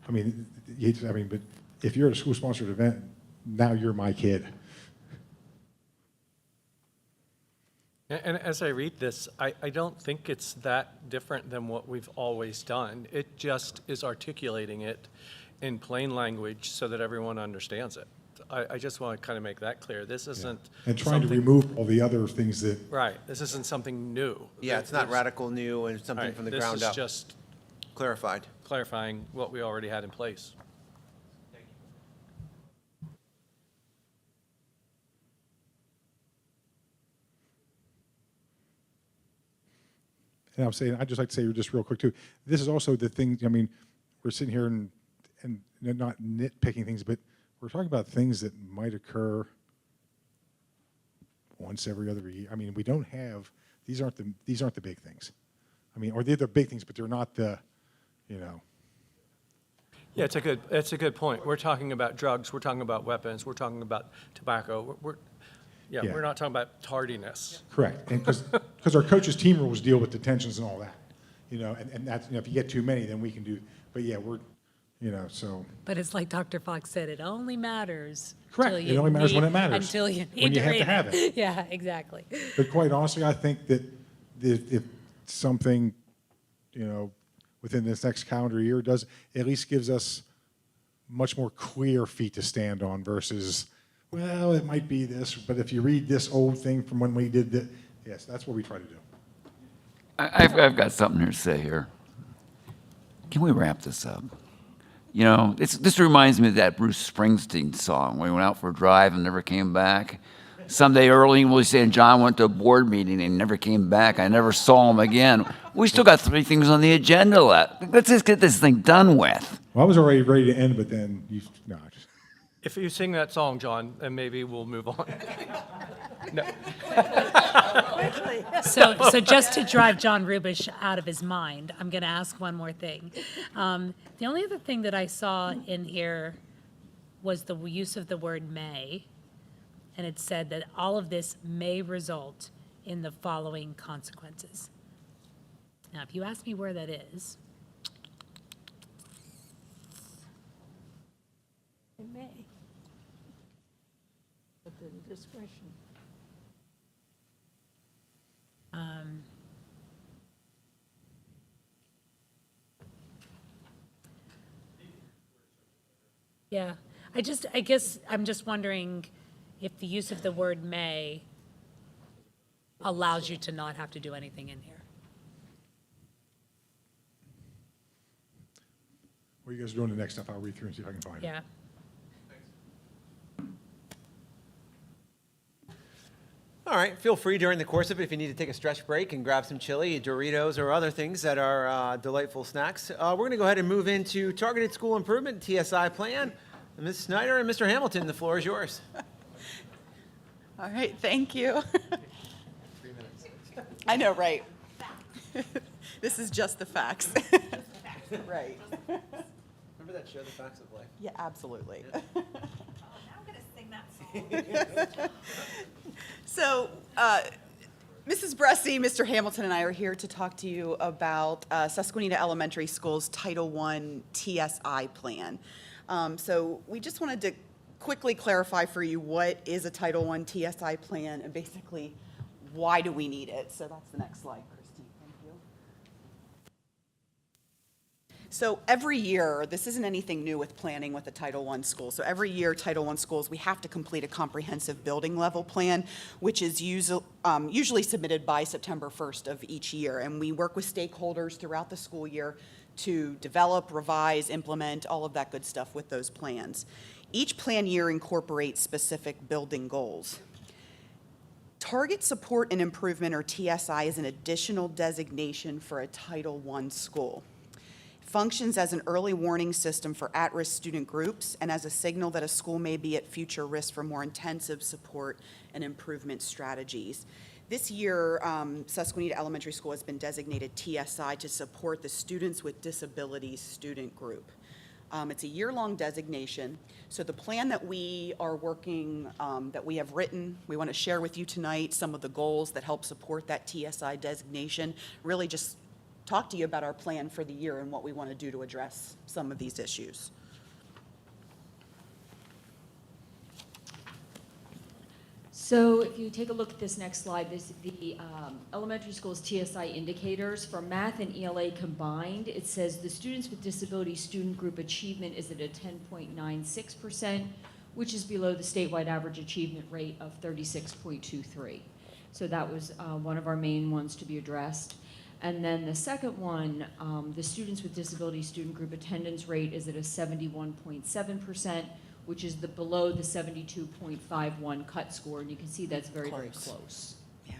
I mean, but if you're at a school-sponsored event, now you're my kid. And as I read this, I don't think it's that different than what we've always done. It just is articulating it in plain language so that everyone understands it. I just want to kind of make that clear. This isn't And trying to something- remove all the other things that, Right, this isn't something new. Yeah, it's not There's- radical new and something right, from the ground up. This is just Clarified. clarifying what we already had in place. and I'm saying, I'd just like to say just real quick too, this is also the thing, I mean, we're sitting here and not nitpicking things, but we're talking about things that might occur once every other year. I mean, we don't have, these aren't the big things. I mean, or they're the big things, but they're not the, you know. Yeah, it's a good point. We're talking about drugs, we're talking about weapons, we're talking about tobacco. Yeah. We're not talking about tardiness. Correct, and because our coaches' team rules deal with detentions and all that, you know, and that's, you know, if you get too many, then we can do, but yeah, we're, you know, so. But it's like Dr. Fox said, it only matters. Correct. till It you only matters when need- it matters. Until you When need you to have to read have it. Yeah, exactly. But quite honestly, I think that if something, you know, within this next calendar year does, at least gives us much more clear feet to stand on versus, well, it might be this, but if you read this old thing from when we did that, yes, that's what we try to do. I've got something here to say here. Can we wrap this up? You know, this reminds me of that Bruce Springsteen song, where he went out for a drive and never came back. Someday early, we'll be saying, John went to a board meeting and never came back. I never saw him again. We still got 3 things on the agenda left. Let's just get this thing done with. Well, I was already ready to end, but then no. If you sing that song, John, then maybe we'll move on. So just to drive John Rubish out of his mind, I'm going to ask one more thing. The only other thing that I saw in here was the use of the word may, and it said that all of this may result in the following consequences. Now, if you ask me where that is, It may. But the discretion. yeah, I guess I'm just wondering if the use of the word may allows you to not have to do anything in here. What are you guys doing the next stuff? I'll read through and see if I can find it. Yeah. All right, feel free during the course of it if you need to take a stretch break and grab some chili, Doritos, or other things that are delightful snacks. We're going to go ahead and move into Targeted School Improvement, TSI Plan. Ms. Snyder and Mr. Hamilton, the floor is yours. All right, thank you. 3 minutes. I know, right? This is just the facts. Right. Remember that show, The Facts of Life? Yeah, absolutely. Oh, now I'm gonna sing that song. So, Mrs. Bressi, Mr. Hamilton, and I are here to talk to you about Susquenita Elementary School's Title I TSI plan. So we just wanted to quickly clarify for you what is a Title I TSI plan and basically why do we need it. So that's the next slide, Christine. Thank you. So every year, this isn't anything new with planning with a Title I school. So every year, Title I schools, we have to complete a comprehensive building level plan, which is usually submitted by September 1st of each year. And we work with stakeholders throughout the school year to develop, revise, implement, all of that good stuff with those plans. Each plan year incorporates specific building goals. Target Support and Improvement, or TSI, is an additional designation for a Title I school. Functions as an early warning system for at-risk student groups and as a signal that a school may be at future risk for more intensive support and improvement strategies. This year, Susquenita Elementary School has been designated TSI to support the Students with Disabilities student group. It's a year-long designation. So the plan that we are working, that we have written, we want to share with you tonight some of the goals that help support that TSI designation, really just talk to you about our plan for the year and what we want to do to address some of these issues. So if you take a look at this next slide, this the elementary school's TSI indicators for math and ELA combined. It says the students with disability student group achievement is at a 10.96%, which is below the statewide average achievement rate of 36.23. So that was one of our main ones to be addressed. And then the second one, the students with disability student group attendance rate is at a 71.7%, which is below the 72.51 cut score, and you can see that's very, very close. Yeah.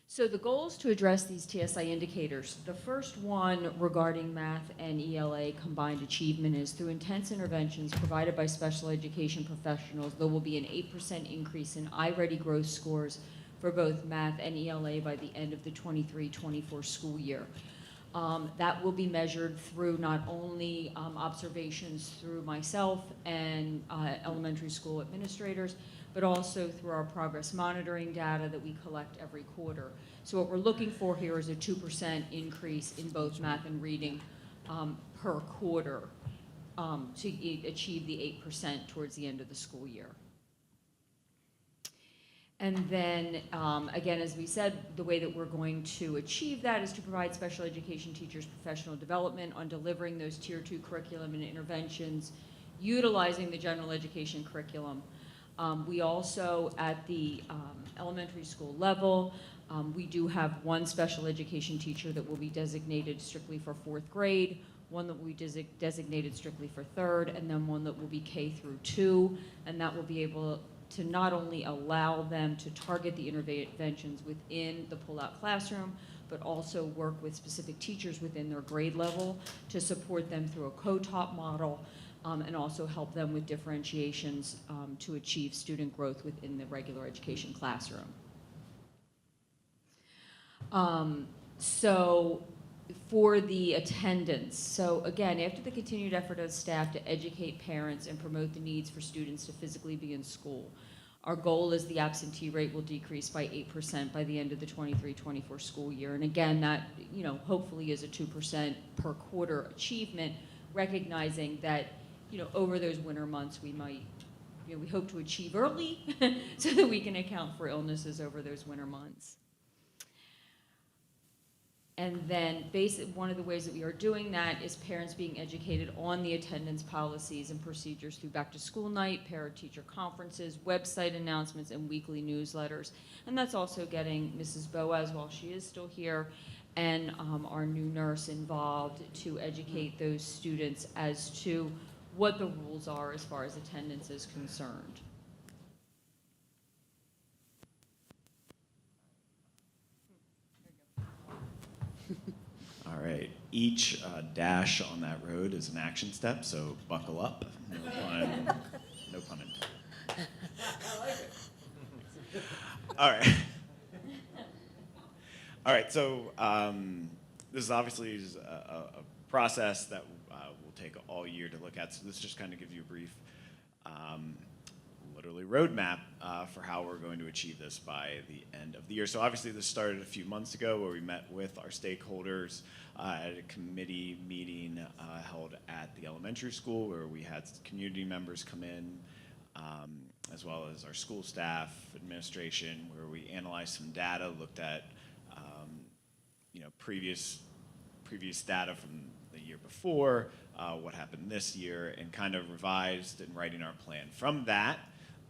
So the goals to address these TSI indicators, the first one regarding math and ELA combined achievement is through intense interventions provided by special education professionals, there will be an 8% increase in I-Ready growth scores for both math and ELA by the end of the 23-24 school year. That will be measured through not only observations through myself and elementary school administrators, but also through our progress monitoring data that we collect every quarter. So what we're looking for here is a 2% increase in both math and reading per quarter to achieve the 8% towards the end of the school year. And then, again, as we said, the way that we're going to achieve that is to provide special education teachers professional development on delivering those Tier 2 curriculum and interventions, utilizing the general education curriculum. We also, at the elementary school level, we do have one special education teacher that will be designated strictly for 4th grade, one that will be designated strictly for 3rd, and then one that will be K through 2, and that will be able to not only allow them to target the interventions within the pull-out classroom, but also work with specific teachers within their grade level to support them through a co-taught model and also help them with differentiations to achieve student growth within the regular education classroom. So for the attendance, so again, after the continued effort of staff to educate parents and promote the needs for students to physically be in school, our goal is the absentee rate will decrease by 8% by the end of the 23-24 school year. And again, that, you know, hopefully is a 2% per quarter achievement, recognizing that, you know, over those winter months, we might, you know, we hope to achieve early so that we can account for illnesses over those winter months. And then one of the ways that we are doing that is parents being educated on the attendance policies and procedures through back to school night, parent-teacher conferences, website announcements, and weekly newsletters. And that's also getting Mrs. Boaz, while she is still here, and our new nurse involved to educate those students as to what the rules are as far as attendance is concerned. All right. Each dash on that road is an action step, so buckle up. No pun intended. All right. All right. So this is obviously a process that will take all year to look at. So this just kind of gives you a brief, literally roadmap for how we're going to achieve this by the end of the year. So obviously this started a few months ago where we met with our stakeholders at a committee meeting held at the elementary school where we had community members come in, as well as our school staff, administration, where we analyzed some data, looked at previous data from the year before, what happened this year, and kind of revised and writing our plan. From that,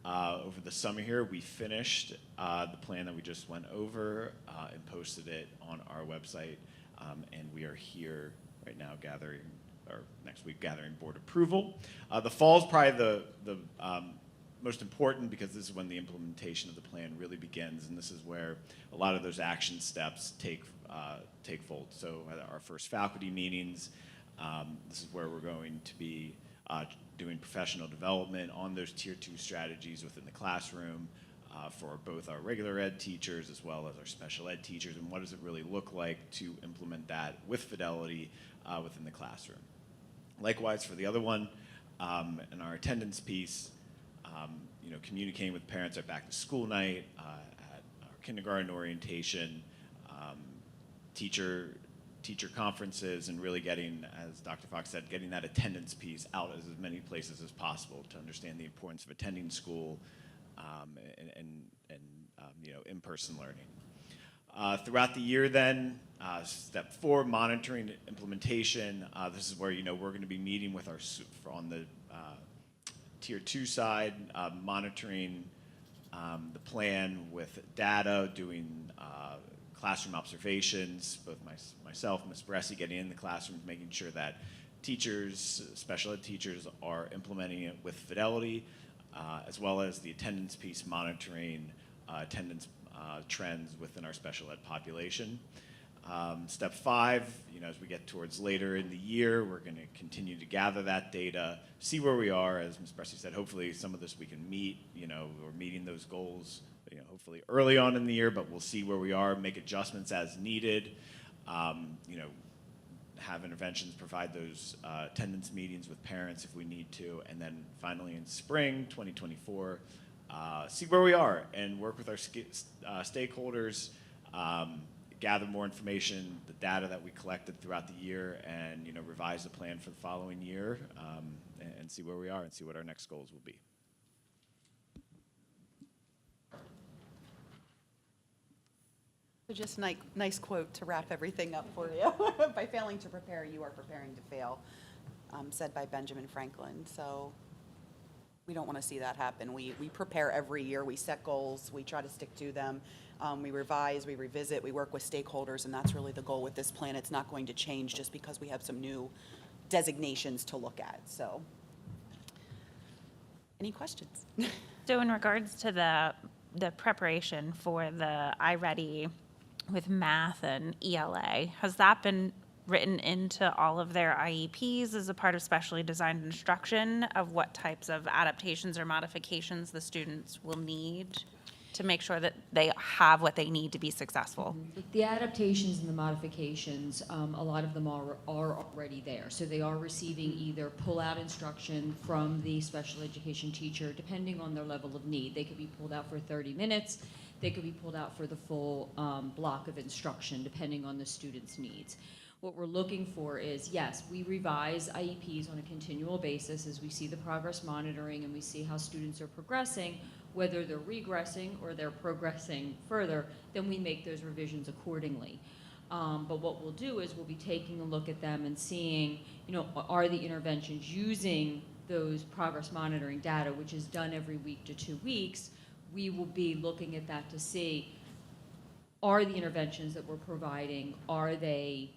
over the summer here, we finished the plan that we just went over and posted it on our website, and we are here right now next week gathering board approval. The fall is probably the most important because this is when the implementation of the plan really begins, and this is where a lot of those action steps take fold. So at our first faculty meetings, this is where we're going to be doing professional development on those tier 2 strategies within the classroom for both our regular ed teachers as well as our special ed teachers, and what does it really look like to implement that with fidelity within the classroom. Likewise for the other one, in our attendance piece, communicating with parents at back to school night, at our kindergarten orientation, teacher conferences, and really getting, as Dr. Fox said, getting that attendance piece out as many places as possible to understand the importance of attending school and in-person learning. Throughout the year then, step 4, monitoring implementation. This is where we're going to be meeting with on the tier 2 side, monitoring the plan with data, doing classroom observations, both myself and Ms. Bressi getting in the classrooms, making sure that teachers, special ed teachers, are implementing it with fidelity, as well as the attendance piece, monitoring attendance trends within our special ed population. Step 5, as we get towards later in the year, we're going to continue to gather that data, see where we are. As Ms. Bressi said, hopefully some of this we can meet, we're meeting those goals, hopefully early on in the year, but we'll see where we are, make adjustments as needed, have interventions, provide those attendance meetings with parents if we need to, and then finally in spring 2024, see where we are and work with our stakeholders, gather more information, the data that we collected throughout the year, and revise the plan for the following year, and see where we are and see what our next goals will be. So just nice quote to wrap everything up for you. By failing to prepare, you are preparing to fail, said by Benjamin Franklin. So we don't want to see that happen. We prepare every year. We set goals. We try to stick to them. We revise, we revisit, we work with stakeholders, and that's really the goal with this plan. It's not going to change just because we have some new designations to look at. So any questions? So in regards to the preparation for the iReady with math and ELA, has that been written into all of their IEPs as a part of specially designed instruction of what types of adaptations or modifications the students will need to make sure that they have what they need to be successful? The adaptations and the modifications, a lot of them are already there. So they are receiving either pull-out instruction from the special education teacher, depending on their level of need. They could be pulled out for 30 minutes. They could be pulled out for the full block of instruction, depending on the student's needs. What we're looking for is, yes, we revise IEPs on a continual basis as we see the progress monitoring and we see how students are progressing. Whether they're regressing or they're progressing further, then we make those revisions accordingly. But what we'll do is we'll be taking a look at them and seeing, you know, are the interventions using those progress monitoring data, which is done every week to 2 weeks. We will be looking at that to see, are the interventions that we're providing, are they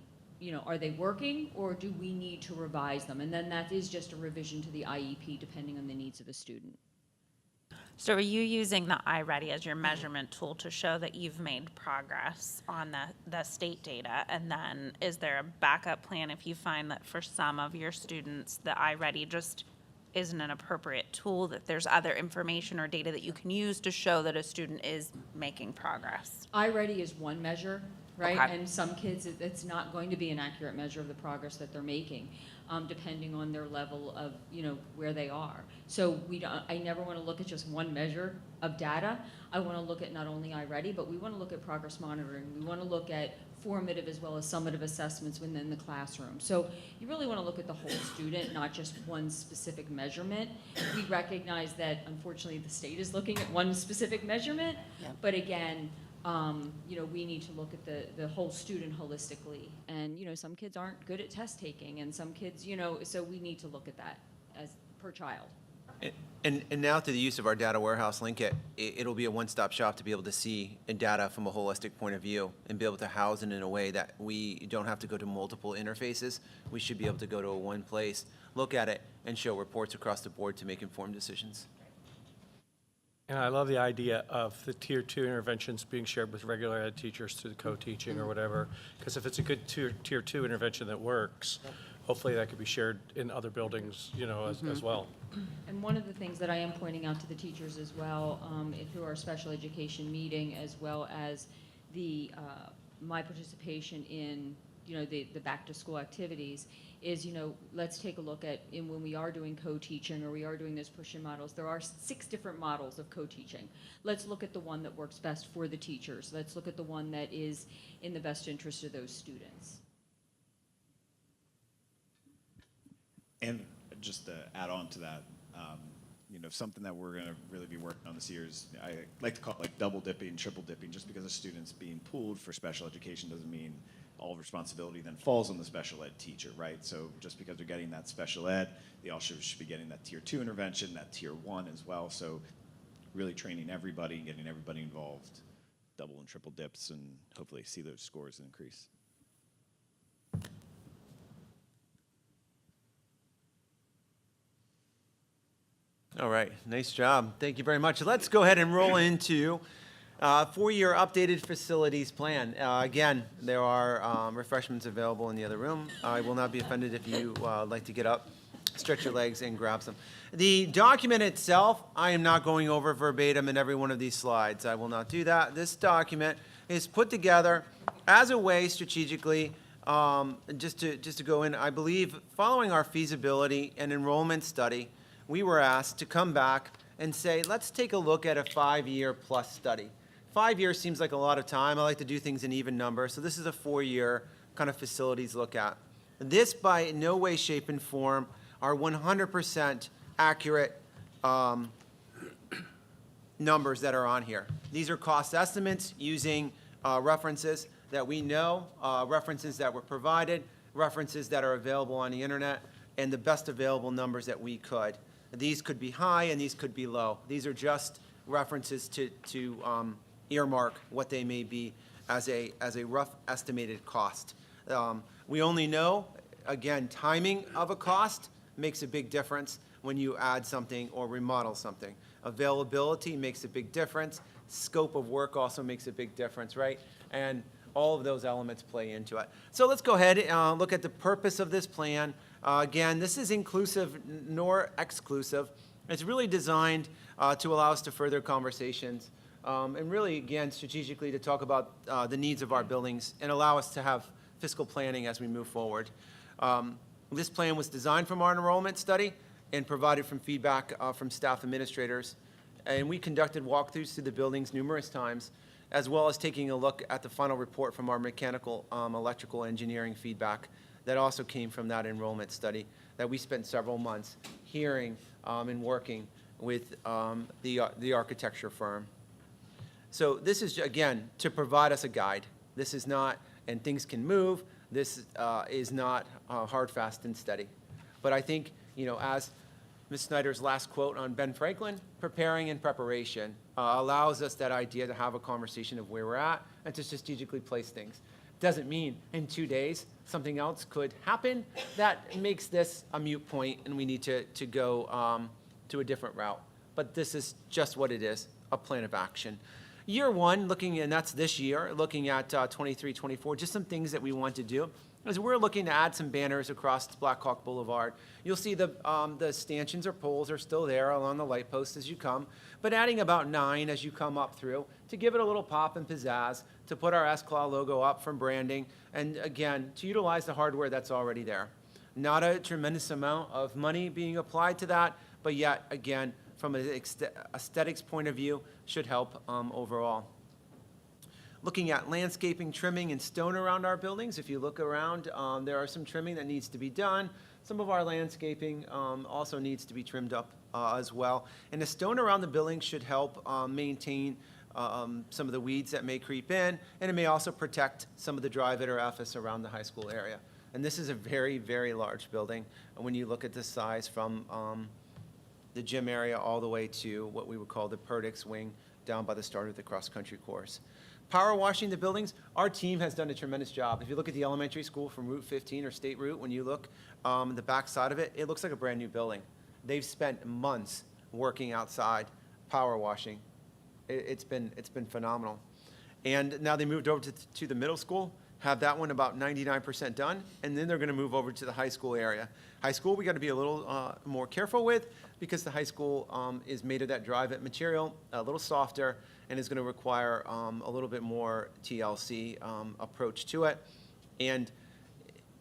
working, or do we need to revise them? And then that is just a revision to the IEP depending on the needs of the student. So are you using the iReady as your measurement tool to show that you've made progress on the state data? And then is there a backup plan if you find that for some of your students, the iReady just isn't an appropriate tool, that there's other information or data that you can use to show that a student is making progress? iReady is one measure, right? Okay. And some kids, it's not going to be an accurate measure of the progress that they're making, depending on their level of, you know, where they are. So I never want to look at just one measure of data. I want to look at not only iReady, but we want to look at progress monitoring. We want to look at formative as well as summative assessments within the classroom. So you really want to look at the whole student, not just one specific measurement. We recognize that, unfortunately, the state is looking at one specific measurement, but again, you know, we need to look at the whole student holistically. And, you know, some kids aren't good at test taking, and some kids, you know, so we need to look at that as per child. And now through the use of our data warehouse, it'll be a one-stop shop to be able to see data from a holistic point of view and be able to house it in a way that we don't have to go to multiple interfaces. We should be able to go to one place, look at it, and show reports across the board to make informed decisions. And I love the idea of the tier 2 interventions being shared with regular ed teachers through the co-teaching or whatever, because if it's a good tier 2 intervention that works, hopefully that could be shared in other buildings, you know, as well. And one of the things that I am pointing out to the teachers as well, through our special education meeting, as well as the my participation in, you know, the back to school activities, is, you know, let's take a look at, when we are doing co-teaching or we are doing those push-in models, there are 6 different models of co-teaching. Let's look at the one that works best for the teachers. Let's look at the one that is in the best interest of those students. And just to add on to that, you know, something that we're going to really be working on this year is, I like to call it like double dipping, triple dipping. Just because a student's being pooled for special education doesn't mean all responsibility then falls on the special ed teacher, right? So just because they're getting that special ed, they also should be getting that tier 2 intervention, that tier 1 as well. So really training everybody and getting everybody involved, double and triple dips, and hopefully see those scores increase. All right, nice job. Thank you very much. Let's go ahead and roll into 4-year updated facilities plan. Again, there are refreshments available in the other room. I will not be offended if you like to get up, stretch your legs, and grab some. The document itself, I am not going over verbatim in every one of these slides. I will not do that. This document is put together as a way strategically, just to go in, I believe, following our feasibility and enrollment study, we were asked to come back and say, let's take a look at a 5-year plus study. 5 years seems like a lot of time. I like to do things in even numbers. So this is a 4-year kind of facilities look at. This, by no way, shape, and form, are 100% accurate numbers that are on here. These are cost estimates using references that we know, references that were provided, references that are available on the internet, and the best available numbers that we could. These could be high and these could be low. These are just references to earmark what they may be as a rough estimated cost. We only know, again, timing of a cost makes a big difference when you add something or remodel something. Availability makes a big difference. Scope of work also makes a big difference, right? And All of those elements play into it. So let's go ahead and look at the purpose of this plan. Again, this is inclusive nor exclusive. It's really designed to allow us to further conversations and really, again, strategically to talk about the needs of our buildings and allow us to have fiscal planning as we move forward. This plan was designed from our enrollment study and provided from feedback from staff administrators. And we conducted walkthroughs through the buildings numerous times, as well as taking a look at the final report from our mechanical, electrical engineering feedback that also came from that enrollment study that we spent several months hearing and working with the architecture firm. So this is, again, to provide us a guide. This is not, and things can move, this is not hard, fast, and steady. But I think, as Ms. Snyder's last quote on Ben Franklin, preparing and preparation allows us that idea to have a conversation of where we're at and to strategically place things. Doesn't mean in 2 days something else could happen that makes this a moot point and we need to go to a different route. But this is just what it is, a plan of action. Year one, and that's this year, looking at 23, 24, just some things that we want to do. As we're looking to add some banners across Black Hawk Boulevard, you'll see the stanchions or poles are still there along the light posts as you come, but adding about 9 as you come up through to give it a little pop and pizzazz, to put our S-Claw logo up from branding, and again, to utilize the hardware that's already there. Not a tremendous amount of money being applied to that, but yet, again, from an aesthetics point of view, should help overall. Looking at landscaping, trimming, and stone around our buildings. If you look around, there are some trimming that needs to be done. Some of our landscaping also needs to be trimmed up as well. And the stone around the building should help maintain some of the weeds that may creep in, and it may also protect some of the dry vitteriferous around the high school area. And this is a very, very large building when you look at the size from the gym area all the way to what we would call the Perdix wing down by the start of the cross-country course. Power washing the buildings, our team has done a tremendous job. If you look at the elementary school from Route 15 or State Route, when you look the back side of it, it looks like a brand new building. They've spent months working outside, power washing. It's been phenomenal. And now they moved over to the middle school, have that one about 99% done, and then they're going to move over to the high school area. High school, we got to be a little more careful with because the high school is made of that dry vit material, a little softer, and is going to require a little bit more TLC approach to it. And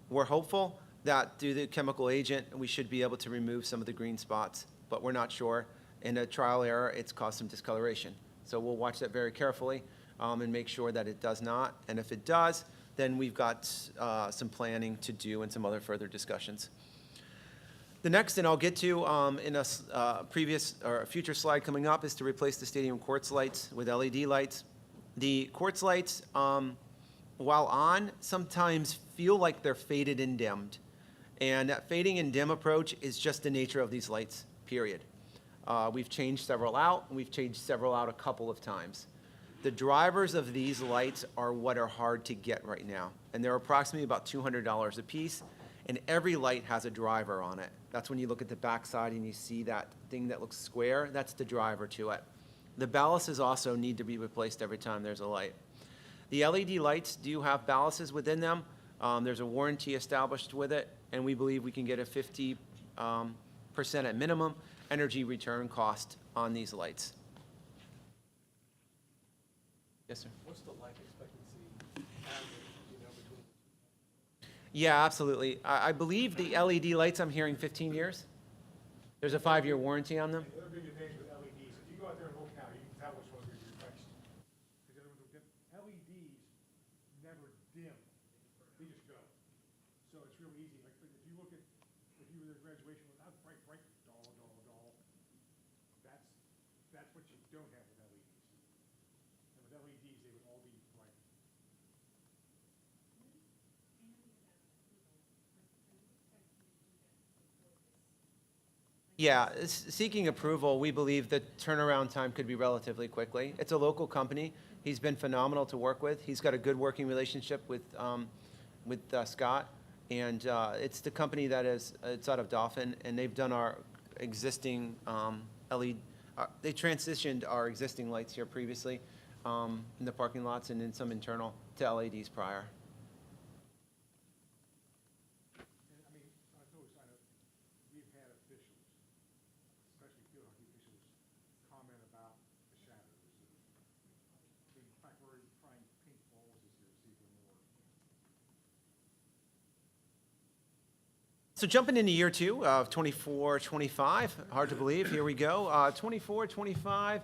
we're hopeful that through the chemical agent, we should be able to remove some of the green spots, but we're not sure. In a trial error, it's caused some discoloration. So we'll watch that very carefully and make sure that it does not. And if it does, then we've got some planning to do and some other further discussions. The next, and I'll get to in a previous or a future slide coming up, is to replace the stadium quartz lights with LED lights. The quartz lights, while on, sometimes feel like they're faded and dimmed. And that fading and dim approach is just the nature of these lights, period. We've changed several out, and we've changed several out a couple of times. The drivers of these lights are what are hard to get right now, and they're approximately about $200 a piece, and every light has a driver on it. That's when you look at the backside and you see that thing that looks square, that's the driver to it. The ballasts also need to be replaced every time there's a light. The LED lights do have ballasts within them. There's a warranty established with it, and we believe we can get a 50% at minimum energy return cost on these lights. Yes, sir. What's the life expectancy average, between? Yeah, absolutely. I believe the LED lights, I'm hearing 15 years. There's a 5-year warranty on them. The other big advantage with LEDs, if you go out there and look now, you can tell which ones are replaced. Because LEDs never dim, they just go. So it's real easy. Like if you look at, if you were at graduation without bright, dull. That's what you don't have with LEDs. And with LEDs, they would all be bright. Yeah, seeking approval, we believe the turnaround time could be relatively quickly. It's a local company. He's been phenomenal to work with. He's got a good working relationship with Scott, and it's the company that it's out of Dauphin, and they've done our existing LED. They transitioned our existing lights here previously in the parking lots and in some internal to LEDs prior. And I mean, I noticed, I know, we've had officials, especially field hockey officials, comment about the shadows. In fact, we're already trying pink balls this year to see if they're more. So jumping into year two of 24-25, hard to believe, here we go. 24-25,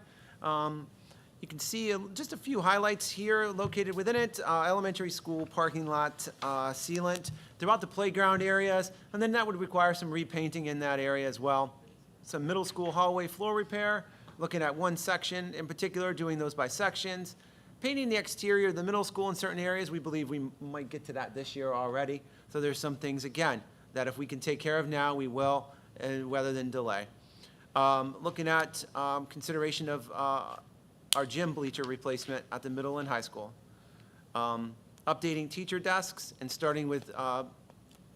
you can see just a few highlights here located within it. Elementary school parking lot sealant throughout the playground areas, and then that would require some repainting in that area as well. Some middle school hallway floor repair, looking at one section in particular, doing those by sections. Painting the exterior of the middle school in certain areas, we believe we might get to that this year already. So there's some things, again, that if we can take care of now, we will, rather than delay. Looking at consideration of our gym bleacher replacement at the middle and high school. Updating teacher desks and starting with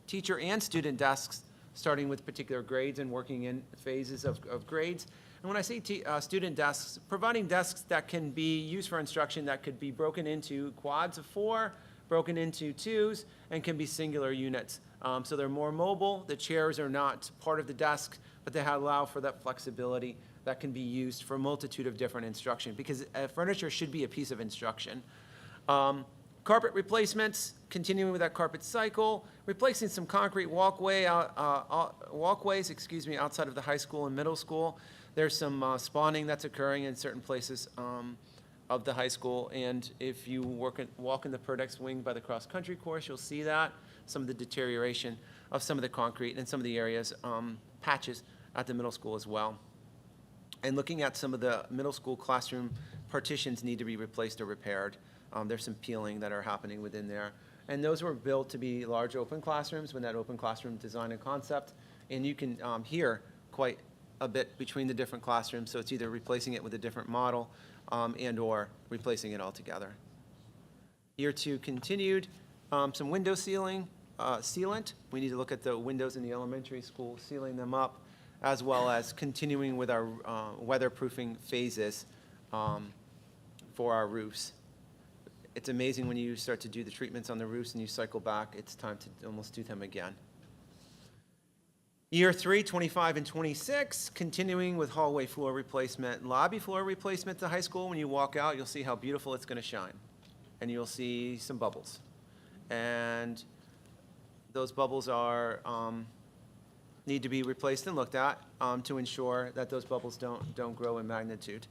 teacher and student desks, starting with particular grades and working in phases of grades. And when I say student desks, providing desks that can be used for instruction that could be broken into quads of 4, broken into 2s, and can be singular units. So they're more mobile. The chairs are not part of the desk, but they allow for that flexibility that can be used for a multitude of different instruction, because furniture should be a piece of instruction. Carpet replacements, continuing with that carpet cycle, replacing some concrete walkways outside of the high school and middle school. There's some spawning that's occurring in certain places of the high school, and if you walk in the Perdex wing by the cross-country course, you'll see that, some of the deterioration of some of the concrete and some of the areas, patches at the middle school as well. And looking at some of the middle school classroom partitions need to be replaced or repaired. There's some peeling that are happening within there. And those were built to be large open classrooms when that open classroom design and concept. And you can hear quite a bit between the different classrooms, so it's either replacing it with a different model and or replacing it altogether. Year two continued, some window sealant. We need to look at the windows in the elementary school, sealing them up, as well as continuing with our weatherproofing phases for our roofs. It's amazing when you start to do the treatments on the roofs and you cycle back, it's time to almost do them again. Year 3, 25 and 26, continuing with hallway floor replacement, lobby floor replacement at the high school. When you walk out, you'll see how beautiful it's going to shine. And you'll see some bubbles. And those bubbles are need to be replaced and looked at to ensure that those bubbles don't grow in magnitude.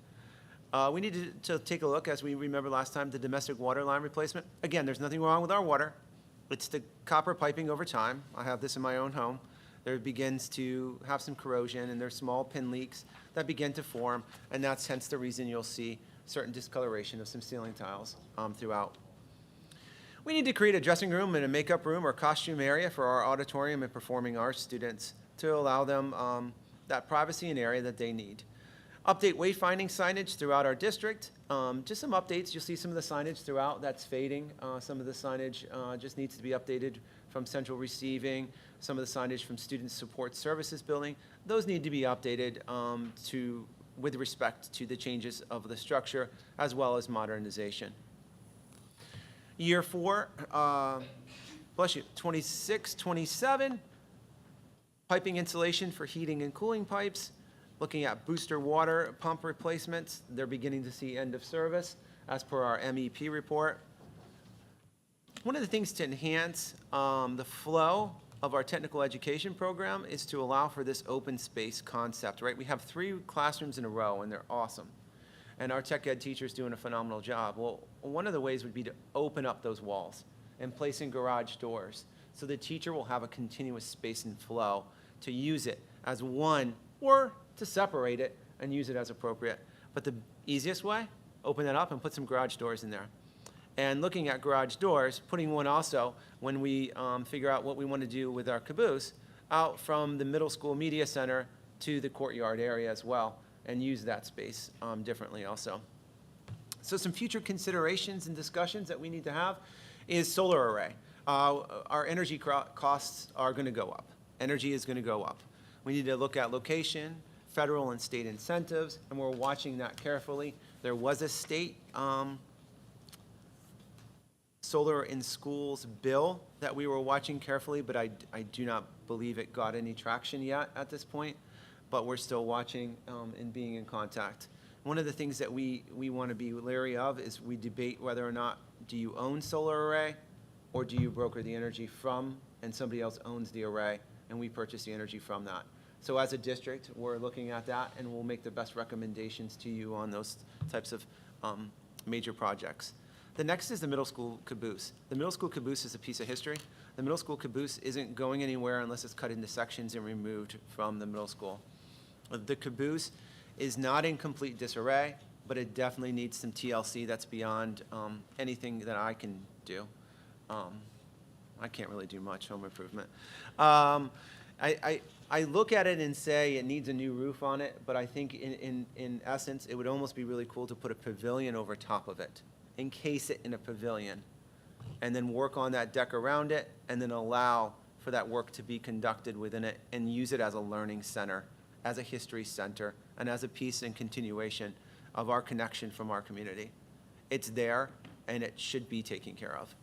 We need to take a look, as we remember last time, the domestic water line replacement. Again, there's nothing wrong with our water. It's the copper piping over time. I have this in my own home. There begins to have some corrosion, and there's small pin leaks that begin to form, and that's hence the reason you'll see certain discoloration of some ceiling tiles throughout. We need to create a dressing room and a makeup room or costume area for our auditorium and performing arts students to allow them that privacy and area that they need. Update wayfinding signage throughout our district. Just some updates. You'll see some of the signage throughout that's fading. Some of the signage just needs to be updated from central receiving. Some of the signage from student support services building. Those need to be updated with respect to the changes of the structure as well as modernization. Year 4, 26, 27, piping insulation for heating and cooling pipes. Looking at booster water pump replacements, they're beginning to see end of service as per our MEP report. One of the things to enhance the flow of our technical education program is to allow for this open space concept, right? We have 3 classrooms in a row, and they're awesome. And our tech ed teacher's doing a phenomenal job. Well, one of the ways would be to open up those walls and place in garage doors so the teacher will have a continuous space and flow to use it as one or to separate it and use it as appropriate. But the easiest way, open it up and put some garage doors in there. And looking at garage doors, putting one also, when we figure out what we want to do with our caboose, out from the middle school media center to the courtyard area as well, and use that space differently also. So some future considerations and discussions that we need to have is solar array. Our energy costs are going to go up. Energy is going to go up. We need to look at location, federal and state incentives, and we're watching that carefully. There was a state solar in schools bill that we were watching carefully, but I do not believe it got any traction yet at this point. But we're still watching and being in contact. One of the things that we want to be leery of is we debate whether or not do you own solar array or do you broker the energy from and somebody else owns the array and we purchase the energy from that. So as a district, we're looking at that and we'll make the best recommendations to you on those types of major projects. The next is the middle school caboose. The middle school caboose is a piece of history. The middle school caboose isn't going anywhere unless it's cut into sections and removed from the middle school. The caboose is not in complete disarray, but it definitely needs some TLC that's beyond anything that I can do. I can't really do much home improvement. I look at it and say it needs a new roof on it, but I think in essence, it would almost be really cool to put a pavilion over top of it, encase it in a pavilion, and then work on that deck around it, and then allow for that work to be conducted within it and use it as a learning center, as a history center, and as a piece and continuation of our connection from our community. It's there, and it should be taken care of.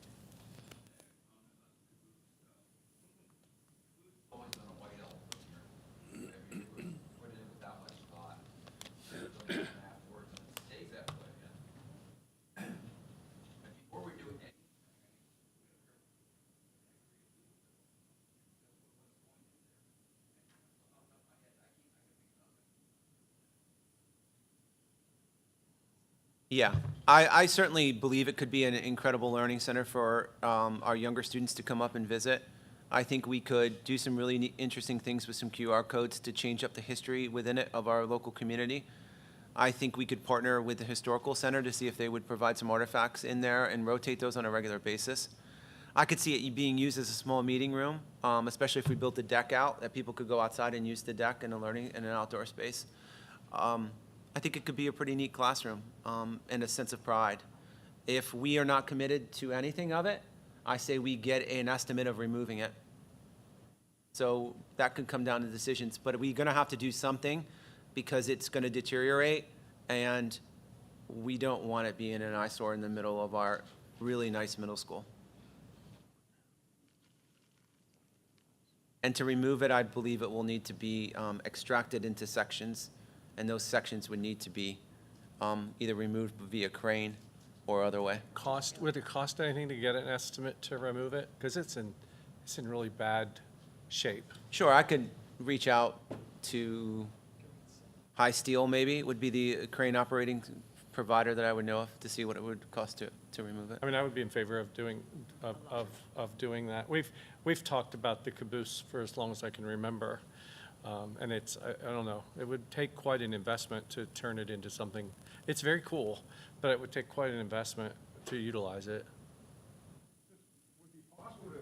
Yeah, I certainly believe it could be an incredible learning center for our younger students to come up and visit. I think we could do some really interesting things with some QR codes to change up the history within it of our local community. I think we could partner with the Historical Center to see if they would provide some artifacts in there and rotate those on a regular basis. I could see it being used as a small meeting room, especially if we built the deck out, that people could go outside and use the deck in a learning in an outdoor space. I think it could be a pretty neat classroom and a sense of pride. If we are not committed to anything of it, I say we get an estimate of removing it. So that could come down to decisions, but we're going to have to do something because it's going to deteriorate, and we don't want it being an eyesore in the middle of our really nice middle school. And to remove it, I believe it will need to be extracted into sections, and those sections would need to be either removed via crane or other way. Would it cost anything to get an estimate to remove it? Because it's in really bad shape. Sure, I could reach out to High Steel, maybe, would be the crane operating provider that I would know of to see what it would cost to remove it. I mean, I would be in favor of doing that. We've talked about the caboose for as long as I can remember. And it's, I don't know, it would take quite an investment to turn it into something. It's very cool, but it would take quite an investment to utilize it. Would it be possible to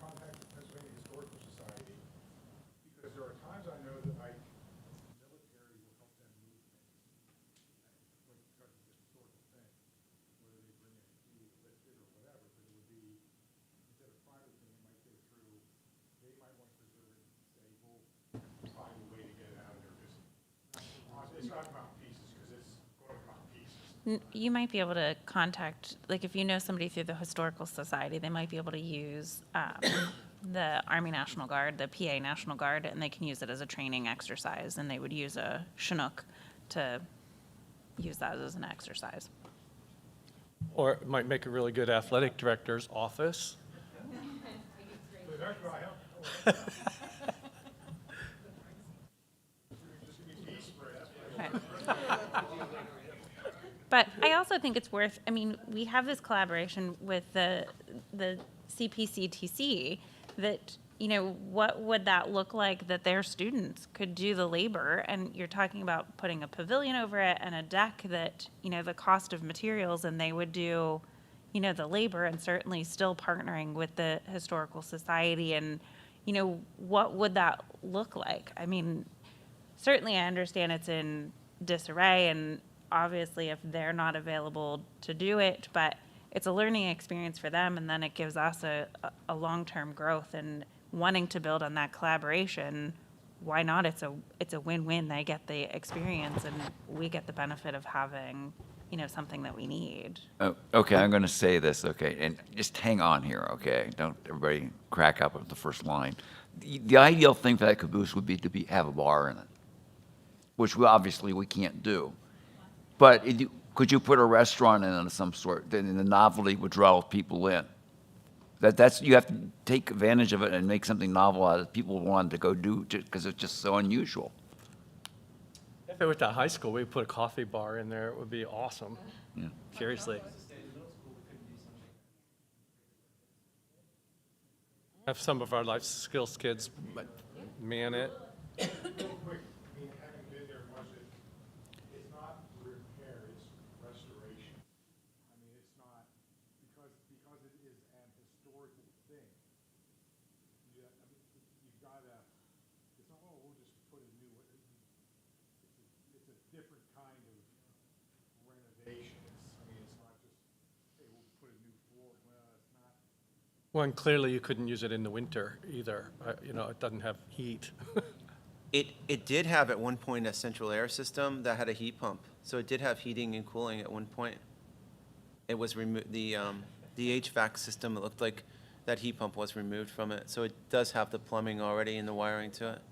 contact the Pennsylvania Historical Society? Because there are times I know that military will help them move things, like because of the historical thing, whether they bring in a key or lift it or whatever, but it would be, instead of private thing, it might go through, they might want to preserve it and say, well, find a way to get it out of there. It's not about pieces, because it's going about pieces. You might be able to contact, like if you know somebody through the Historical Society, they might be able to use the Army National Guard, the PA National Guard, and they can use it as a training exercise, and they would use a Chinook to use that as an exercise. Or it might make a really good athletic director's office. But I also think it's worth, I mean, we have this collaboration with the CPCTC that, you know, what would that look like that their students could do the labor? And you're talking about putting a pavilion over it and a deck that, you know, the cost of materials, and they would do, you know, the labor, and certainly still partnering with the Historical Society. And, you know, what would that look like? I mean, certainly I understand it's in disarray, and obviously if they're not available to do it, but it's a learning experience for them, and then it gives us a long-term growth and wanting to build on that collaboration. Why not? It's a win-win. They get the experience and we get the benefit of having something that we need. Oh, okay, I'm going to say this, okay, and just hang on here, okay? Don't everybody crack up at the first line. The ideal thing for that caboose would be to have a bar in it, which obviously we can't do. But could you put a restaurant in of some sort, then the novelty would draw people in? You have to take advantage of it and make something novel out of it. People want to go do, because it's just so unusual. If it was at high school, we'd put a coffee bar in there, it would be awesome. Yeah. Seriously. Have some of our life skills kids man it. Real quick, I mean, having been there much, it's not repair, it's restoration. I mean, it's not, because it is an historical thing. I mean, you've gotta, it's not, oh, we'll just put a new, it's a different kind of renovation. I mean, it's not just, hey, we'll put a new floor, well, it's not. Well, and clearly you couldn't use it in the winter either. It doesn't have heat. It did have at one point a central air system that had a heat pump, so it did have heating and cooling at one point. It was the HVAC system, it looked like that heat pump was removed from it, so it does have the plumbing already and the wiring to it.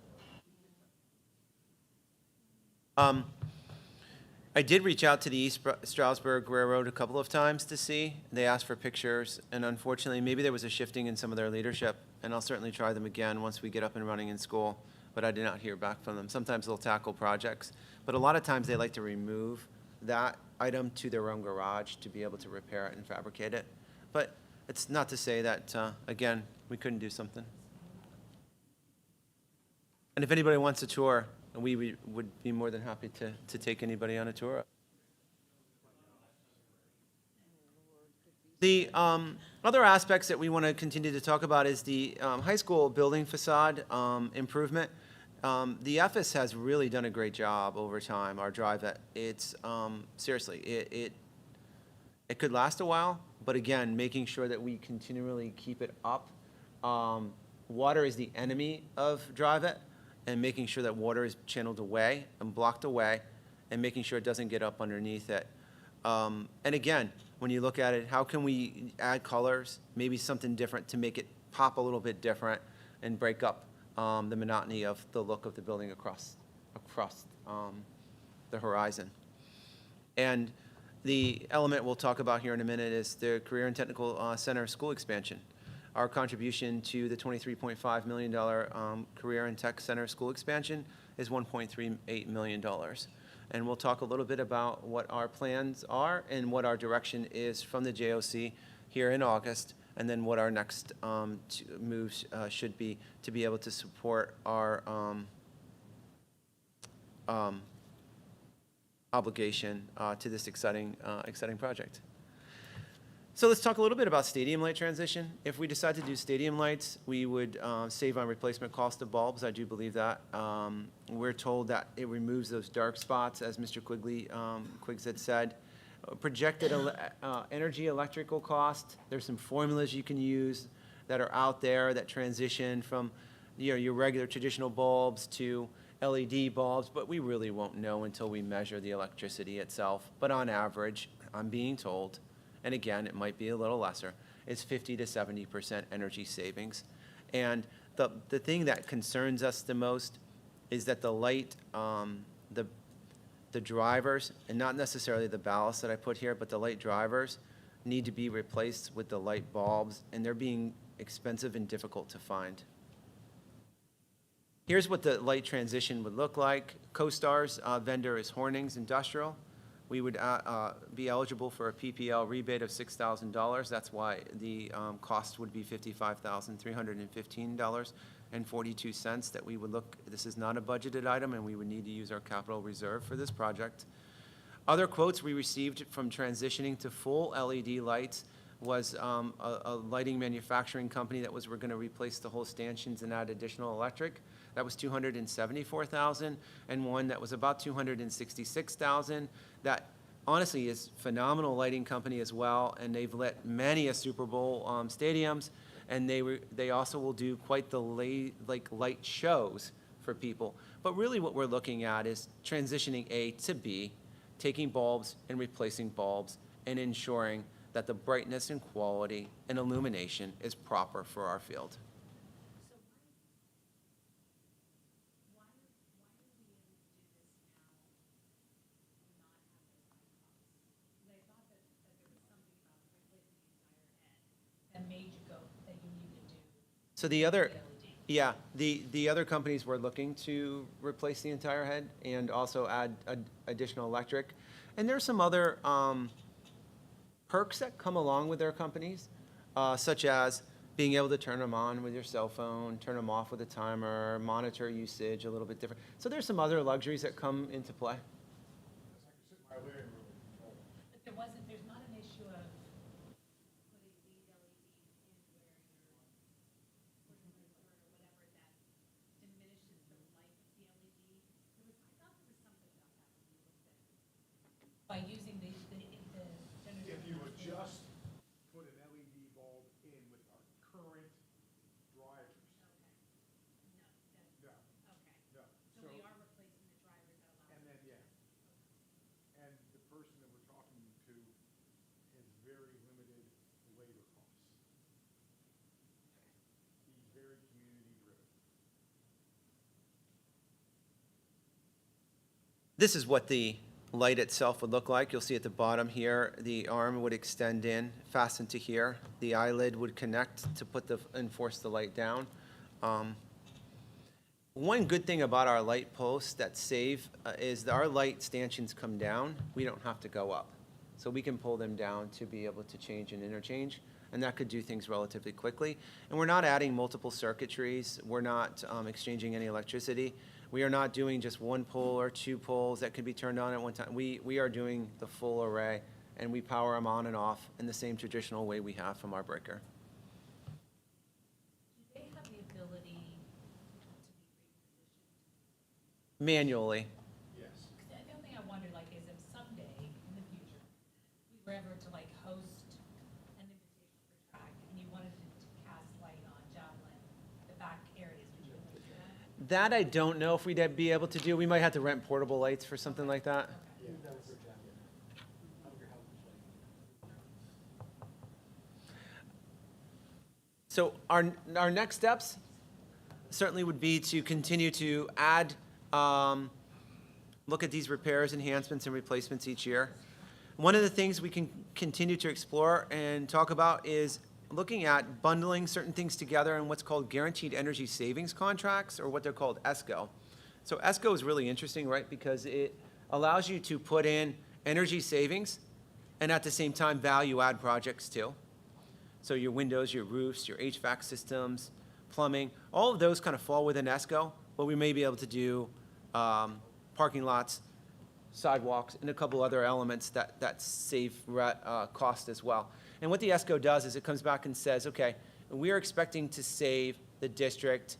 I did reach out to the East Stroudsburg Railroad a couple of times to see. They asked for pictures, and unfortunately, maybe there was a shifting in some of their leadership, and I'll certainly try them again once we get up and running in school, but I did not hear back from them. Sometimes they'll tackle projects, but a lot of times they like to remove that item to their own garage to be able to repair it and fabricate it. But it's not to say that, again, we couldn't do something. And if anybody wants a tour, we would be more than happy to take anybody on a tour. The other aspects that we want to continue to talk about is the high school building facade improvement. The FS has really done a great job over time, our drive. It's, seriously, it could last a while, but again, making sure that we continually keep it up. Water is the enemy of drive it, and making sure that water is channeled away and blocked away, and making sure it doesn't get up underneath it. And again, when you look at it, how can we add colors, maybe something different to make it pop a little bit different and break up the monotony of the look of the building across the horizon. And the element we'll talk about here in a minute is the Career and Technical Center school expansion. Our contribution to the $23.5 million Career and Tech Center school expansion is $1.38 million. And we'll talk a little bit about what our plans are and what our direction is from the JOC here in August, and then what our next moves should be to be able to support our obligation to this exciting project. So let's talk a little bit about stadium light transition. If we decide to do stadium lights, we would save on replacement cost of bulbs. I do believe that. We're told that it removes those dark spots, as Mr. Quiggs had said. Projected energy electrical cost, there's some formulas you can use that are out there that transition from your regular traditional bulbs to LED bulbs, but we really won't know until we measure the electricity itself. But on average, I'm being told, and again, it might be a little lesser, it's 50 to 70% energy savings. And the thing that concerns us the most is that the light, the drivers, and not necessarily the ballast that I put here, but the light drivers need to be replaced with the light bulbs, and they're being expensive and difficult to find. Here's what the light transition would look like. CoStar's vendor is Hornings Industrial. We would be eligible for a PPL rebate of $6,000. That's why the cost would be $55,315.42 that we would look. This is not a budgeted item, and we would need to use our capital reserve for this project. Other quotes we received from transitioning to full LED lights was a lighting manufacturing company that we're going to replace the whole stanchions and add additional electric. That was $274,000, and one that was about $266,000. That honestly is phenomenal lighting company as well, and they've lit many a Super Bowl stadiums, and they also will do quite the light shows for people. But really, what we're looking at is transitioning A to B taking bulbs and replacing bulbs and ensuring that the brightness and quality and illumination is proper for our field. That made you go, that you needed to do. So the other, yeah, the other companies were looking to replace the entire head and also add additional electric. And there's some other perks that come along with their companies, such as being able to turn them on with your cell phone, turn them off with a timer, monitor usage a little bit different. So there's some other luxuries that come into play. But there's not an issue of putting these LEDs in where you're putting the or whatever that diminishes the light of the LED. I thought there was something about that when you looked at it. By using the generator. If you adjust, put an LED bulb in with our current drivers. No. No. So we are replacing the drivers that allow. And then, yeah. And the person that we're talking to has very limited labor costs. He's very community driven. This is what the light itself would look like. You'll see at the bottom here, the arm would extend in, fasten to here. The eyelid would connect to and force the light down. One good thing about our light posts that save is that our light stanchions come down. We don't have to go up. So we can pull them down to be able to change and interchange, and that could do things relatively quickly. And we're not adding multiple circuitries. We're not exchanging any electricity. We are not doing just one pole or two poles that could be turned on at one time. We are doing the full array, and we power them on and off in the same traditional way we have from our breaker. Do they have the ability to be repositioned? Manually. Yes. The only thing I wonder, like, is if someday in the future, we were ever to like host an invitation for track and you wanted to cast light on javelin, the back areas, would you be able to do that? That I don't know if we'd be able to do. We might have to rent portable lights for something like that. So our next steps certainly would be to continue to add, look at these repairs, enhancements, and replacements each year. One of the things we can continue to explore and talk about is looking at bundling certain things together in what's called guaranteed energy savings contracts, or what they're called ESCO. So ESCO is really interesting, right? Because it allows you to put in energy savings and at the same time value add projects too. So your windows, your roofs, your HVAC systems, plumbing, all of those kind of fall within ESCO, but we may be able to do parking lots, sidewalks, and a couple other elements that save cost as well. And what the ESCO does is it comes back and says, okay, we are expecting to save the district,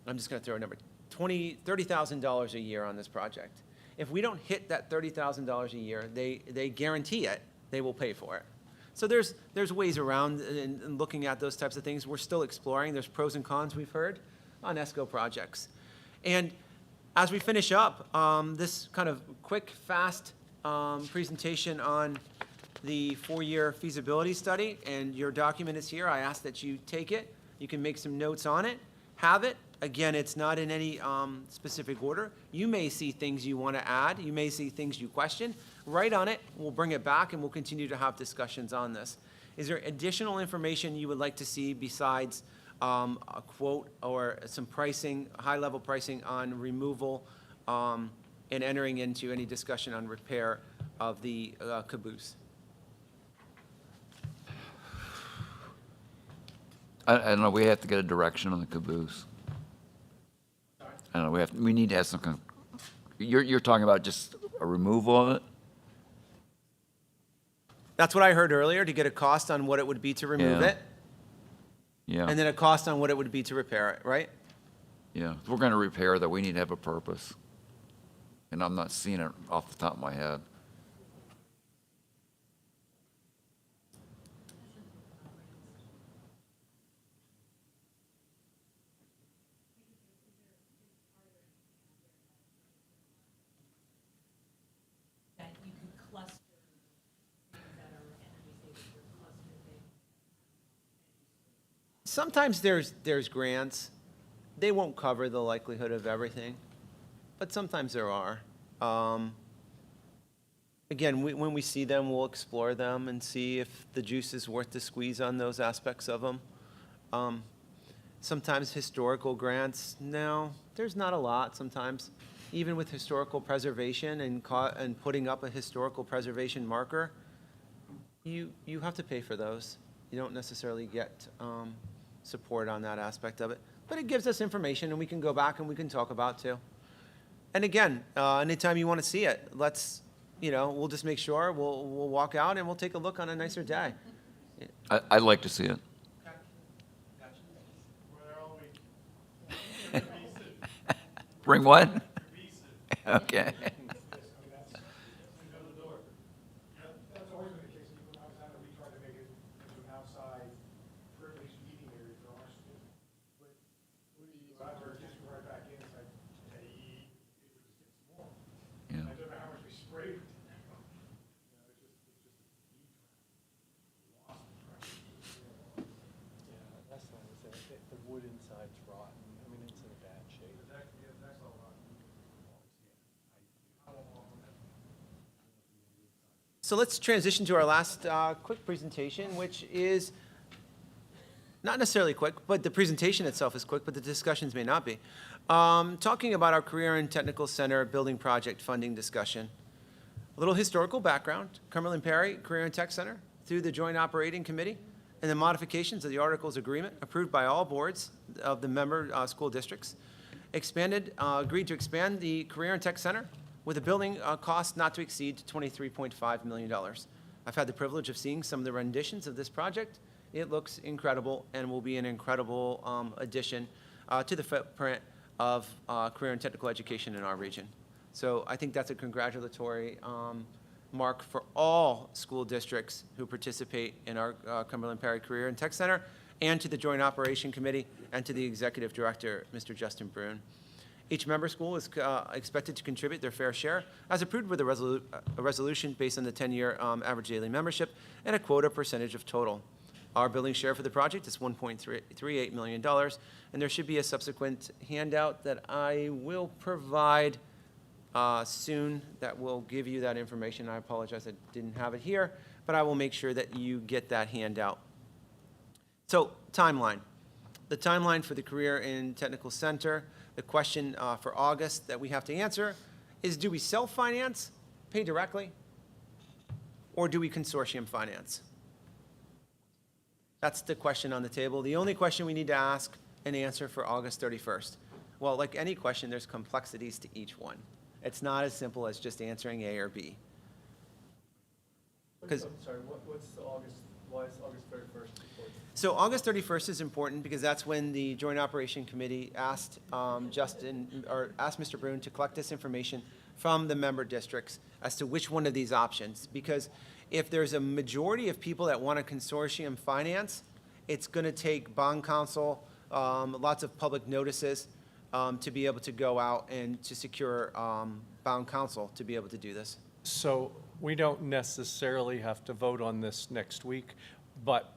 I'm just going to throw a number, $30,000 a year on this project. If we don't hit that $30,000 a year, they guarantee it, they will pay for it. So there's ways around in looking at those types of things. We're still exploring. There's pros and cons we've heard on ESCO projects. And as we finish up this kind of quick, fast presentation on the 4-year feasibility study, and your document is here. I ask that you take it. You can make some notes on it, have it. Again, it's not in any specific order. You may see things you want to add. You may see things you question. Write on it. We'll bring it back, and we'll continue to have discussions on this. Is there additional information you would like to see besides a quote or some pricing, high-level pricing on removal and entering into any discussion on repair of the caboose? I don't know, we have to get a direction on the caboose. I don't know, we need to have some kind of, you're talking about just a removal of it? That's what I heard earlier, to get a cost on what it would be to remove Yeah. it, Yeah, and then a cost on what it would be to repair it, right? yeah. If we're gonna repair that, we need to have a purpose. And I'm not seeing it off the top of my head. That Sometimes there's grants. They won't cover the likelihood of everything, but sometimes there are. Again, when we see them, we'll explore them and see if the juice is worth the squeeze on those aspects of them. Sometimes historical grants, no, there's not a lot sometimes. Even with historical preservation and putting up a historical preservation marker, you have to pay for those. You don't necessarily get support on that aspect of it. But it gives us information, and we can go back and we can talk about too. And again, anytime you want to see it, we'll just make sure, we'll walk out and we'll take a look on a nicer day. I'd like to see it. Bring what? Okay. That's always been the case, even when I was at it, we tried to make it into an outside privileged meeting area for our students. But I've heard just right back in, it's like, hey, it was small. Yeah. I don't know how much we sprayed. It's just a Yeah, that's not, the wood inside's rotten. I mean, it's in bad shape. that's all right. So let's transition to our last quick presentation, which is not necessarily quick, but the presentation itself is quick, but the discussions may not be. Talking about our Career and Technical Center building project funding discussion. A little historical background. Cumberland Perry Career and Tech Center, through the Joint Operating Committee and the modifications of the Articles Agreement approved by all boards of the member school districts, agreed to expand the Career and Tech Center with a building cost not to exceed $23.5 million. I've had the privilege of seeing some of the renditions of this project. It looks incredible and will be an incredible addition to the footprint of career and technical education in our region. So I think that's a congratulatory mark for all school districts who participate in our Cumberland Perry Career and Tech Center, and to the Joint Operation Committee, and to the Executive Director, Mr. Justin Brune. Each member school is expected to contribute their fair share, as approved with a resolution based on the 10-year average daily membership and a quota percentage of total. Our building share for the project is $1.38 million, and there should be a subsequent handout that I will provide soon that will give you that information. I apologize I didn't have it here, but I will make sure that you get that handout. So, timeline. The timeline for the Career and Technical Center. The question for August that we have to answer is, do we self-finance, pay directly, or do we consortium finance? That's the question on the table. The only question we need to ask and answer for August 31st. Well, like any question, there's complexities to each one. It's not as simple as just answering A or B. I'm sorry, what's August, why is August 31st important? So August 31st is important because that's when the Joint Operation Committee asked asked Mr. Brune to collect this information from the member districts as to which one of these options. Because if there's a majority of people that want a consortium finance, it's going to take bond counsel, lots of public notices to be able to go out and to secure bond counsel to be able to do this. So we don't necessarily have to vote on this next week, but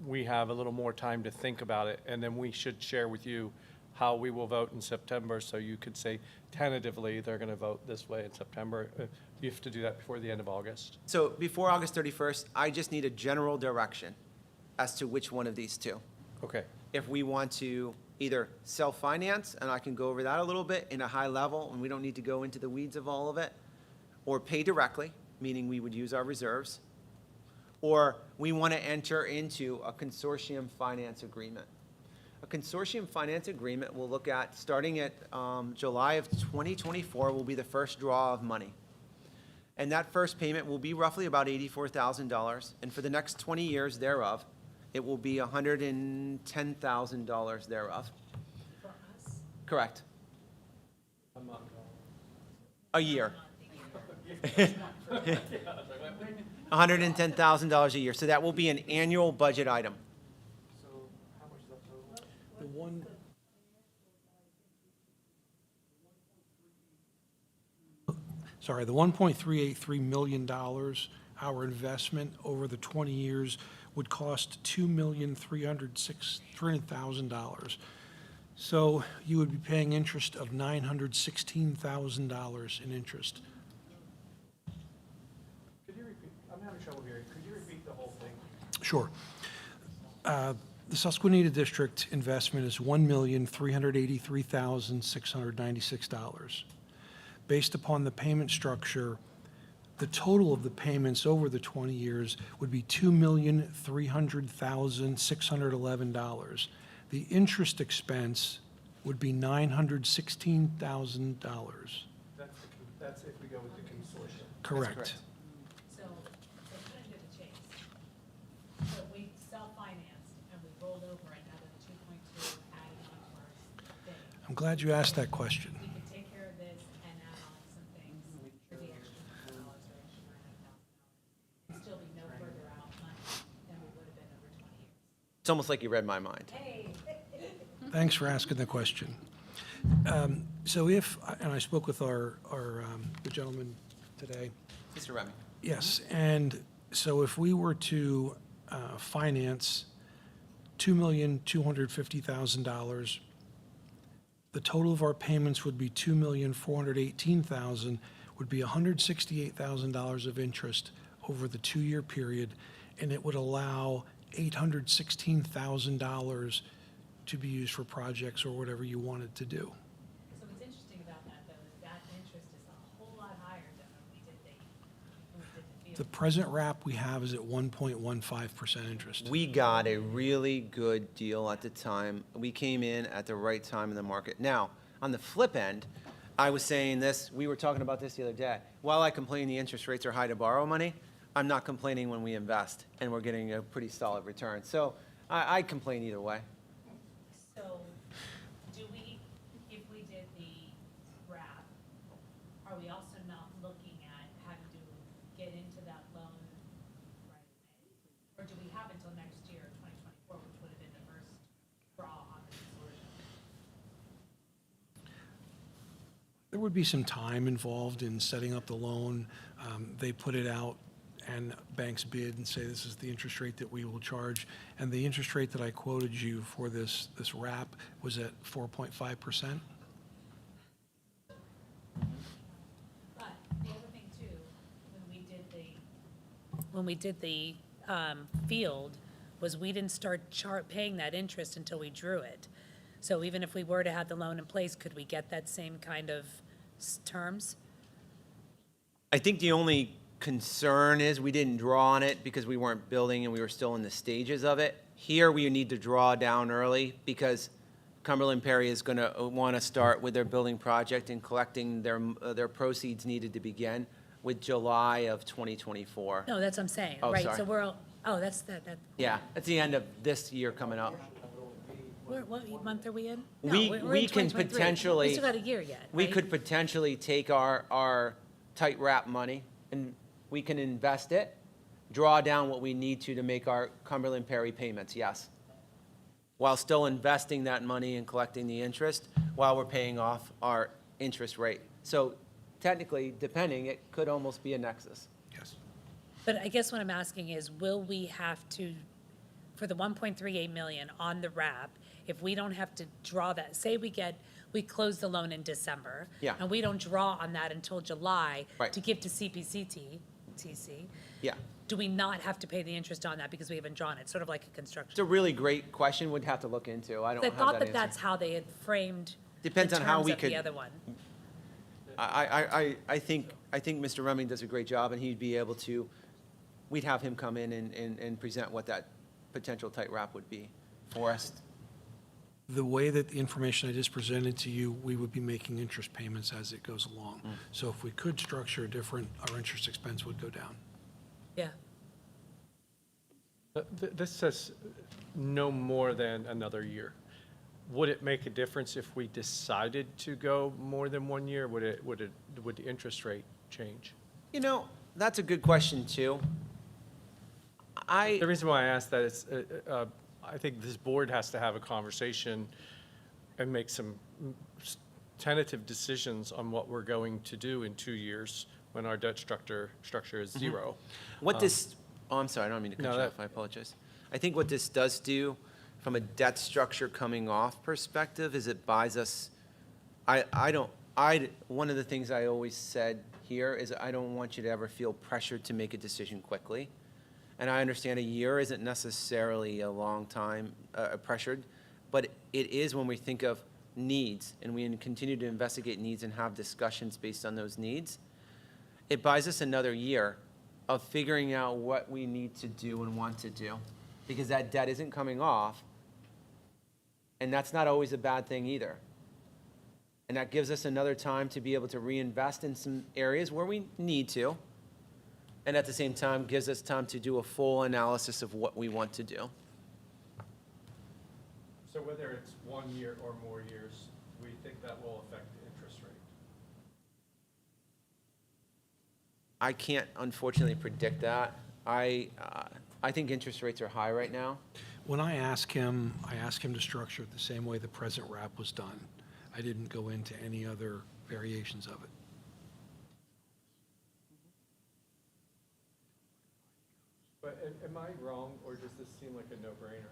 we have a little more time to think about it, and then we should share with you how we will vote in September, so you could say tentatively they're going to vote this way in September. You have to do that before the end of August. So before August 31st, I just need a general direction as to which one of these two. Okay. If we want to either self-finance, and I can go over that a little bit in a high level, and we don't need to go into the weeds of all of it, or pay directly, meaning we would use our reserves, or we want to enter into a consortium finance agreement. A consortium finance agreement we'll look at, starting at July of 2024, will be the first draw of money. And that first payment will be roughly about $84,000, and for the next 20 years thereof, it will be $110,000 thereof. For us? Correct. I'm not A year. $110,000 a year. So that will be an annual budget item. So how much is that total? The one, sorry, the $1.383 million, our investment over the 20 years, would cost $2,300,000. So you would be paying interest of $916,000 in interest. Could you repeat? I'm having trouble hearing. Could you repeat the whole thing? Sure. The Susquenita District investment is $1,383,696. Based upon the payment structure, the total of the payments over the 20 years would be $2,300,611. The interest expense would be $916,000. That's if we go with the consortium. Correct. So cutting to the chase. So we self-financed and we rolled over another 2.2 added on to our thing. I'm glad you asked that question. We could take care of this and add on some things for the extra $100 or extra $900,000. We'd still be no further out money than we would have been over 20 years. It's almost like you read my mind. Hey. Thanks for asking the question. So if, and I spoke with the gentleman today. Mr. Remy. Yes, and so if we were to finance $2,250,000, the total of our payments would be $2,418,000, would be $168,000 of interest over the 2-year period, and it would allow $816,000 to be used for projects or whatever you wanted to do. So what's interesting about that, though, is that interest is a whole lot higher than when we did the field. The present wrap we have is at 1.15% interest. We got a really good deal at the time. We came in at the right time in the market. Now, on the flip end, I was saying this, we were talking about this the other day. While I complain the interest rates are high to borrow money, I'm not complaining when we invest and we're getting a pretty solid return. So I complain either way. So, do we, if we did the wrap, are we also not looking at having to get into that loan right away? Or do we have until next year, 2024, which would have been the first draw on the consortium? There would be some time involved in setting up the loan. They put it out and banks bid and say this is the interest rate that we will charge. And the interest rate that I quoted you for this wrap was at 4.5%. But the other thing too, when we did the field, was we didn't start paying that interest until we drew it. So even if we were to have the loan in place, could we get that same kind of terms? I think the only concern is we didn't draw on it because we weren't building and we were still in the stages of it. Here, we need to draw down early because Cumberland Perry is going to want to start with their building project and collecting their proceeds needed to begin with July of 2024. No, that's what I'm saying, Oh, right? sorry. So we're all, oh, that's that. Yeah, that's the end of this year coming up. What month are we in? No, We we're in can 2023. potentially. We still got a year yet, We right? could potentially take our tight wrap money and we can invest it, draw down what we need to make our Cumberland Perry payments, yes. While still investing that money and collecting the interest while we're paying off our interest rate. So technically, depending, it could almost be a nexus. Yes. But I guess what I'm asking is, will we have to, for the 1.38 million on the wrap, if we don't have to draw that, say we close the loan in December. Yeah. And we don't draw on that until July. Right. To give to CPCT, TC, Yeah. do we not have to pay the interest on that because we haven't drawn it? Sort of like a construction. It's a really great question, would have to look into. I don't I have thought that that answer. that's how they had framed the Depends on how terms we of could- the other one. I think Mr. Remming does a great job, and he'd be able to, we'd have him come in and present what that potential tight wrap would be for us. The way that the information I just presented to you, we would be making interest payments as it goes along. So if we could structure different, our interest expense would go down. Yeah. This says no more than another year. Would it make a difference if we decided to go more than 1 year? Would the interest rate change? You know, that's a good question, too. The reason why I ask that is, I think this board has to have a conversation and make some tentative decisions on what we're going to do in 2 years when our debt structure is zero. What this, oh, I'm sorry, I don't mean to cut No, you that- off, I apologize. I think what this does do from a debt structure coming off perspective is it buys us, one of the things I always said here is I don't want you to ever feel pressured to make a decision quickly. And I understand a year isn't necessarily a long time pressured, but it is when we think of needs and we continue to investigate needs and have discussions based on those needs. It buys us another year of figuring out what we need to do and want to do, because that debt isn't coming off, and that's not always a bad thing either. And that gives us another time to be able to reinvest in some areas where we need to, and at the same time gives us time to do a full analysis of what we want to do. So whether it's 1 year or more years, we think that will affect the interest rate? I can't unfortunately predict that. I think interest rates are high right now. When I ask him to structure it the same way the present wrap was done. I didn't go into any other variations of it. But am I wrong, or does this seem like a no-brainer?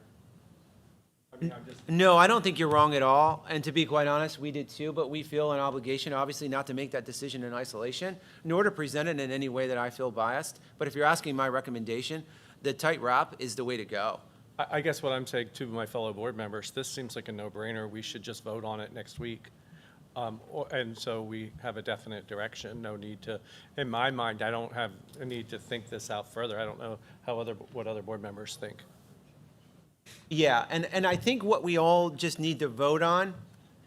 I mean, I'm just. No, I don't think you're wrong at all. And to be quite honest, we did too, but we feel an obligation, obviously, not to make that decision in isolation, nor to present it in any way that I feel biased. But if you're asking my recommendation, the tight wrap is the way to go. I guess what I'm saying to my fellow board members, this seems like a no-brainer. We should just vote on it next week. And so we have a definite direction. No need to, in my mind, I don't have a need to think this out further. I don't know what other board members think. Yeah, and I think what we all just need to vote on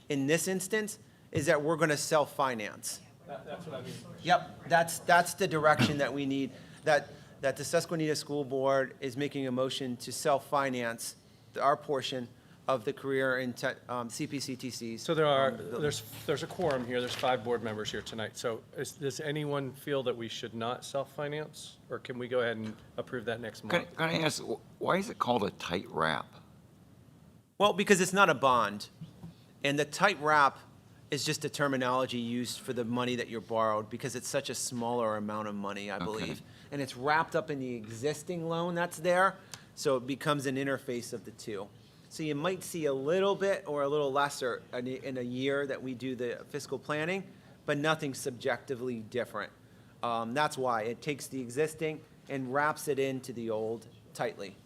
in this instance is that we're going to self-finance. That's what I mean. Yep, that's the direction that we need, that the Susquenita School Board is making a motion to self-finance our portion of the career in CPCTCs. So there's a quorum here. There's 5 board members here tonight. So does anyone feel that we should not self-finance? Or can we go ahead and approve that next month? Can I ask, why is it called a tight wrap? Well, because it's not a bond. And the tight wrap is just a terminology used for the money that you're borrowed, because it's such a smaller amount of money, I believe. And it's wrapped up in the existing loan that's there, so it becomes an interface of the two. So you might see a little bit or a little lesser in a year that we do the fiscal planning, but nothing subjectively different. That's why it takes the existing and wraps it into the old tightly.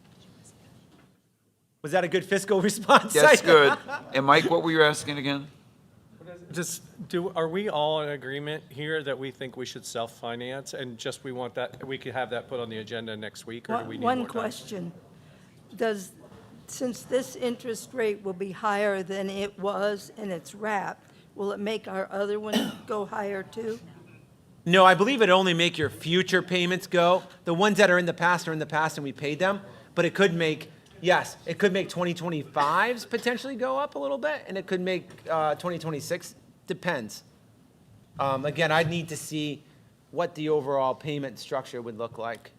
Was that a good fiscal response? That's good. And Mike, what were you asking again? Are we all in agreement here that we think we should self-finance and just we could have that put on the agenda next week, or do we need more time? One question. Since this interest rate will be higher than it was and it's wrapped, will it make our other one go higher too? No, I believe it only make your future payments go. The ones that are in the past are in the past and we paid them, but it could make, yes, it could make 2025s potentially go up a little bit, and it could make 2026, depends. Again, I'd need to see what the overall payment structure would look like.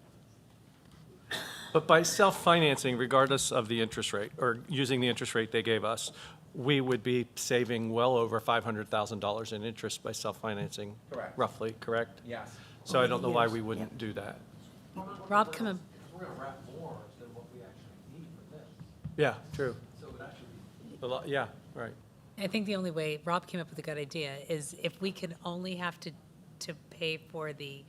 But by self-financing, regardless of the interest rate, or using the interest rate they gave us, we would be saving well over $500,000 in interest by self-financing. Correct. Roughly, correct? Yes. So I don't know why we wouldn't do that. Rob, come in. We're going to wrap more than what we actually need for this. Yeah, true. So it would actually be. Yeah, right. I think the only way, Rob came up with a good idea, is if we could only have to pay for the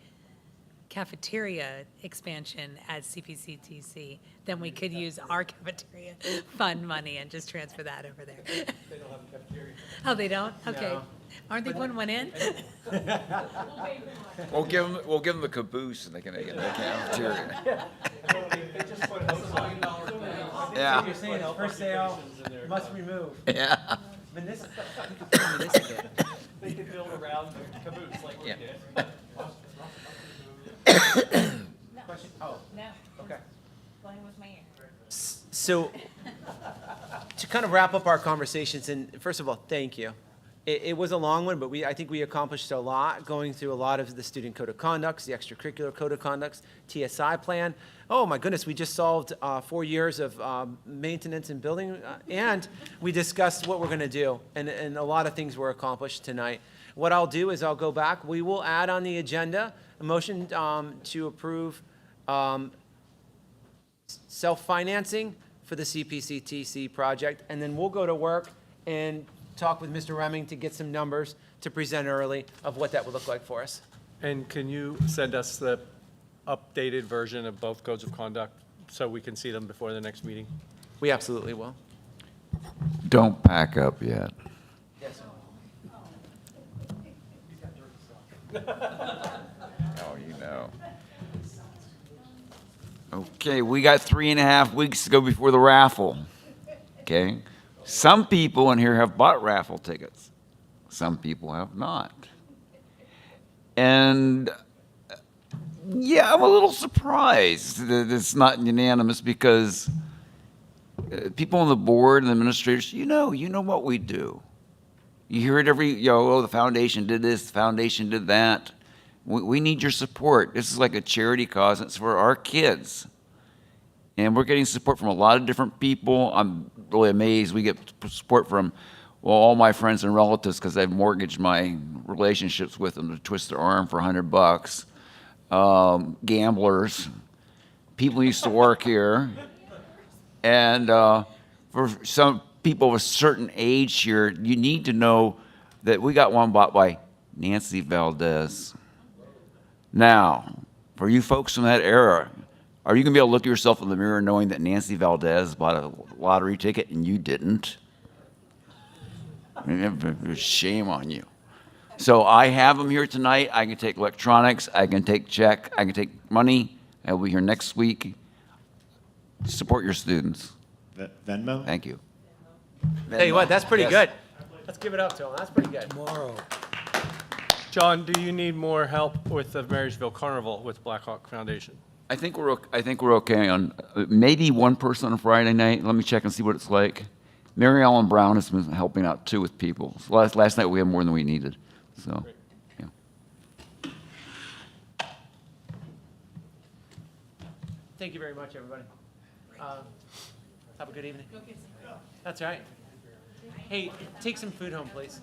cafeteria expansion at CPCTC, then we could use our cafeteria fund money and just transfer that over there. They don't have a cafeteria. Oh, they don't? Okay. No. Aren't they putting one in? We'll give them the caboose and they can make it in the cafeteria. Yeah. You're saying for sale, must remove. Yeah. Vanessa, you could tell me this again. They could build around the caboose like we Yeah. did. Question? Oh, No, okay. playing with my ear. So, to kind of wrap up our conversations, and first of all, thank you. It was a long one, but I think we accomplished a lot, going through a lot of the student code of conducts, the extracurricular code of conducts, TSI plan. Oh my goodness, we just solved 4 years of maintenance and building, and we discussed what we're going to do, and a lot of things were accomplished tonight. What I'll do is I'll go back. We will add on the agenda a motion to approve self-financing for the CPCTC project, and then we'll go to work and talk with Mr. Remming to get some numbers to present early of what that would look like for us. And can you send us the updated version of both codes of conduct so we can see them before the next meeting? We absolutely will. Don't pack up yet. Yes, sir. Oh, you know. Okay, we got 3.5 weeks to go before the raffle. Okay? Some people in here have bought raffle tickets. Some people have not. And yeah, I'm a little surprised that it's not unanimous because people on the board and the administrators, you know what we do. You hear it oh, the foundation did this, the foundation did that. We need your support. This is like a charity cause. It's for our kids. And we're getting support from a lot of different people. I'm really amazed. We get support from, well, all my friends and relatives because I've mortgaged my relationships with them to twist their arm for $100. Gamblers, people who used to work here. And for some people of a certain age here, you need to know that we got one bought by Nancy Valdez. Now, for you folks from that era, are you going to be able to look at yourself in the mirror knowing that Nancy Valdez bought a lottery ticket and you didn't? Shame on you. So I have them here tonight. I can take electronics. I can take check. I can take money. I will be here next week. Support your students. Venmo? Thank you. Tell you what, that's pretty Yes. good. Let's give it up to him. That's pretty good. Tomorrow. John, do you need more help with the Marysville Carnival with Blackhawk Foundation? I think we're okay on maybe one person on a Friday night. Let me check and see what it's like. Mary Ellen Brown has been helping out too with people. So last night we had more than we needed. So, yeah. Thank you very much, everybody. Have a good evening. That's all right. Hey, take some food home, please.